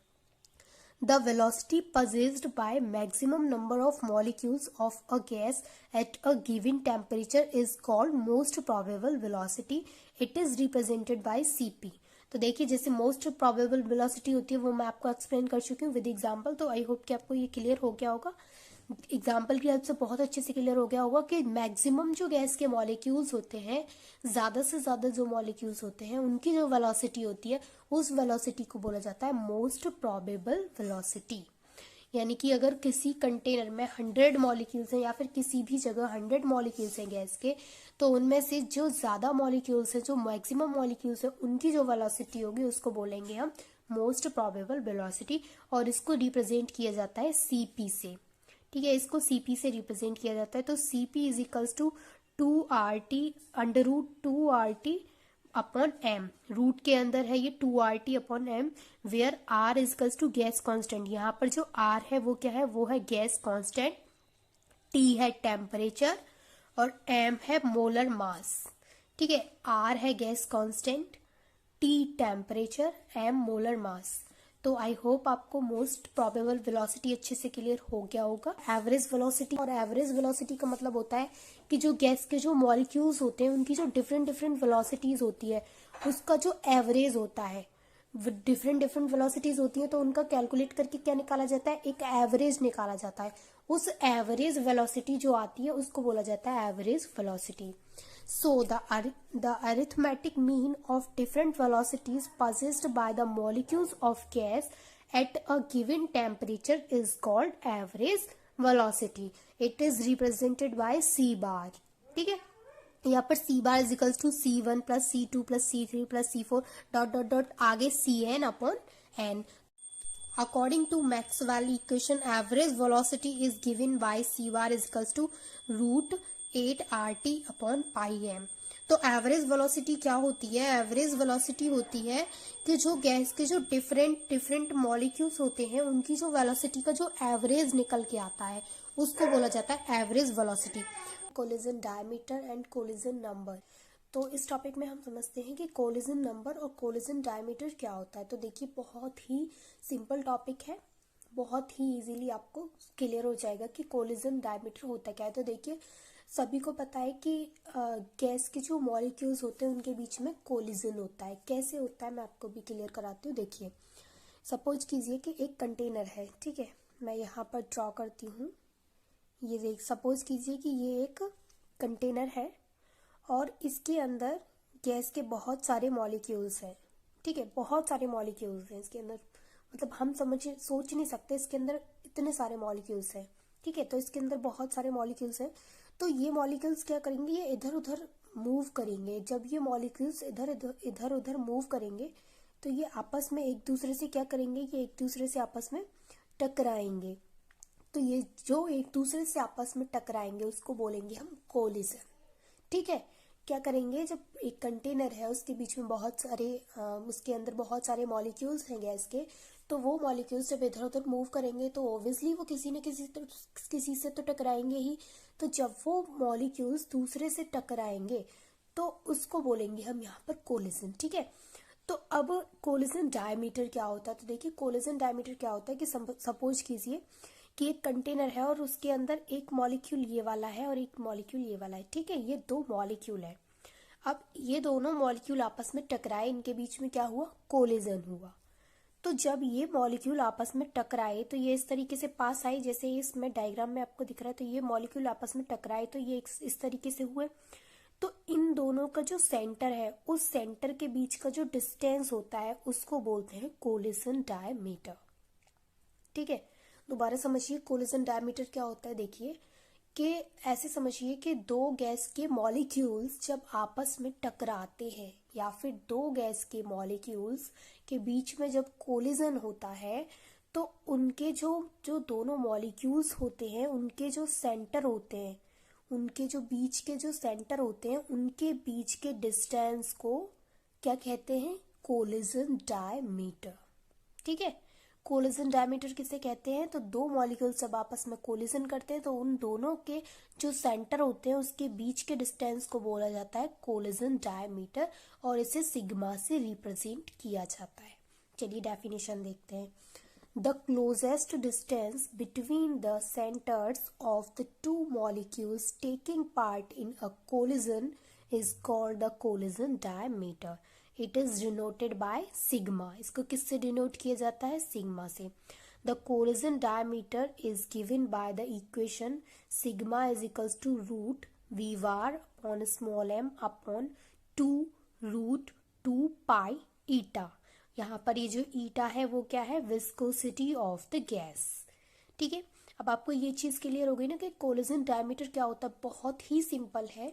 The velocity possessed by maximum number of molecules of a gas at a given temperature is called most probable velocity. It is represented by Cp. तो देखिए, जैसे मोस्ट प्रोबेबल वेलोसिटी होती है वो मैं आपको एक्सप्लेन कर चुकी हूँ विद एग्जांपल। तो आई होप कि आपको ये क्लियर हो गया होगा, एग्जाम्पल की हेल्प से बहुत अच्छे से क्लियर हो गया होगा कि मैक्सिमम जो गैस के मॉलिक्यूल्स होते हैं, ज़्यादा से ज़्यादा जो मॉलिक्यूल्स होते हैं उनकी जो वेलोसिटी होती है उस वेलोसिटी को बोला जाता है मोस्ट प्रोबेबल वेलोसिटी। यानी कि अगर किसी कंटेनर में 100 मॉलिक्यूल्स हैं या फिर किसी भी जगह 100 मॉलिक्यूल्स हैं गैस के, तो उनमें से जो ज़्यादा मॉलिक्यूल्स हैं, जो मैक्सिमम मॉलिक्यूल्स हैं, उनकी जो वेलोसिटी होगी उसको बोलेंगे हम मोस्ट प्रोबेबल वेलोसिटी, और इसको रिप्रेजेंट किया जाता है Cp से। ठीक है, इसको Cp से रिप्रेजेंट किया जाता है। तो Cp is equals to 2RT under root 2RT upon m। रूट के अंदर है ये 2RT upon m, where R is equals to gas constant. यहाँ पर जो R है वो क्या है, वो है गैस कांस्टेंट, T है टेम्परेचर और m है मोलर मास। ठीक है, R है gas constant, T temperature, m molar mass. तो आई होप आपको मोस्ट प्रोबेबल वेलोसिटी अच्छे से क्लियर हो गया होगा। एवरेज वेलोसिटी, और एवरेज वेलोसिटी का मतलब होता है कि जो गैस के जो मॉलिक्यूल्स होते हैं उनकी जो डिफरेंट डिफरेंट वेलोसिटीज होती है उसका जो एवरेज होता है, डिफरेंट डिफरेंट वेलोसिटीज होती है तो उनका कैलकुलेट करके क्या निकाला जाता है, एक एवरेज निकाला जाता है। उस एवरेज वेलोसिटी जो आती है उसको बोला जाता है average velocity. So the arithmetic mean of different velocities possessed by the molecules of gas at a given temperature is called average velocity. It is represented by C bar. ठीक है, यहाँ पर C bar is equals to C1 plus C2 plus C3 plus C4 dot dot dot आगे Cn upon n. According to Maxwell equation, average velocity is given by C bar is equals to root 8RT upon pi M. तो average velocity क्या होती है, average velocity होती है कि जो gas के जो डिफरेंट मॉलिक्यूल्स होते हैं उनकी जो वेलोसिटी का जो एवरेज निकल के आता है उसको बोला जाता है average velocity. Collision diameter and collision number. तो इस टॉपिक में हम समझते हैं कि कोलिजन नंबर और कोलिजन डायमीटर क्या होता है। तो देखिए, बहुत ही सिंपल टॉपिक है, बहुत ही इजीली आपको क्लियर हो जाएगा कि कोलिजन डायमीटर होता क्या है। तो देखिए, सभी को पता है कि गैस के जो मॉलिक्यूल्स होते हैं उनके बीच में कोलिजन होता है। कैसे होता है मैं आपको भी क्लियर कराती हूँ। देखिए, सपोज कीजिए कि एक कंटेनर है, ठीक है, मैं यहाँ पर ड्रॉ करती हूँ। ये देख, सपोज कीजिए कि ये एक कंटेनर है और इसके अंदर गैस के बहुत सारे मॉलिक्यूल्स हैं। ठीक है, बहुत सारे मॉलिक्यूल्स हैं इसके अंदर, मतलब हम सोच नहीं सकते इसके अंदर इतने सारे मॉलिक्यूल्स हैं। ठीक है, तो इसके अंदर बहुत सारे मॉलिक्यूल्स हैं। तो ये मॉलिक्यूल्स क्या करेंगे, ये इधर उधर मूव करेंगे। जब ये मॉलिक्यूल्स इधर उधर मूव करेंगे तो ये आपस में एक दूसरे से क्या करेंगे, ये एक दूसरे से आपस में टकराएंगे। तो ये जो एक दूसरे से आपस में टकराएंगे उसको बोलेंगे हम कोलिजन। ठीक है, क्या करेंगे, जब एक कंटेनर है उसके बीच में बहुत सारे उसके अंदर बहुत सारे मॉलिक्यूल्स हैं गैस के, तो वो मॉलिक्यूल्स जब इधर उधर मूव करेंगे तो ऑब्वियसली वो किसी न किसी से तो टकराएंगे ही। तो जब वो मॉलिक्यूल्स दूसरे से टकराएंगे तो उसको बोलेंगे हम यहाँ पर कोलिजन। ठीक है, तो अब कोलिजन डायमीटर क्या होता है? तो देखिए कोलिजन डायमीटर क्या होता है कि सपोज कीजिए कि एक कंटेनर है और उसके अंदर एक मॉलिक्यूल ये वाला है और एक मॉलिक्यूल ये वाला है। ठीक है, ये दो मॉलिक्यूल है। अब ये दोनों मॉलिक्यूल आपस में टकराए, इनके बीच में क्या हुआ? कोलिजन हुआ। तो जब ये मॉलिक्यूल आपस में टकराए तो ये इस तरीके से पास आए, जैसे इसमें डायग्राम में आपको दिख रहा है। तो ये मॉलिक्यूल आपस में टकराए तो ये इस तरीके से हुए। तो इन दोनों का जो सेंटर है, उस सेंटर के बीच का जो डिस्टेंस होता है उसको बोलते हैं कोलिजन डायमीटर। ठीक है, दोबारा समझिए कोलिजन डायमीटर क्या होता है। देखिए कि ऐसे समझिए कि दो गैस के मॉलिक्यूल्स जब आपस में टकराते हैं या फिर दो गैस के मॉलिक्यूल्स के बीच में जब कोलिजन होता है तो उनके जो जो दोनों मॉलिक्यूल्स होते हैं उनके जो सेंटर होते हैं, उनके जो बीच के जो सेंटर होते हैं उनके बीच के डिस्टेंस को क्या कहते हैं? Collision diameter. ठीक है, कोलिजन डायमीटर किसे कहते हैं? तो दो मॉलिक्यूल्स जब आपस में कोलिजन करते हैं तो उन दोनों के जो सेंटर होते हैं उसके बीच के डिस्टेंस को बोला जाता है कोलिजन डायमीटर और इसे सिग्मा से रिप्रेजेंट किया जाता है। चलिए डेफिनेशन देखते हैं। The closest distance between the centers of the two molecules taking part in a collision is called the collision diameter. It is denoted by sigma. इसको किससे डिनोट किया जाता है? सिग्मा से। The collision diameter is given by the equation sigma is equals to root v var upon small m upon 2 root 2 pi eta। यहाँ पर ये जो ईटा है वो क्या है? Viscosity of the gas. ठीक है, अब आपको ये चीज़ क्लियर हो गई ना कि कोलिजन डायमीटर क्या होता है। बहुत ही सिंपल है।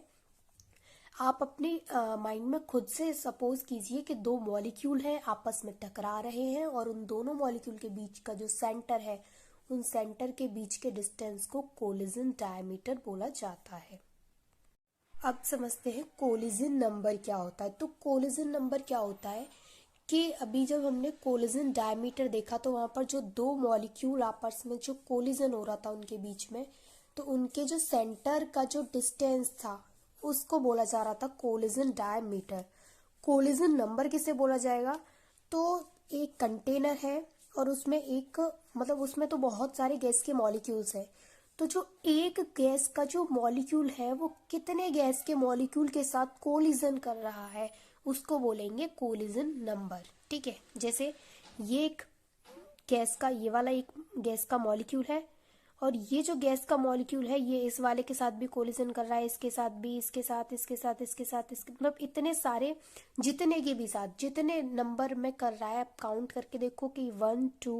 आप अपने माइंड में खुद से सपोज कीजिए कि दो मॉलिक्यूल हैं, आपस में टकरा रहे हैं और उन दोनों मॉलिक्यूल के बीच का जो सेंटर है उन सेंटर के बीच के डिस्टेंस को कोलिजन डायमीटर बोला जाता है। अब समझते हैं कोलिजन नंबर क्या होता है। तो कोलिजन नंबर क्या होता है कि अभी जब हमने कोलिजन डायमीटर देखा तो वहाँ पर जो दो मॉलिक्यूल आपस में जो कोलिजन हो रहा था उनके बीच में, तो उनके जो सेंटर का जो डिस्टेंस था उसको बोला जा रहा था कोलिजन डायमीटर। कोलिजन नंबर किसे बोला जाएगा? तो एक कंटेनर है और उसमें एक मतलब उसमें तो बहुत सारे गैस के मॉलिक्यूल्स हैं। तो जो एक गैस का जो मॉलिक्यूल है वो कितने गैस के मॉलिक्यूल के साथ कोलिजन कर रहा है उसको बोलेंगे कोलिजन नंबर। ठीक है, जैसे ये एक गैस का ये वाला एक गैस का मॉलिक्यूल है और ये जो गैस का मॉलिक्यूल है ये इस वाले के साथ भी कोलिजन कर रहा है, इसके साथ भी, इसके साथ, इसके साथ, इसके साथ, इसके मतलब इतने सारे जितने के भी साथ जितने नंबर में कर रहा है आप काउंट करके देखो कि 1 2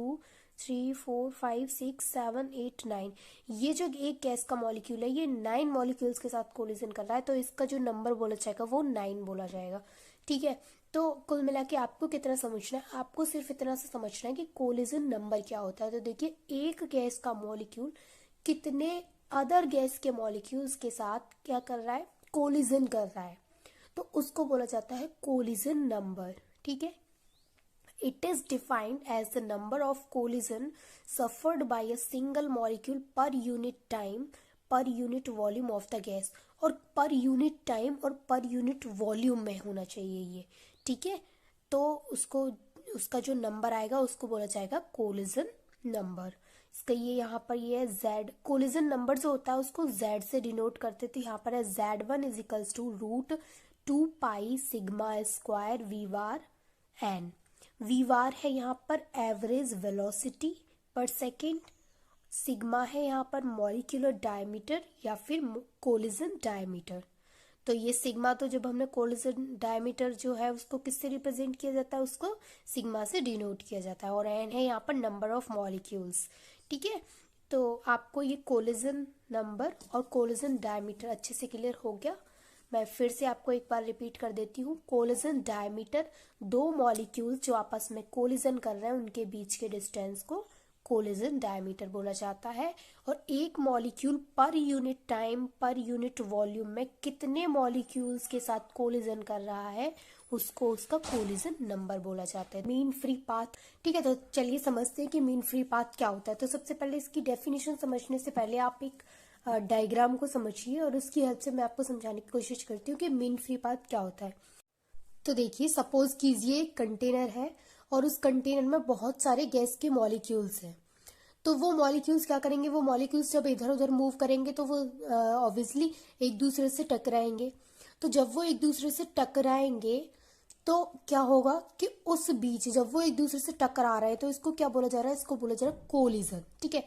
3 4 5 6 7 8 9। ये जो एक गैस का मॉलिक्यूल है ये 9 मॉलिक्यूल्स के साथ कोलिजन कर रहा है तो इसका जो नंबर बोला जाएगा वो 9 बोला जाएगा। ठीक है, तो कुल मिला के आपको कितना समझना है? आपको सिर्फ इतना सा समझना है कि कोलिजन नंबर क्या होता है। तो देखिए एक गैस का मॉलिक्यूल कितने अदर गैस के मॉलिक्यूल्स के साथ क्या कर रहा है? कोलिजन कर रहा है, तो उसको बोला जाता है कोलिजन नंबर। ठीक है, it is defined as the number of collision suffered by a single molecule per unit time per unit volume of the gas। और पर यूनिट टाइम और पर यूनिट वॉल्यूम में होना चाहिए ये। ठीक है, तो उसको उसका जो नंबर आएगा उसको बोला जाएगा कोलिजन नंबर। इसका ये यहाँ पर ये है जेड। कोलिजन नंबर जो होता है उसको जेड से डिनोट करते थे। यहाँ पर है Z1 is equals to root 2 pi sigma square V bar N. V bar है यहाँ पर average velocity per second, sigma है यहाँ पर मॉलिक्यूलर डायमीटर या फिर कोलिजन डायमीटर। तो ये सिग्मा तो जब हमने कोलिजन डायमीटर जो है उसको किससे रिप्रेजेंट किया जाता है? उसको सिग्मा से डिनोट किया जाता है। और एन है यहाँ पर नंबर ऑफ मॉलिक्यूल्स। ठीक है, तो आपको ये कोलिजन नंबर और कोलिजन डायमीटर अच्छे से क्लियर हो गया। मैं फिर से आपको एक बार रिपीट कर देती हूँ। कोलिजन डायमीटर दो मॉलिक्यूल जो आपस में कोलिजन कर रहे हैं उनके बीच के डिस्टेंस को कोलिजन डायमीटर बोला जाता है। और एक molecule per unit time per unit volume में कितने मॉलिक्यूल्स के साथ कोलिजन कर रहा है उसको उसका कोलिजन नंबर बोला जाता है। मीन फ्री पाथ, ठीक है। तो चलिए समझते हैं कि मीन फ्री पाथ क्या होता है। तो सबसे पहले इसकी डेफिनेशन समझने से पहले आप एक डायग्राम को समझिए और उसकी हेल्प से मैं आपको समझाने की कोशिश करती हूँ कि मीन फ्री पाथ क्या होता है। तो देखिए, सपोज कीजिए एक कंटेनर है और उस कंटेनर में बहुत सारे गैस के मॉलिक्यूल्स हैं। तो वो मॉलिक्यूल्स क्या करेंगे, वो मॉलिक्यूल्स जब इधर उधर मूव करेंगे तो वो ऑब्वियसली एक दूसरे से टकराएंगे। तो जब वो एक दूसरे से टकराएंगे तो क्या होगा कि उस बीच जब वो एक दूसरे से टकरा रहे हैं तो इसको क्या बोला जा रहा है, इसको बोला जा रहा है कोलिजन, ठीक है।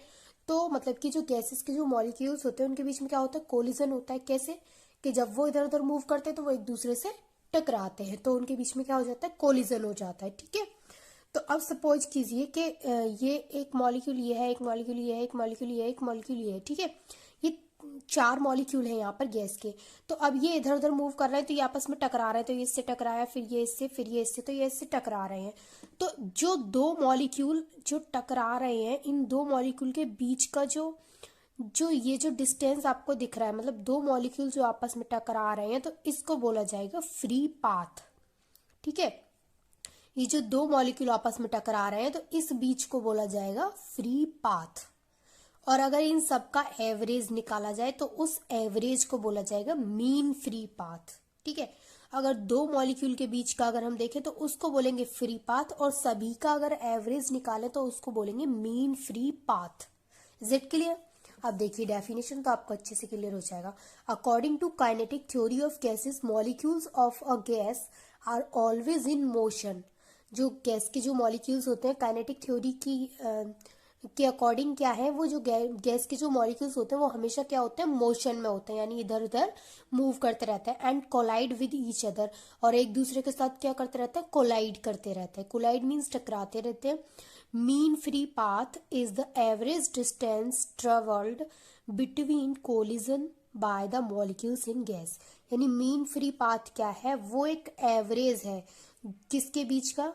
तो मतलब कि जो गैसेस के जो मॉलिक्यूल्स होते हैं उनके बीच में क्या होता है, कोलिजन होता है। कैसे कि जब वो इधर उधर मूव करते हैं तो वो एक दूसरे से टकराते हैं, तो उनके बीच में क्या हो जाता है, कोलिजन हो जाता है, ठीक है। तो अब सपोज कीजिए कि ये एक मॉलिक्यूल ये है, एक मॉलिक्यूल ये है, एक मॉलिक्यूल ये है, एक मॉलिक्यूल ये है, ठीक है। ये 4 मॉलिक्यूल हैं यहाँ पर गैस के। तो अब ये इधर उधर मूव कर रहे हैं तो ये आपस में टकरा रहे हैं। तो ये इससे टकराया, फिर ये इससे, फिर ये इससे, तो ये इससे टकरा रहे हैं। तो जो 2 मॉलिक्यूल जो टकरा रहे हैं, इन 2 मॉलिक्यूल के बीच का जो जो ये जो डिस्टेंस आपको दिख रहा है, मतलब 2 मॉलिक्यूल जो आपस में टकरा रहे हैं, तो इसको बोला जाएगा फ्री पाथ, ठीक है। ये जो 2 मॉलिक्यूल आपस में टकरा रहे हैं तो इस बीच को बोला जाएगा फ्री पाथ। और अगर इन सब का एवरेज निकाला जाए तो उस एवरेज को बोला जाएगा मीन फ्री पाथ, ठीक है। अगर 2 मॉलिक्यूल के बीच का अगर हम देखें तो उसको बोलेंगे फ्री पाथ, और सभी का अगर एवरेज निकालें तो उसको बोलेंगे mean free path. Is it clear? अब देखिए डेफिनेशन तो आपको अच्छे से क्लियर हो जाएगा। According to kinetic theory of gases, molecules of a gas are always in motion. जो गैस के जो मॉलिक्यूल्स होते हैं, काइनेटिक थ्योरी की के अकॉर्डिंग क्या है, वो जो गैस के जो मॉलिक्यूल्स होते हैं वो हमेशा क्या होते हैं, मोशन में होते हैं, यानी इधर उधर मूव करते रहते हैं। And collide with each other, और एक दूसरे के साथ क्या करते रहते हैं, कोलाइड करते रहते हैं। कोलाइड मीन्स टकराते रहते हैं। Mean free path is the average distance travelled between collision by the molecules in gas. यानी मीन फ्री पाथ क्या है, वो एक एवरेज है किसके बीच का,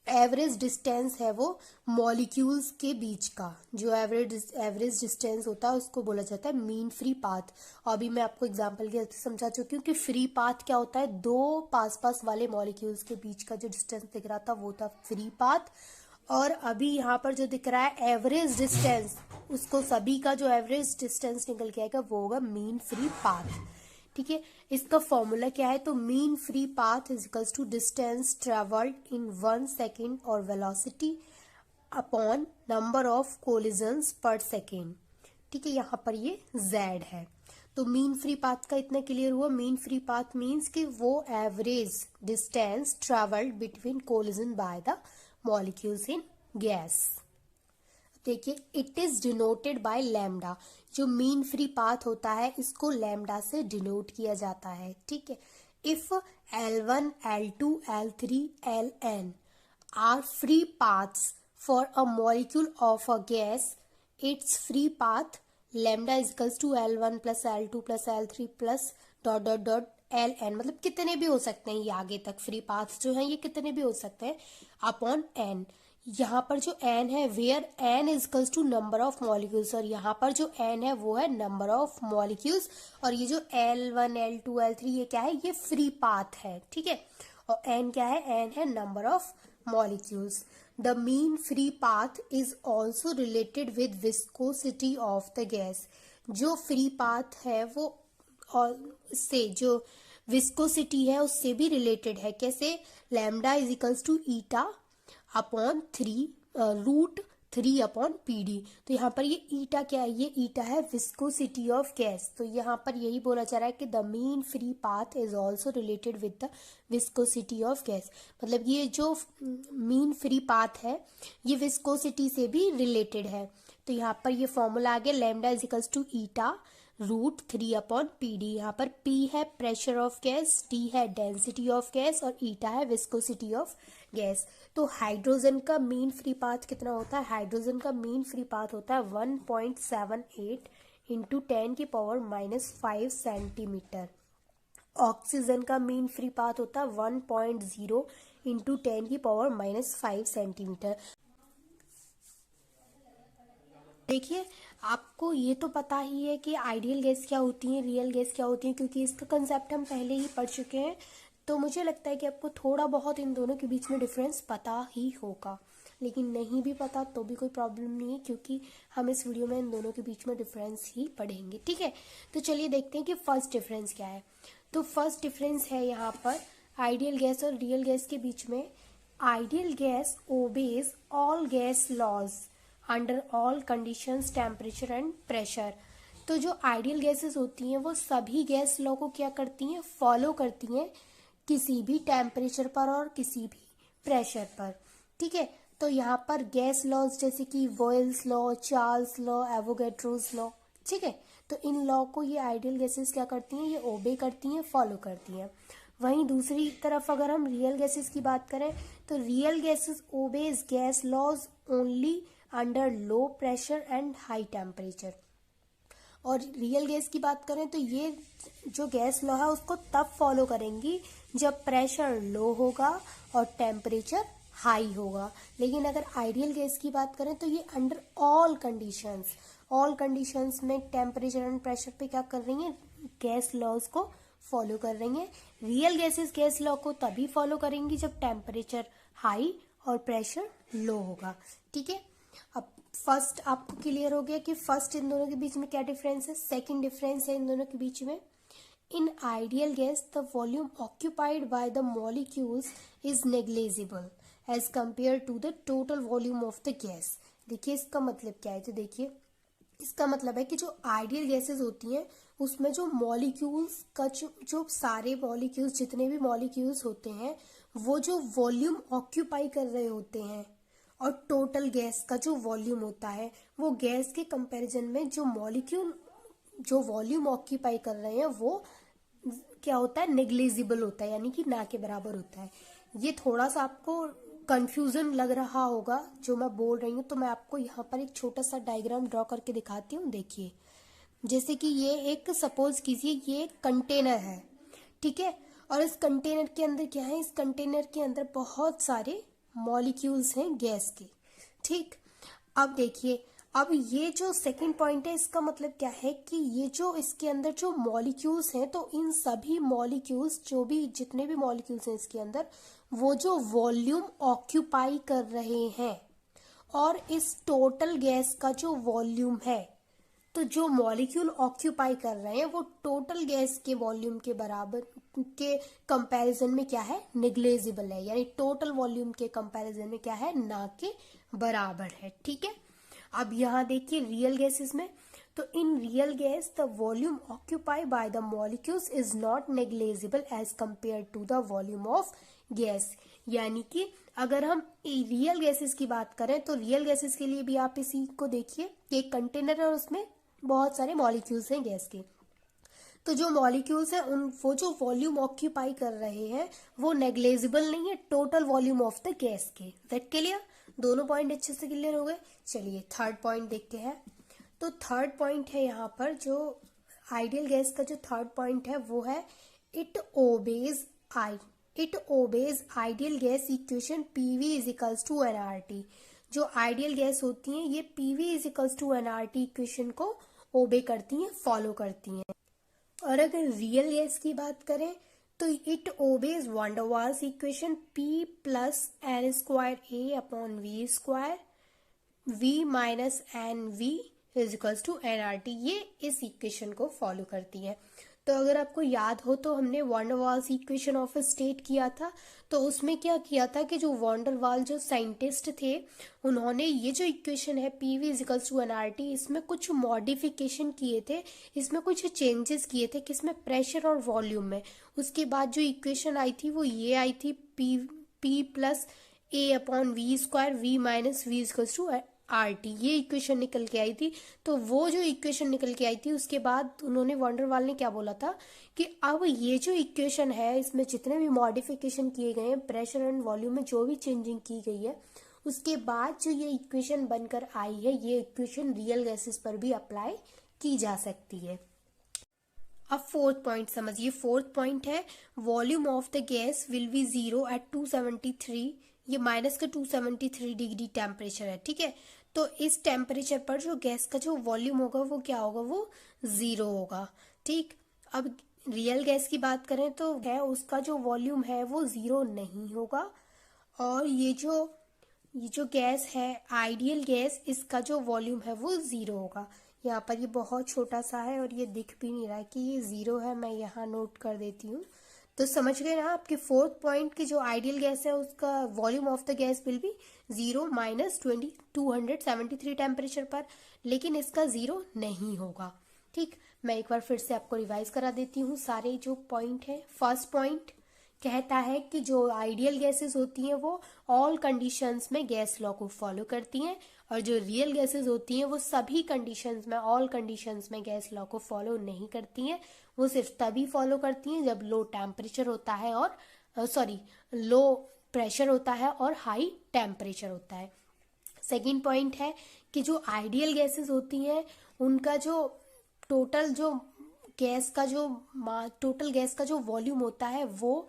एवरेज डिस्टेंस है वो मॉलिक्यूल्स के बीच का। जो एवरेज डिस्टेंस होता है उसको बोला जाता है मीन फ्री पाथ। और अभी मैं आपको एग्जांपल के हेल्प से समझा चुकी हूँ कि फ्री पाथ क्या होता है, 2 पास पास वाले मॉलिक्यूल्स के बीच का जो डिस्टेंस दिख रहा था वो था फ्री पाथ। और अभी यहाँ पर जो दिख रहा है एवरेज डिस्टेंस, उसको सभी का जो एवरेज डिस्टेंस निकल के आएगा वो होगा मीन फ्री पाथ, ठीक है। इसका फॉर्मूला क्या है, तो mean free path is equals to distance travelled in 1 second और velocity upon number of collisions per second, ठीक है। यहाँ पर ये z है। तो मीन फ्री पाथ का इतना क्लियर हुआ। मीन फ्री पाथ मीन्स कि वो average distance travelled between collision by the molecules in gas. देखिए, it is denoted by lambda. जो मीन फ्री पाथ होता है इसको लैम्डा से डिनोट किया जाता है, ठीक है। If L1, L2, L3, Ln are free paths for a molecule of a gas, its free path lambda is equals to L1 plus L2 plus L3 plus dot dot dot Ln, मतलब कितने भी हो सकते हैं ये आगे तक free paths जो हैं ये कितने भी हो सकते हैं, अपॉन n। यहाँ पर जो n है, where n is equals to number of molecules, और यहाँ पर जो n है वो है नंबर ऑफ मॉलिक्यूल्स। और ये जो L1, L2, L3 ये क्या है, ये फ्री पाथ है, ठीक है। और n क्या है, n है number of molecules. The mean free path is also related with viscosity of the gas. जो फ्री पाथ है वो और से जो विस्कोसिटी है उससे भी रिलेटेड है। कैसे, lambda is equals to eta upon 3 root 3 upon PD। तो यहाँ पर ये ईटा क्या है, ये ईटा है विस्कोसिटी ऑफ गैस। तो यहाँ पर यही बोला जा रहा है कि the mean free path is also related with the viscosity of gas. मतलब ये जो मीन फ्री पाथ है ये विस्कोसिटी से भी रिलेटेड है। तो यहाँ पर ये फॉर्मूला आ गया, lambda is equals to eta root 3 upon PD। यहाँ पर P है प्रेशर ऑफ गैस, T है डेंसिटी ऑफ गैस और ईटा है विस्कोसिटी ऑफ गैस। तो हाइड्रोजन का मीन फ्री पाथ कितना होता है, हाइड्रोजन का मीन फ्री पाथ होता है 1.78 इंटू 10 की पावर -5 सेंटीमीटर। ऑक्सीजन का मीन फ्री पाथ होता है 1.0 इंटू 10 की पावर -5 सेंटीमीटर। देखिए, आपको ये तो पता ही है कि आइडियल गैस क्या होती है, रियल गैस क्या होती है, क्योंकि इसका कंसेप्ट हम पहले ही पढ़ चुके हैं। तो मुझे लगता है कि आपको थोड़ा बहुत इन दोनों के बीच में डिफरेंस पता ही होगा, लेकिन नहीं भी पता तो भी कोई प्रॉब्लम नहीं है, क्योंकि हम इस वीडियो में इन दोनों के बीच में डिफरेंस ही पढ़ेंगे, ठीक है। तो चलिए देखते हैं कि फर्स्ट डिफरेंस क्या है। तो फर्स्ट डिफरेंस है यहाँ पर आइडियल गैस और रियल गैस के बीच में। Ideal gas obeys all gas laws under all conditions, temperature and pressure. तो जो आइडियल गैसेस होती हैं वो सभी गैस लॉ को क्या करती हैं, फॉलो करती हैं, किसी भी टेम्परेचर पर और किसी भी प्रेशर पर, ठीक है। तो यहाँ पर गैस लॉज जैसे कि vials law, Charles law, Avogadro's law, ठीक है। तो इन लॉ को ये आइडियल गैसेस क्या करती हैं, ये ओबे करती हैं, फॉलो करती हैं। वहीं दूसरी तरफ अगर हम रियल गैसेस की बात करें तो real gases obeys gas laws only under low pressure and high temperature. और रियल गैस की बात करें तो ये जो गैस लॉ है उसको तब फॉलो करेंगी जब प्रेशर लो होगा और टेम्परेचर हाई होगा। लेकिन अगर आइडियल गैस की बात करें तो ये अंडर ऑल कंडीशंस में टेम्परेचर एंड प्रेशर पे क्या कर रही हैं, गैस लॉज को फॉलो कर रही हैं। रियल गैसेस गैस लॉ को तभी फॉलो करेंगी जब टेम्परेचर हाई और प्रेशर लो होगा, ठीक है। अब फर्स्ट आपको क्लियर हो गया कि फर्स्ट इन दोनों के बीच में क्या डिफरेंस है। सेकंड डिफरेंस है इन दोनों के बीच में, in ideal gas the volume occupied by the molecules is negligible as compare to the total volume of the gas. देखिए इसका मतलब क्या है, तो देखिए इसका मतलब है कि जो आइडियल गैसेस होती हैं उसमें जो मॉलिक्यूल्स का जो सारे मॉलिक्यूल्स, जितने भी मॉलिक्यूल्स होते हैं, वो जो वॉल्यूम ऑक्यूपाई कर रहे होते हैं और टोटल गैस का जो वॉल्यूम होता है वो गैस के कंपैरिजन में जो मॉलिक्यूल जो वॉल्यूम ऑक्यूपाई कर रहे हैं वो क्या होता है, नेग्लिजिबल होता है, यानी कि ना के बराबर होता है। ये थोड़ा सा आपको कंफ्यूजन लग रहा होगा जो मैं बोल रही हूँ, तो मैं आपको यहाँ पर एक छोटा सा डायग्राम ड्रॉ करके दिखाती हूँ। देखिए जैसे कि ये एक सपोज कीजिए ये एक कंटेनर है, ठीक है। और इस कंटेनर के अंदर क्या है, इस कंटेनर के अंदर बहुत सारे मॉलिक्यूल्स हैं गैस के, ठीक। अब देखिए, अब ये जो सेकंड पॉइंट है इसका मतलब क्या है कि ये जो इसके अंदर जो मॉलिक्यूल्स हैं तो इन सभी मॉलिक्यूल्स, जो भी जितने भी मॉलिक्यूल्स हैं इसके अंदर, वो जो वॉल्यूम ऑक्यूपाई कर रहे हैं और इस टोटल गैस का जो वॉल्यूम है, तो जो मॉलिक्यूल ऑक्यूपाई कर रहे हैं वो टोटल गैस के वॉल्यूम के बराबर के कंपैरिजन में क्या है, नेग्लिजिबल है, यानी टोटल वॉल्यूम के कंपैरिजन में क्या है, ना के बराबर है, ठीक है। अब यहाँ देखिए रियल गैसेस में, तो in real gas the volume occupy by the molecules is not negligible as compare to the volume of gas. यानी कि अगर हम रियल गैसेस की बात करें तो रियल गैसेस के लिए भी आप इसी को देखिए कि एक कंटेनर है और उसमें बहुत सारे मॉलिक्यूल्स हैं गैस के, तो जो मॉलिक्यूल्स हैं उन वो जो वॉल्यूम ऑक्यूपाई कर रहे हैं वो नेग्लिजिबल नहीं है total volume of the gas के। दैट क्लियर, दोनों पॉइंट अच्छे से क्लियर हो गए। चलिए थर्ड पॉइंट देखते हैं। तो थर्ड पॉइंट है यहाँ पर जो आइडियल गैस का जो थर्ड पॉइंट है वो है it obeys ideal gas equation PV is equals to NRT. जो आइडियल गैस होती हैं ये PV is equals to NRT equation को ओबे करती हैं, फॉलो करती हैं। और अगर रियल गैस की बात करें तो it obeys van der Waals equation P plus N square A upon V square v minus N V is equals to N R T, ये इस इक्वेशन को फॉलो करती है। तो अगर आपको याद हो तो हमने van der Waals equation of state किया था, तो उसमें क्या किया था कि जो वैन डर वाल जो साइंटिस्ट थे उन्होंने ये जो इक्वेशन है P V is equals to N R T, इसमें कुछ मॉडिफिकेशन किए थे, इसमें कुछ चेंजेस किए थे किसमें, प्रेशर और वॉल्यूम में। उसके बाद जो इक्वेशन आई थी वो ये आई थी P plus A upon V square V minus V equals to R T, ये इक्वेशन निकल के आई थी। तो वो जो इक्वेशन निकल के आई थी उसके बाद उन्होंने वैन डर वाल ने क्या बोला था कि अब ये जो इक्वेशन है इसमें जितने भी मॉडिफिकेशन किए गए हैं, प्रेशर एंड वॉल्यूम में जो भी चेंजिंग की गई है, उसके बाद जो ये इक्वेशन बनकर आई है ये इक्वेशन रियल गैसेस पर भी अप्लाई की जा सकती है। अब फोर्थ पॉइंट समझिए। फोर्थ पॉइंट है volume of the gas will be 0 at 273, ये माइनस का 273 डिग्री टेम्परेचर है, ठीक है। तो इस टेम्परेचर पर जो गैस का जो वॉल्यूम होगा वो क्या होगा, वो 0 होगा, ठीक। अब रियल गैस की बात करें तो है उसका जो वॉल्यूम है वो ज़ीरो नहीं होगा। और ये जो गैस है आइडियल गैस, इसका जो वॉल्यूम है वो ज़ीरो होगा। यहाँ पर ये बहुत छोटा सा है और ये दिख भी नहीं रहा है कि ये ज़ीरो है, मैं यहाँ नोट कर देती हूँ। तो समझ गए ना आपके फोर्थ पॉइंट की जो आइडियल गैस है उसका volume of the gas will be zero minus 273 temperature पर, लेकिन इसका ज़ीरो नहीं होगा। ठीक, मैं एक बार फिर से आपको रिवाइज करा देती हूँ सारे जो पॉइंट हैं। फर्स्ट पॉइंट कहता है कि जो आइडियल गैसेस होती हैं वो ऑल कंडीशंस में गैस लॉ को फॉलो करती हैं, और जो रियल गैसेस होती हैं वो सभी कंडीशंस में, ऑल कंडीशंस में गैस लॉ को फॉलो नहीं करती हैं। वो सिर्फ तभी फॉलो करती हैं जब लो टेम्परेचर होता है और लो प्रेशर होता है और हाई टेम्परेचर होता है। सेकेंड पॉइंट है कि जो आइडियल गैसेस होती हैं उनका जो टोटल जो टोटल गैस का जो वॉल्यूम होता है वो,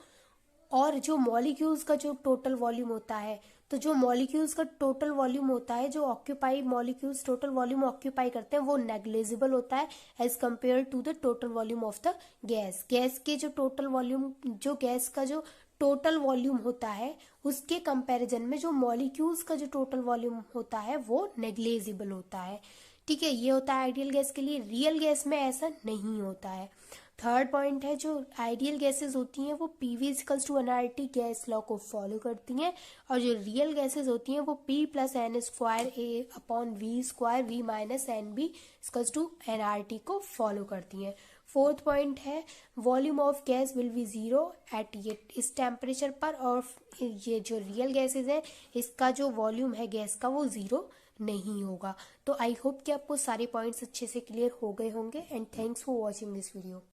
और जो मॉलिक्यूल्स का जो टोटल वॉल्यूम होता है, तो जो मॉलिक्यूल्स का टोटल वॉल्यूम होता है, जो occupy molecules total volume occupy करते हैं वो नेग्लिजिबल होता है as compare to the total volume of the gas. Gas के जो टोटल वॉल्यूम, जो गैस का जो टोटल वॉल्यूम होता है उसके कंपैरिजन में जो मॉलिक्यूल्स का जो टोटल वॉल्यूम होता है वो नेग्लिजिबल होता है। ठीक है, ये होता है आइडियल गैस के लिए। रियल गैस में ऐसा नहीं होता है। थर्ड पॉइंट है जो आइडियल गैसेस होती हैं वो PV equals to NRT gas law को फॉलो करती हैं, और जो रियल गैसेस होती हैं वो P plus N square A upon V square V minus N B equals to NRT को फॉलो करती हैं। फोर्थ पॉइंट है volume of gas will be zero at ये इस टेम्परेचर पर, और ये जो रियल गैसेस है इसका जो वॉल्यूम है गैस का वो ज़ीरो नहीं होगा। तो आई होप कि आपको सारे पॉइंट्स अच्छे से क्लियर हो गए होंगे, and thanks for watching this video.